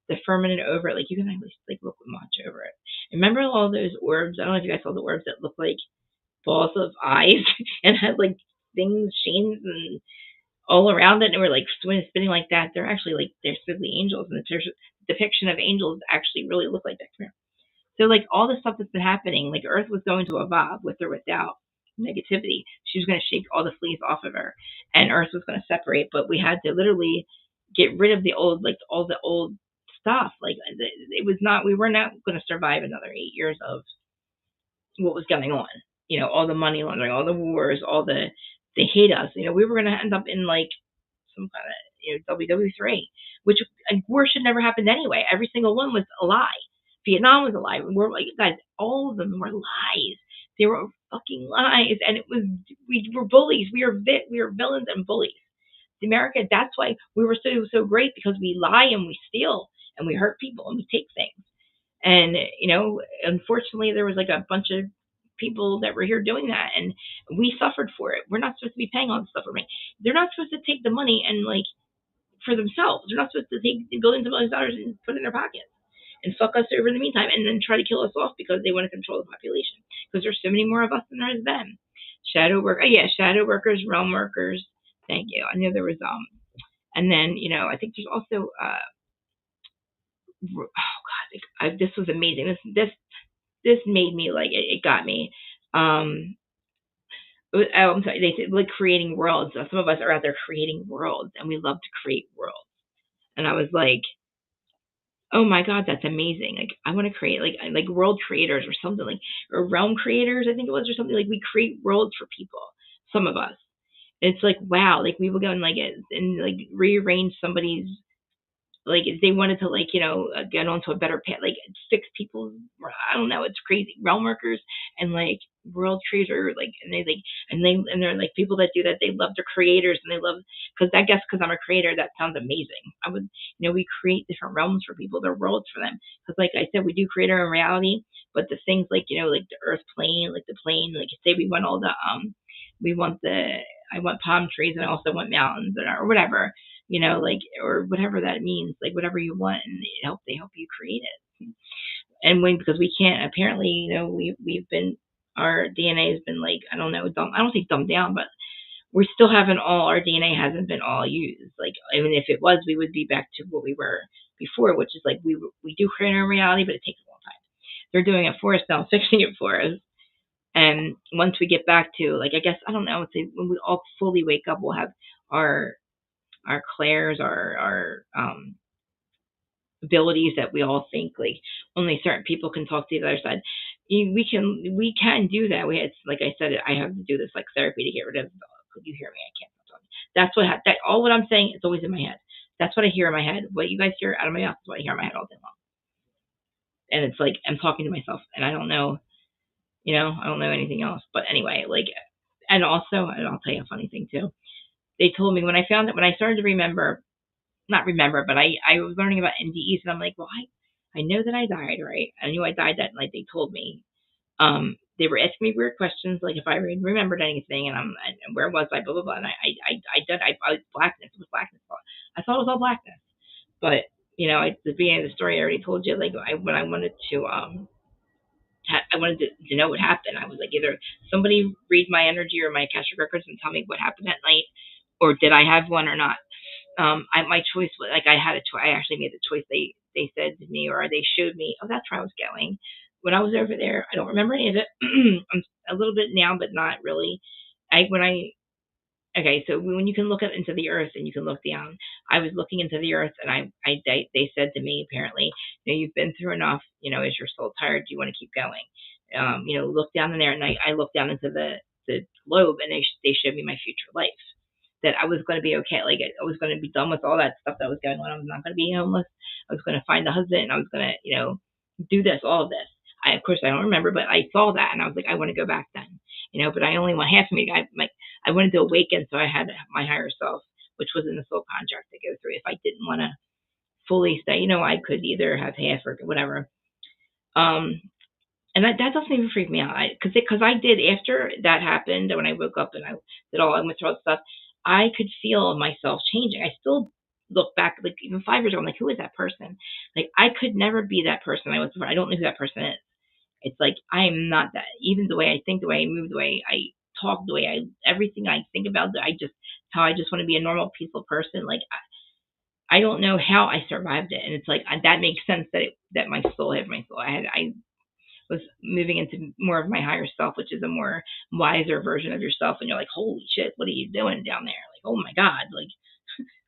the firmament over it. Like you can at least like look and watch over it. Remember all those orbs? I don't know if you guys saw the orbs that look like balls of eyes and had like things, chains, and all around it, and were like spinning like that. They're actually like they're simply angels, and the depiction of angels actually really look like that. So like all the stuff that's been happening, like Earth was going to evolve with or without negativity. She was going to shake all the fleas off of her, and Earth was going to separate. But we had to literally get rid of the old, like all the old stuff. Like it was not, we were not going to survive another 8 years of what was going on. All the money laundering, all the wars, all they hate us. We were going to end up in like some kind of WW3, which war should never happen anyway. Every single one was a lie. Vietnam was a lie. We're like, guys, all of them were lies. They were fucking lies, and we were bullies. We were villains and bullies. America, that's why we were so great, because we lie and we steal and we hurt people and we take things. And unfortunately, there was like a bunch of people that were here doing that, and we suffered for it. We're not supposed to be paying all this stuff for me. They're not supposed to take the money and like for themselves. They're not supposed to take billions of dollars and put it in their pockets and fuck us over in the meantime, and then try to kill us off because they want to control the population. Because there's so many more of us than there is them. Shadow workers, realm workers. Thank you. I knew there was and then I think there's also oh god, this was amazing. This made me like it got me. I'm sorry. They said like creating worlds. Some of us are out there creating worlds, and we love to create worlds. And I was like, oh my god, that's amazing. Like I want to create like world creators or something, like, or realm creators, I think it was, or something. Like we create worlds for people. Some of us. It's like wow, like we will go and like rearrange somebody's, like if they wanted to like get onto a better path, like fix people. I don't know, it's crazy. Realm workers and like world creator, like, and they're like people that do that. They love the creators, and they love, because I guess because I'm a creator, that sounds amazing. I would, we create different realms for people. They're worlds for them, because like I said, we do create our own reality. But the things like like the earth plane, like the plane, like say we want all the we want I want palm trees, and I also want mountains, or whatever, like, or whatever that means, like whatever you want, and they help you create it. And because we can't, apparently, we've been, our DNA has been like, I don't know, I don't think dumbed down, but we still haven't our DNA hasn't been all used. Like, even if it was, we would be back to what we were before, which is like, we do create our reality, but it takes a long time. They're doing it for us now, fixing it for us. And once we get back to, like, I guess, I don't know, when we all fully wake up, we'll have our clairs, our abilities that we all think like only certain people can talk to the other side. We can do that. It's like I said, I have to do this like therapy to get rid of. Could you hear me? I can't talk. That's all what I'm saying. It's always in my head. That's what I hear in my head. What you guys hear out of my mouth is what I hear in my head all day long. And it's like I'm talking to myself, and I don't know, I don't know anything else. But anyway, like, and also, and I'll tell you a funny thing too. They told me when I started to not remember, but I was learning about NDEs, and I'm like, well, I know that I died, right? I knew I died that night. They told me. They were asking me weird questions, like if I remembered anything, and where was I, blah blah blah. And I was blackness. It was blackness. I thought it was all blackness, but at the beginning of the story, I already told you, like when I wanted to I wanted to know what happened. I was like, either somebody read my energy or my Akashic records and tell me what happened that night, or did I have one or not. My choice was like I had a choice. I actually made the choice. They said to me, or they showed me, oh, that's where I was going. When I was over there, I don't remember any of it. I'm a little bit now, but not really. Okay, so when you can look up into the earth and you can look down, I was looking into the earth, and they said to me, apparently, you've been through enough. Is your soul tired? Do you want to keep going? Look down in there, and I looked down into the globe, and they showed me my future life. That I was going to be okay. Like I was going to be done with all that stuff that was going on. I was not going to be homeless. I was going to find a husband, and I was going to, do this, all of this. Of course, I don't remember, but I saw that, and I was like, I want to go back then, but I only want half of me. I wanted to awaken, so I had my higher self, which was in the soul contract to go through. If I didn't want to fully stay, I could either have half or whatever. And that doesn't even freak me out, because I did, after that happened, when I woke up and I went through all the stuff, I could feel myself changing. I still look back, like even 5 years ago, I'm like, who is that person? Like I could never be that person I was before. I don't know who that person is. It's like I am not that. Even the way I think, the way I move, the way I talk, the way everything I think about, how I just want to be a normal, peaceful person. Like I don't know how I survived it, and it's like that makes sense that my soul had my soul. I was moving into more of my higher self, which is a more wiser version of yourself, and you're like, holy shit, what are you doing down there? Like, oh my god, like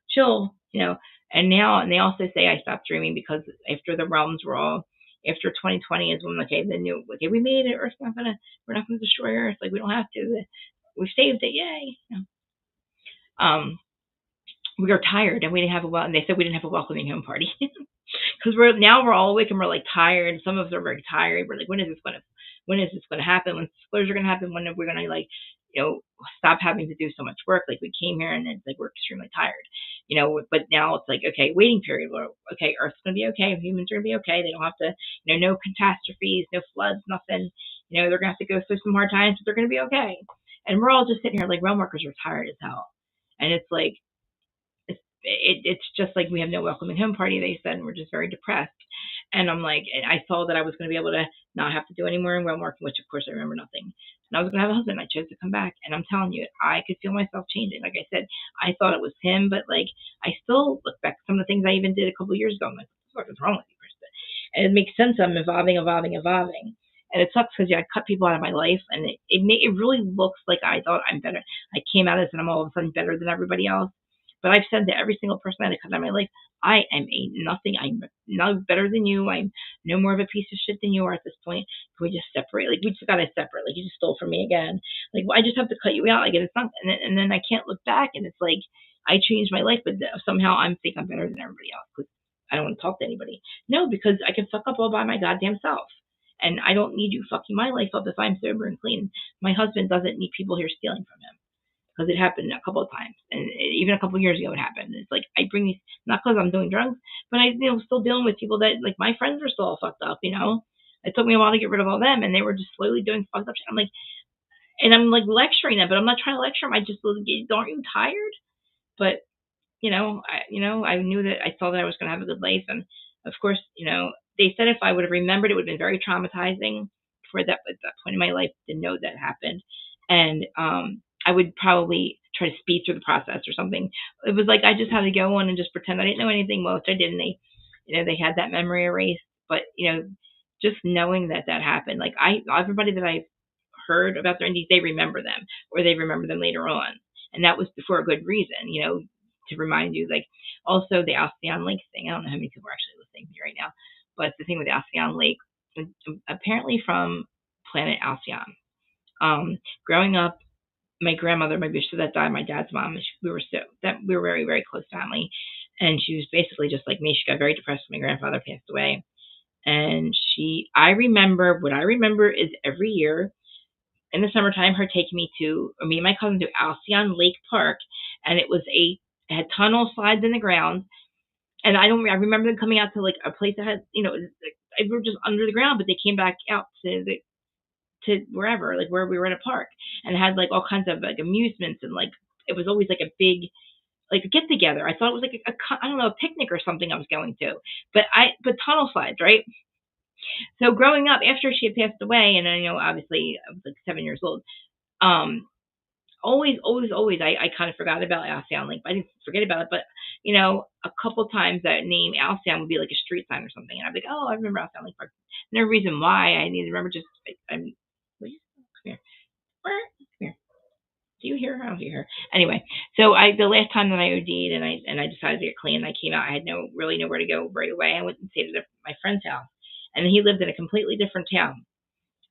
chill, And they also say I stopped dreaming because after the realms were all, after 2020 is when we made it. We're not gonna destroy Earth. Like we don't have to. We saved it, yay. Um, we were tired and we didn't have and they said we didn't have a welcoming home party because we're all awake and we're like tired. Some of us are very tired. We're like, when is this going to happen? When's disclosure going to happen? When are we going to stop having to do so much work? Like we came here and it's like we're extremely tired, But now it's like, okay, waiting period. Well, okay, Earth's going to be okay. Humans are going to be okay. They don't have to, no catastrophes, no floods, nothing. They're going to have to go through some hard times, but they're going to be okay. And we're all just sitting here like realm workers are tired as hell, and it's like it's just like we have no welcoming home party, they said, and we're just very depressed. And I'm like, and I saw that I was going to be able to not have to do any more in realm working, which of course I remember nothing. And I was going to have a husband. I chose to come back, and I'm telling you, I could feel myself changing. Like I said, I thought it was him, but like I still look back at some of the things I even did a couple of years ago. I'm like, what is wrong with you, Krista? And it makes sense. I'm evolving. And it sucks because I cut people out of my life, and it really looks like I thought I'm better. I came out as and I'm all of a sudden better than everybody else. But I've said to every single person that I cut out of my life, I am a nothing. I'm no better than you. I'm no more of a piece of shit than you are at this point. Can we just separate? Like we just gotta separate. Like you just stole from me again. Like well, I just have to cut you out. Like it's not, and then I can't look back. And it's like I changed my life, but somehow I'm think I'm better than everybody else because I don't want to talk to anybody. No, because I can fuck up all by my goddamn self. And I don't need you fucking my life up if I'm sober and clean. My husband doesn't need people here stealing from him because it happened a couple of times, and even a couple of years ago it happened. It's like I bring these not because I'm doing drugs, but I still dealing with people that like my friends are still all fucked up. It took me a while to get rid of all them, and they were just slowly doing fucked up shit. I'm like, and I'm like lecturing them, but I'm not trying to lecture them. I just aren't you tired? But I knew that I saw that I was going to have a good life, and of course, they said if I would have remembered, it would have been very traumatizing for that at that point in my life to know that happened, and I would probably try to speed through the process or something. It was like I just had to go on and just pretend I didn't know anything. Most I did, and they had that memory erased. But just knowing that happened, like everybody that I've heard about their indies, they remember them, or they remember them later on, and that was for a good reason, to remind you. Like also the Alcyon Lake thing. I don't know how many people are actually listening to me right now, but the thing with Alcyon Lake, apparently from planet Alcyon. Growing up, my grandmother, my sister that died, my dad's mom, we were very, very close family. And she was basically just like me. She got very depressed when my grandfather passed away. And what I remember is every year in the summertime, her taking me me and my cousin to Alcyon Lake Park. And it had tunnel slides in the ground. And I remember them coming out to like a place that had, they were just under the ground, but they came back out to wherever, like where we were at a park, and it had like all kinds of like amusements, and like it was always like a big like a get together. I thought it was like I don't know, a picnic or something I was going to, but tunnel slides, right? So growing up, after she had passed away, and obviously I was like 7 years old, always I kind of forgot about Alcyon Lake. I didn't forget about it, but a couple times that name Alcyon would be like a street sign or something, and I'd be like, oh, I remember Alcyon Lake Park. No reason why I need to remember, just come here. Come here. Do you hear her? I don't hear her. Anyway, so the last time that I OD'd and I decided to get clean, I came out. I had really nowhere to go right away. I went and stayed at my friend's house, and he lived in a completely different town.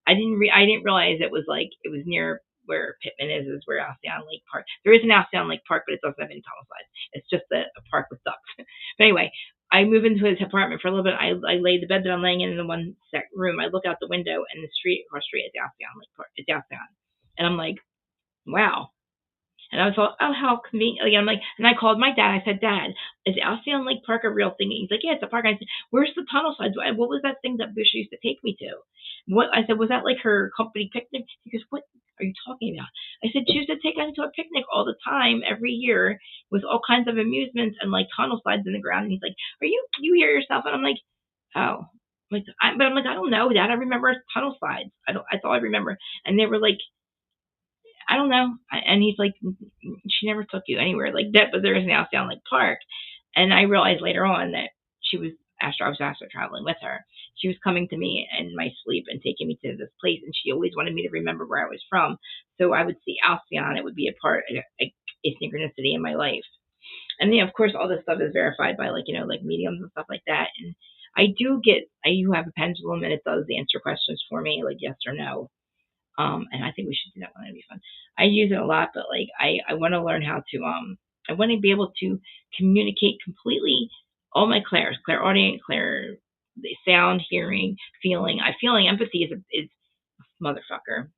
I didn't realize it was near where Pittman is where Alcyon Lake Park. There is an Alcyon Lake Park, but it doesn't have any tunnel slides. It's just a park with ducks. But anyway, I move into his apartment for a little bit. I lay the bed that I'm laying in the one room. I look out the window, and the street across the street is Alcyon Lake Park. It's Alcyon, and I'm like, wow. And I was like, oh, how convenient. Like, I'm like, and I called my dad. I said, Dad, is Alcyon Lake Park a real thing? And he's like, yeah, it's a park. I said, where's the tunnel side? What was that thing that Bush used to take me to? What I said, was that like her company picnic? He goes, what are you talking about? I said, she used to take us to a picnic all the time, every year, with all kinds of amusements and like tunnel slides in the ground. And he's like, are you hear yourself? And I'm like, oh. But I'm like, I don't know, Dad. I remember tunnel slides. I thought I remember. And they were like, I don't know. And he's like, she never took you anywhere like that, but there is now Sound Lake Park. And I realized later on that she was, after I was astro traveling with her, she was coming to me in my sleep and taking me to this place. And she always wanted me to remember where I was from. So I would see Alcyon. It would be a part, a synchronicity in my life. And then, of course, all this stuff is verified by like, like mediums and stuff like that. And I do have a pendulum and it does answer questions for me, like yes or no. And I think we should do that one. It'd be fun. I use it a lot, but like I want to learn how to I want to be able to communicate completely all my clairaudient, sound, hearing, feeling. Feeling empathy is motherfucker.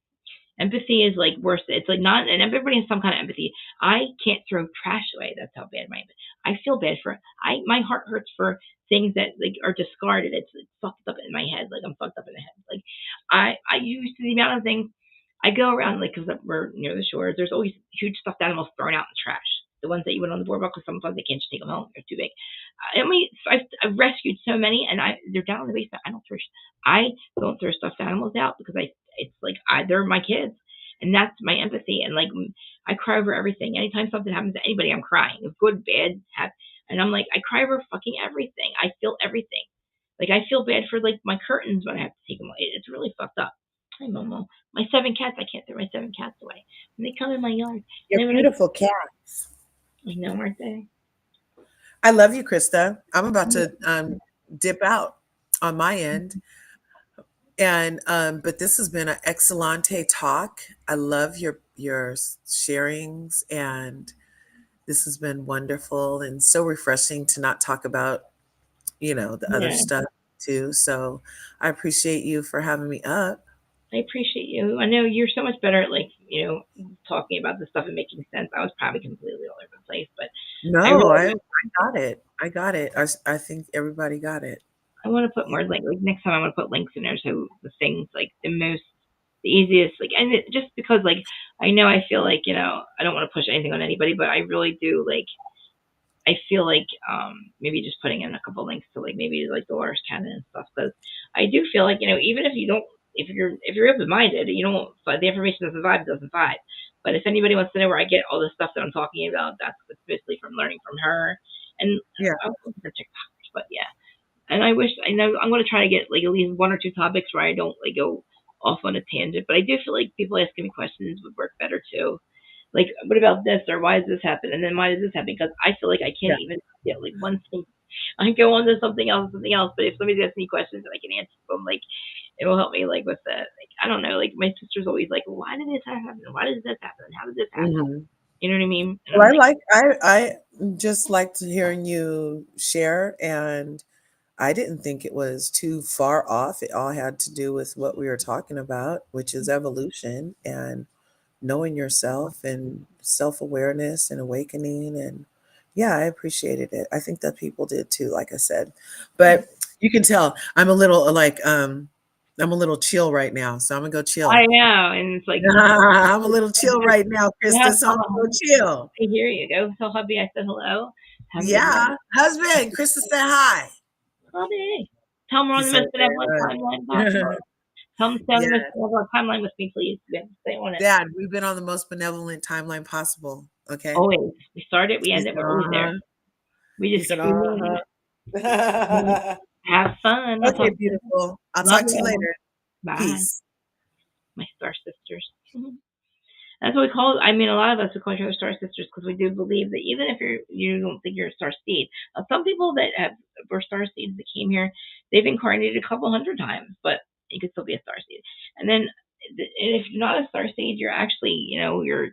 Empathy is like worse. It's like not, and everybody has some kind of empathy. I can't throw trash away. That's how bad my empathy. I feel bad for. My heart hurts for things that like are discarded. It's fucked up in my head. Like I'm fucked up in the head. Like I used to the amount of things I go around, like because we're near the shores. There's always huge stuffed animals thrown out in the trash. The ones that you put on the boardwalk, because sometimes they can't just take them home. They're too big. I've rescued so many, and they're down in the basement. I don't throw stuffed animals out because it's like they're my kids, and that's my empathy. And like I cry over everything. Anytime something happens to anybody, I'm crying. It's good, bad, happy, and I'm like I cry over fucking everything. I feel everything. Like I feel bad for like my curtains when I have to take them away. It's really fucked up. Hi, Momo. My 7 cats. I can't throw my 7 cats away. When they come in my yard, You're beautiful cats. I know, aren't they? I love you, Krista. I'm about to dip out on my end. And but this has been an excellente talk. I love your sharings, and this has been wonderful and so refreshing to not talk about, the other stuff too. So I appreciate you for having me up. I appreciate you. I know you're so much better at like, talking about the stuff and making sense. I was probably completely all over the place, but no, I got it. I got it. I think everybody got it. I want to put more like next time I want to put links in there so the things like the easiest, like, and just because like I know I feel like I don't want to push anything on anybody, but I really do like. I feel like maybe just putting in a couple links to like maybe like Dolores Cannon and stuff, because I do feel like even if you don't, if you're open minded, you don't, but the information doesn't vibe. But if anybody wants to know where I get all the stuff that I'm talking about, that's basically from learning from her and I'm looking for TikTokers, but yeah. And I know I'm going to try to get like at least 1 or 2 topics where I don't like go off on a tangent, but I do feel like people asking me questions would work better too. Like, what about this, or why does this happen, and then why does this happen? Because I feel like I can't even get like one thing. I go on to something else, but if somebody's asking me questions and I can answer them, like it will help me like with that. Like I don't know, like my sister's always like, why did this happen? Why does this happen? How did this happen? Mm-hmm. You know what I mean? Well, I just liked hearing you share, and I didn't think it was too far off. It all had to do with what we were talking about, which is evolution and knowing yourself and self-awareness and awakening. And yeah, I appreciated it. I think that people did too, like I said. But you can tell I'm a little I'm a little chill right now, so I'm gonna go chill. I know, and it's like I'm a little chill right now, Krista. So I'm gonna go chill. I hear you. Go tell hubby I said hello. Yeah, husband, Krista said hi. Hubby, tell him we're on the Most Benevolent Timeline. Tell him to stay on the Most Benevolent Timeline with me, please. Stay on it. Dad, we've been on the Most Benevolent Timeline possible. Okay. Always. We started, we ended, we're always there. We just have fun. Okay, beautiful. I'll talk to you later. Bye. Peace. My star sisters. That's what we call. I mean, a lot of us would call each other star sisters because we do believe that even if you don't think you're a star seed, some people that were star seeds that came here, they've incarnated a couple hundred times, but you could still be a star seed. And then, if you're not a star seed, you're actually, you're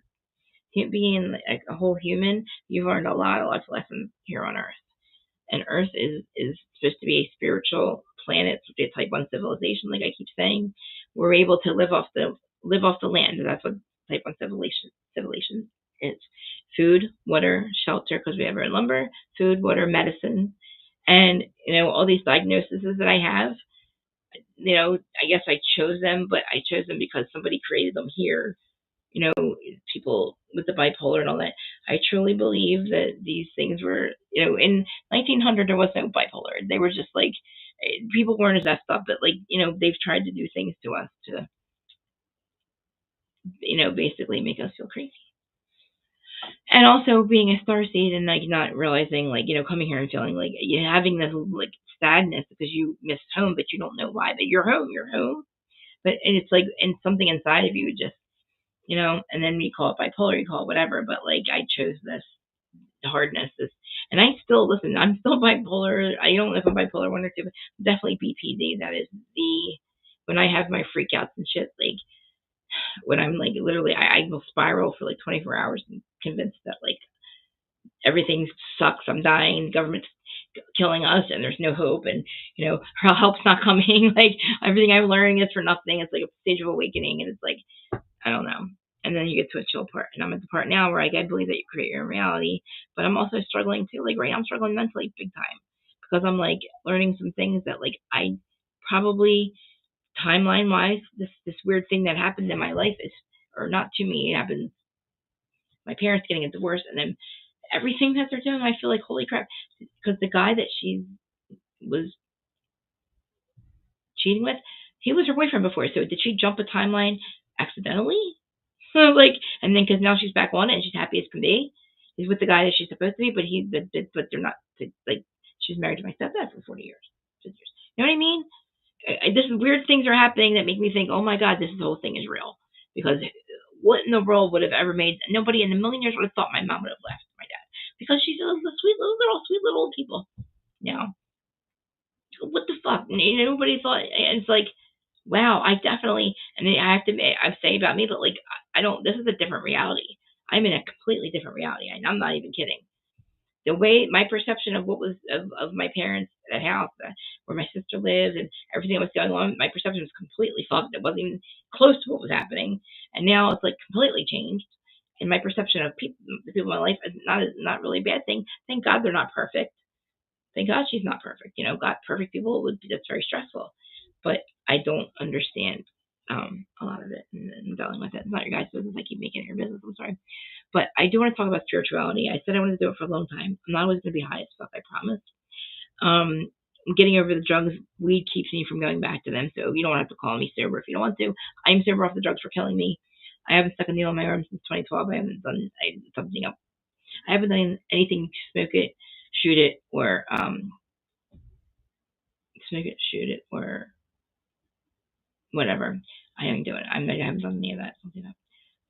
being like a whole human. You've learned a lot of lessons here on Earth, and Earth is supposed to be a spiritual planet, a type 1 civilization. Like I keep saying, we're able to live off the land. That's what type 1 civilization It's food, water, shelter, because we have our lumber, food, water, medicine. And, all these diagnoses that I have, I guess I chose them, but I chose them because somebody created them here. People with the bipolar and all that. I truly believe that these things were, in 1900 there was no bipolar. They were just like, people weren't as messed up, but like, they've tried to do things to us to, basically make us feel crazy. And also being a starseed and like not realizing, like, coming here and feeling like you having this like sadness because you missed home, but you don't know why. But you're home. But and it's like, and something inside of you just, and then we call it bipolar, you call it whatever. But like I chose this hardness, and I still listen. I'm still bipolar. I don't know if I'm bipolar 1 or 2, but definitely BPD. That is when I have my freakouts and shit. Like when I'm like literally, I will spiral for like 24 hours and convinced that like everything sucks. I'm dying. The government's killing us, and there's no hope. And her help's not coming. Like everything I'm learning is for nothing. It's like a stage of awakening, and it's like I don't know. And then you get to a chill part, and I'm at the part now where I believe that you create your own reality. But I'm also struggling too. Like right now, I'm struggling mentally big time because I'm like learning some things that like I probably timeline wise, this weird thing that happened in my life is, or not to me, it happened. My parents getting a divorce, and then everything that they're doing, I feel like holy crap. Because the guy that she was cheating with, he was her boyfriend before. So did she jump a timeline accidentally? Like, and then because now she's back on it and she's happy as can be. He's with the guy that she's supposed to be, but they're not. Like, she's married to my stepdad for 40 years, 50 years. You know what I mean? This weird things are happening that make me think, oh my God, this whole thing is real. Because what in the world would have ever made, nobody in a million years would have thought my mom would have left my dad. Because she's a sweet little girl, sweet little old people. What the fuck? And nobody thought, and it's like, wow, I definitely, and I have to, I say about me, but like, I don't, this is a different reality. I'm in a completely different reality. And I'm not even kidding. The way, my perception of what was, of my parents, that house, where my sister lived and everything that was going on, my perception was completely fucked. It wasn't even close to what was happening. And now it's like completely changed. And my perception of people, the people in my life is not really a bad thing. Thank God they're not perfect. Thank God she's not perfect. God, perfect people would be, that's very stressful. But I don't understand a lot of it and dealing with it. It's not your guys' business. I keep making it your business. I'm sorry. But I do want to talk about spirituality. I said I wanted to do it for a long time. I'm not always going to be high as stuff, I promise. Getting over the drugs, weed keeps me from going back to them. So you don't have to call me sober if you don't want to. I'm sober off the drugs for killing me. I haven't stuck a needle in my arm since 2012. I haven't done something up. I haven't done anything to smoke it, shoot it, or smoke it, shoot it, or whatever. I haven't done it. I haven't done any of that.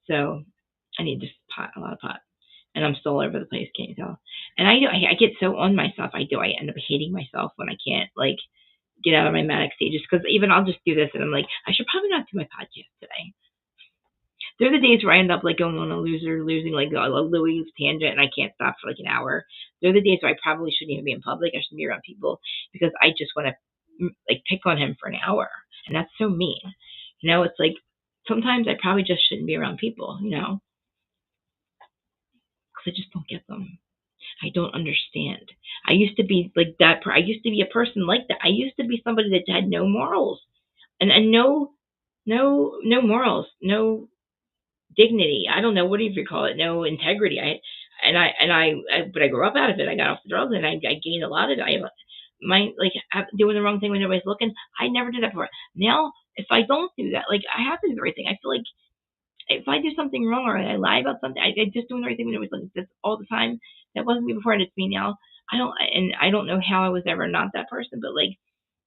So I need just a lot of pot. And I'm still all over the place, can't you tell? And I get so on myself. I end up hating myself when I can't like get out of my manic stages. Because even I'll just do this, and I'm like, I should probably not do my podcast today. There are the days where I end up like going on losing like a Louis tangent, and I can't stop for like an hour. There are the days where I probably shouldn't even be in public. I shouldn't be around people because I just want to like pick on him for an hour, and that's so mean. It's like sometimes I probably just shouldn't be around people, because I just don't get them. I don't understand. I used to be like that. I used to be a person like that. I used to be somebody that had no morals and no morals, no dignity. I don't know, what do you call it? No integrity. But I grew up out of it. I got off the drugs and I gained a lot of it. Doing the wrong thing when nobody's looking. I never did that before. Now, if I don't do that, like I have to do the right thing. I feel like if I do something wrong or I lie about something, I just doing the right thing when nobody's looking. That's all the time. That wasn't me before, and it's me now. I don't know how I was ever not that person, but like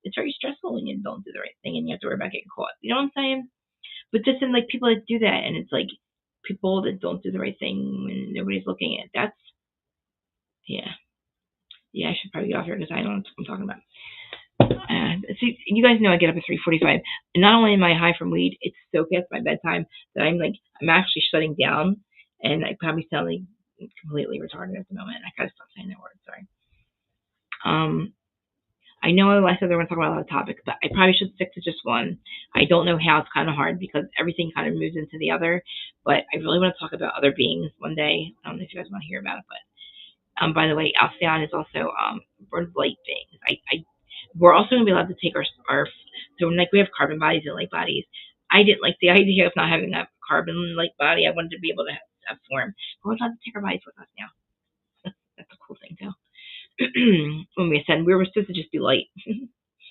it's very stressful when you don't do the right thing and you have to worry about getting caught. You know what I'm saying? But just in like people that do that, and it's like people that don't do the right thing when nobody's looking at. That's I should probably get off here because I don't know what I'm talking about. See, you guys know I get up at 3:45. And not only am I high from weed, it's so past my bedtime that I'm actually shutting down, and I probably sound like completely retarded at the moment. I gotta stop saying that word. Sorry. I know I said I want to talk about a lot of topics, but I probably should stick to just one. I don't know how. It's kind of hard because everything kind of moves into the other. But I really want to talk about other beings one day. I don't know if you guys want to hear about it, but by the way, Alcyon is also we're light beings. We're also going to be allowed to take our so like we have carbon bodies and light bodies. I didn't like the idea of not having that carbon light body. I wanted to be able to have form. But we're allowed to take our bodies with us now. That's a cool thing too. When we ascend, we were supposed to just be light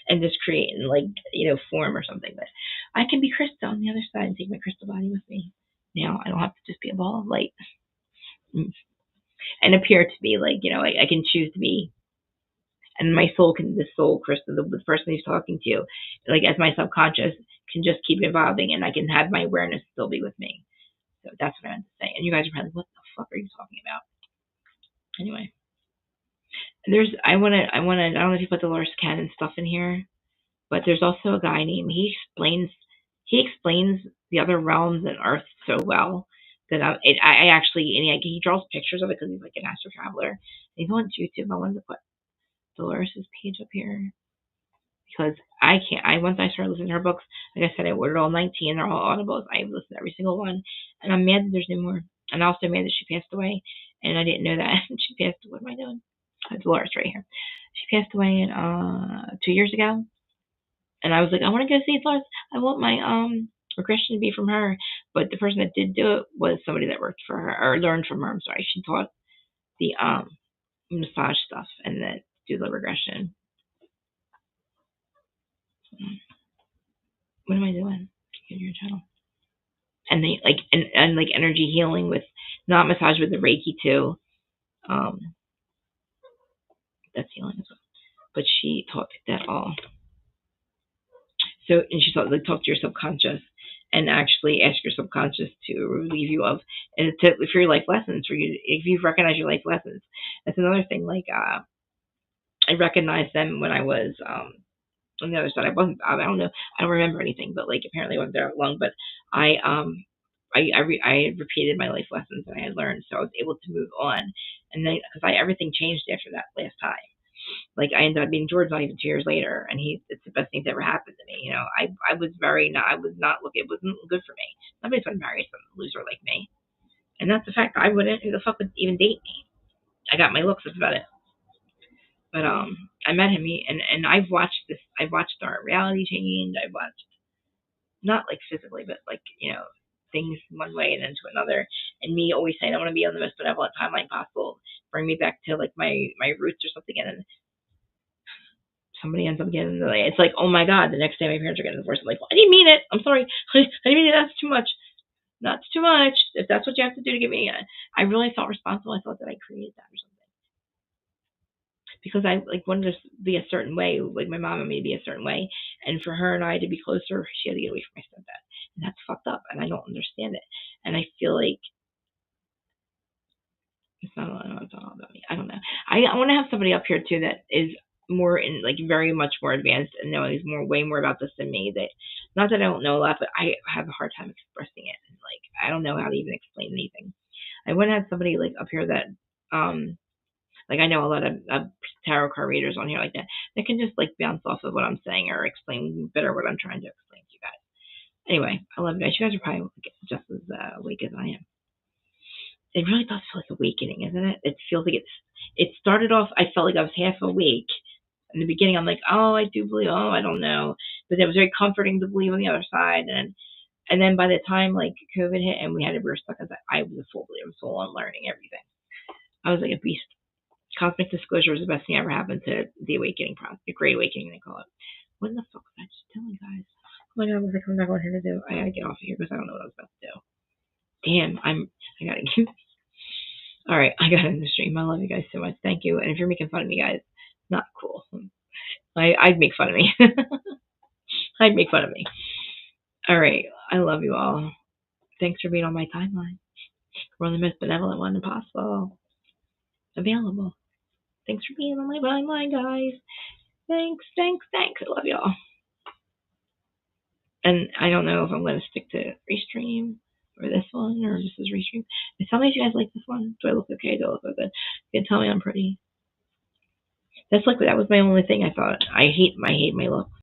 and just create and form or something. But I can be Krista on the other side and take my crystal body with me. Now I don't have to just be a ball of light and appear to be I can choose to be. And my soul this soul, Krista, the person who's talking to you, as my subconscious can just keep evolving, and I can have my awareness still be with me. So that's what I want to say. And you guys are probably, what the fuck are you talking about? Anyway, I don't know if you put Dolores Cannon stuff in here, but there's also a guy named, he explains the other realms and Earth so well that I actually, and he draws pictures of it because he's like an astro traveler. He's on YouTube. I wanted to put Dolores' page up here because I can't. Once I started listening to her books, like I said, I ordered all 19. They're all audibles. I've listened to every single one, and I'm mad that there's no more. And I'm also mad that she passed away, and I didn't know that she passed. What am I doing? Dolores right here. She passed away 2 years ago, and I was like, I want to go see Dolores. I want my regression to be from her. But the person that did do it was somebody that worked for her or learned from her. I'm sorry, she taught the massage stuff and then do the regression. What am I doing? Get your channel. And they and energy healing with not massage with the Reiki too. That's healing as well. But she taught that all. So and she taught talk to your subconscious and actually ask your subconscious to relieve you of and for your life lessons for you if you recognize your life lessons. That's another thing. I recognized them when I was on the other side. I don't know. I don't remember anything, but apparently I wasn't there long. But I repeated my life lessons that I had learned, so I was able to move on. And then because everything changed after that last time. I ended up meeting George not even 2 years later, and it's the best thing that ever happened to me. I was not looking. It wasn't good for me. Nobody's going to marry some loser like me, and that's the fact. I wouldn't. Who the fuck would even date me? I got my looks. That's about it. But I met him, and I've watched this. I've watched our reality change. I've watched not physically, but things one way and then to another. And me always saying I want to be on the most benevolent timeline possible, bring me back to my roots or something. And then somebody ends up getting it's like, oh my god, the next day my parents are getting divorced. I'm like, well, I didn't mean it. I'm sorry. I didn't mean it. That's too much. That's too much. If that's what you have to do to get me, I really felt responsible. I thought that I created that or something. Because I wanted to be a certain way, my mom and me to be a certain way, and for her and I to be closer, she had to get away from my stepdad, and that's fucked up, and I don't understand it, and I feel like it's not all about me. I don't know. I want to have somebody up here too that is more in very much more advanced and knows way more about this than me. That not that I don't know a lot, but I have a hard time expressing it, and I don't know how to even explain anything. I want to have somebody up here that I know a lot of tarot card readers on here that can just bounce off of what I'm saying or explain better what I'm trying to explain to you guys. Anyway, I love you guys. You guys are probably just as awake as I am. It really does feel like awakening, isn't it? It feels like it started off, I felt like I was half awake. In the beginning, I'm like, oh, I do believe, oh, I don't know. But it was very comforting to believe on the other side. And then by the time COVID hit and we were stuck, I was a full believer, full on learning everything. I was like a beast. Cosmic disclosure was the best thing ever happened to the awakening process, the great awakening they call it. What in the fuck was I just doing, guys? Oh my god, what was I coming back on here to do? I gotta get off of here because I don't know what I was about to do. Damn, I gotta get. All right, I gotta end the stream. I love you guys so much. Thank you. And if you're making fun of me, guys, not cool. I'd make fun of me. I'd make fun of me. All right, I love you all. Thanks for being on my timeline. We're on the most benevolent one possible. Available. Thanks for being on my timeline, guys. Thanks. I love y'all. And I don't know if I'm going to stick to Restream or this one or this is Restream. Tell me if you guys like this one. Do I look okay? Do I look good? You can tell me I'm pretty. That was my only thing. I thought I hate my look.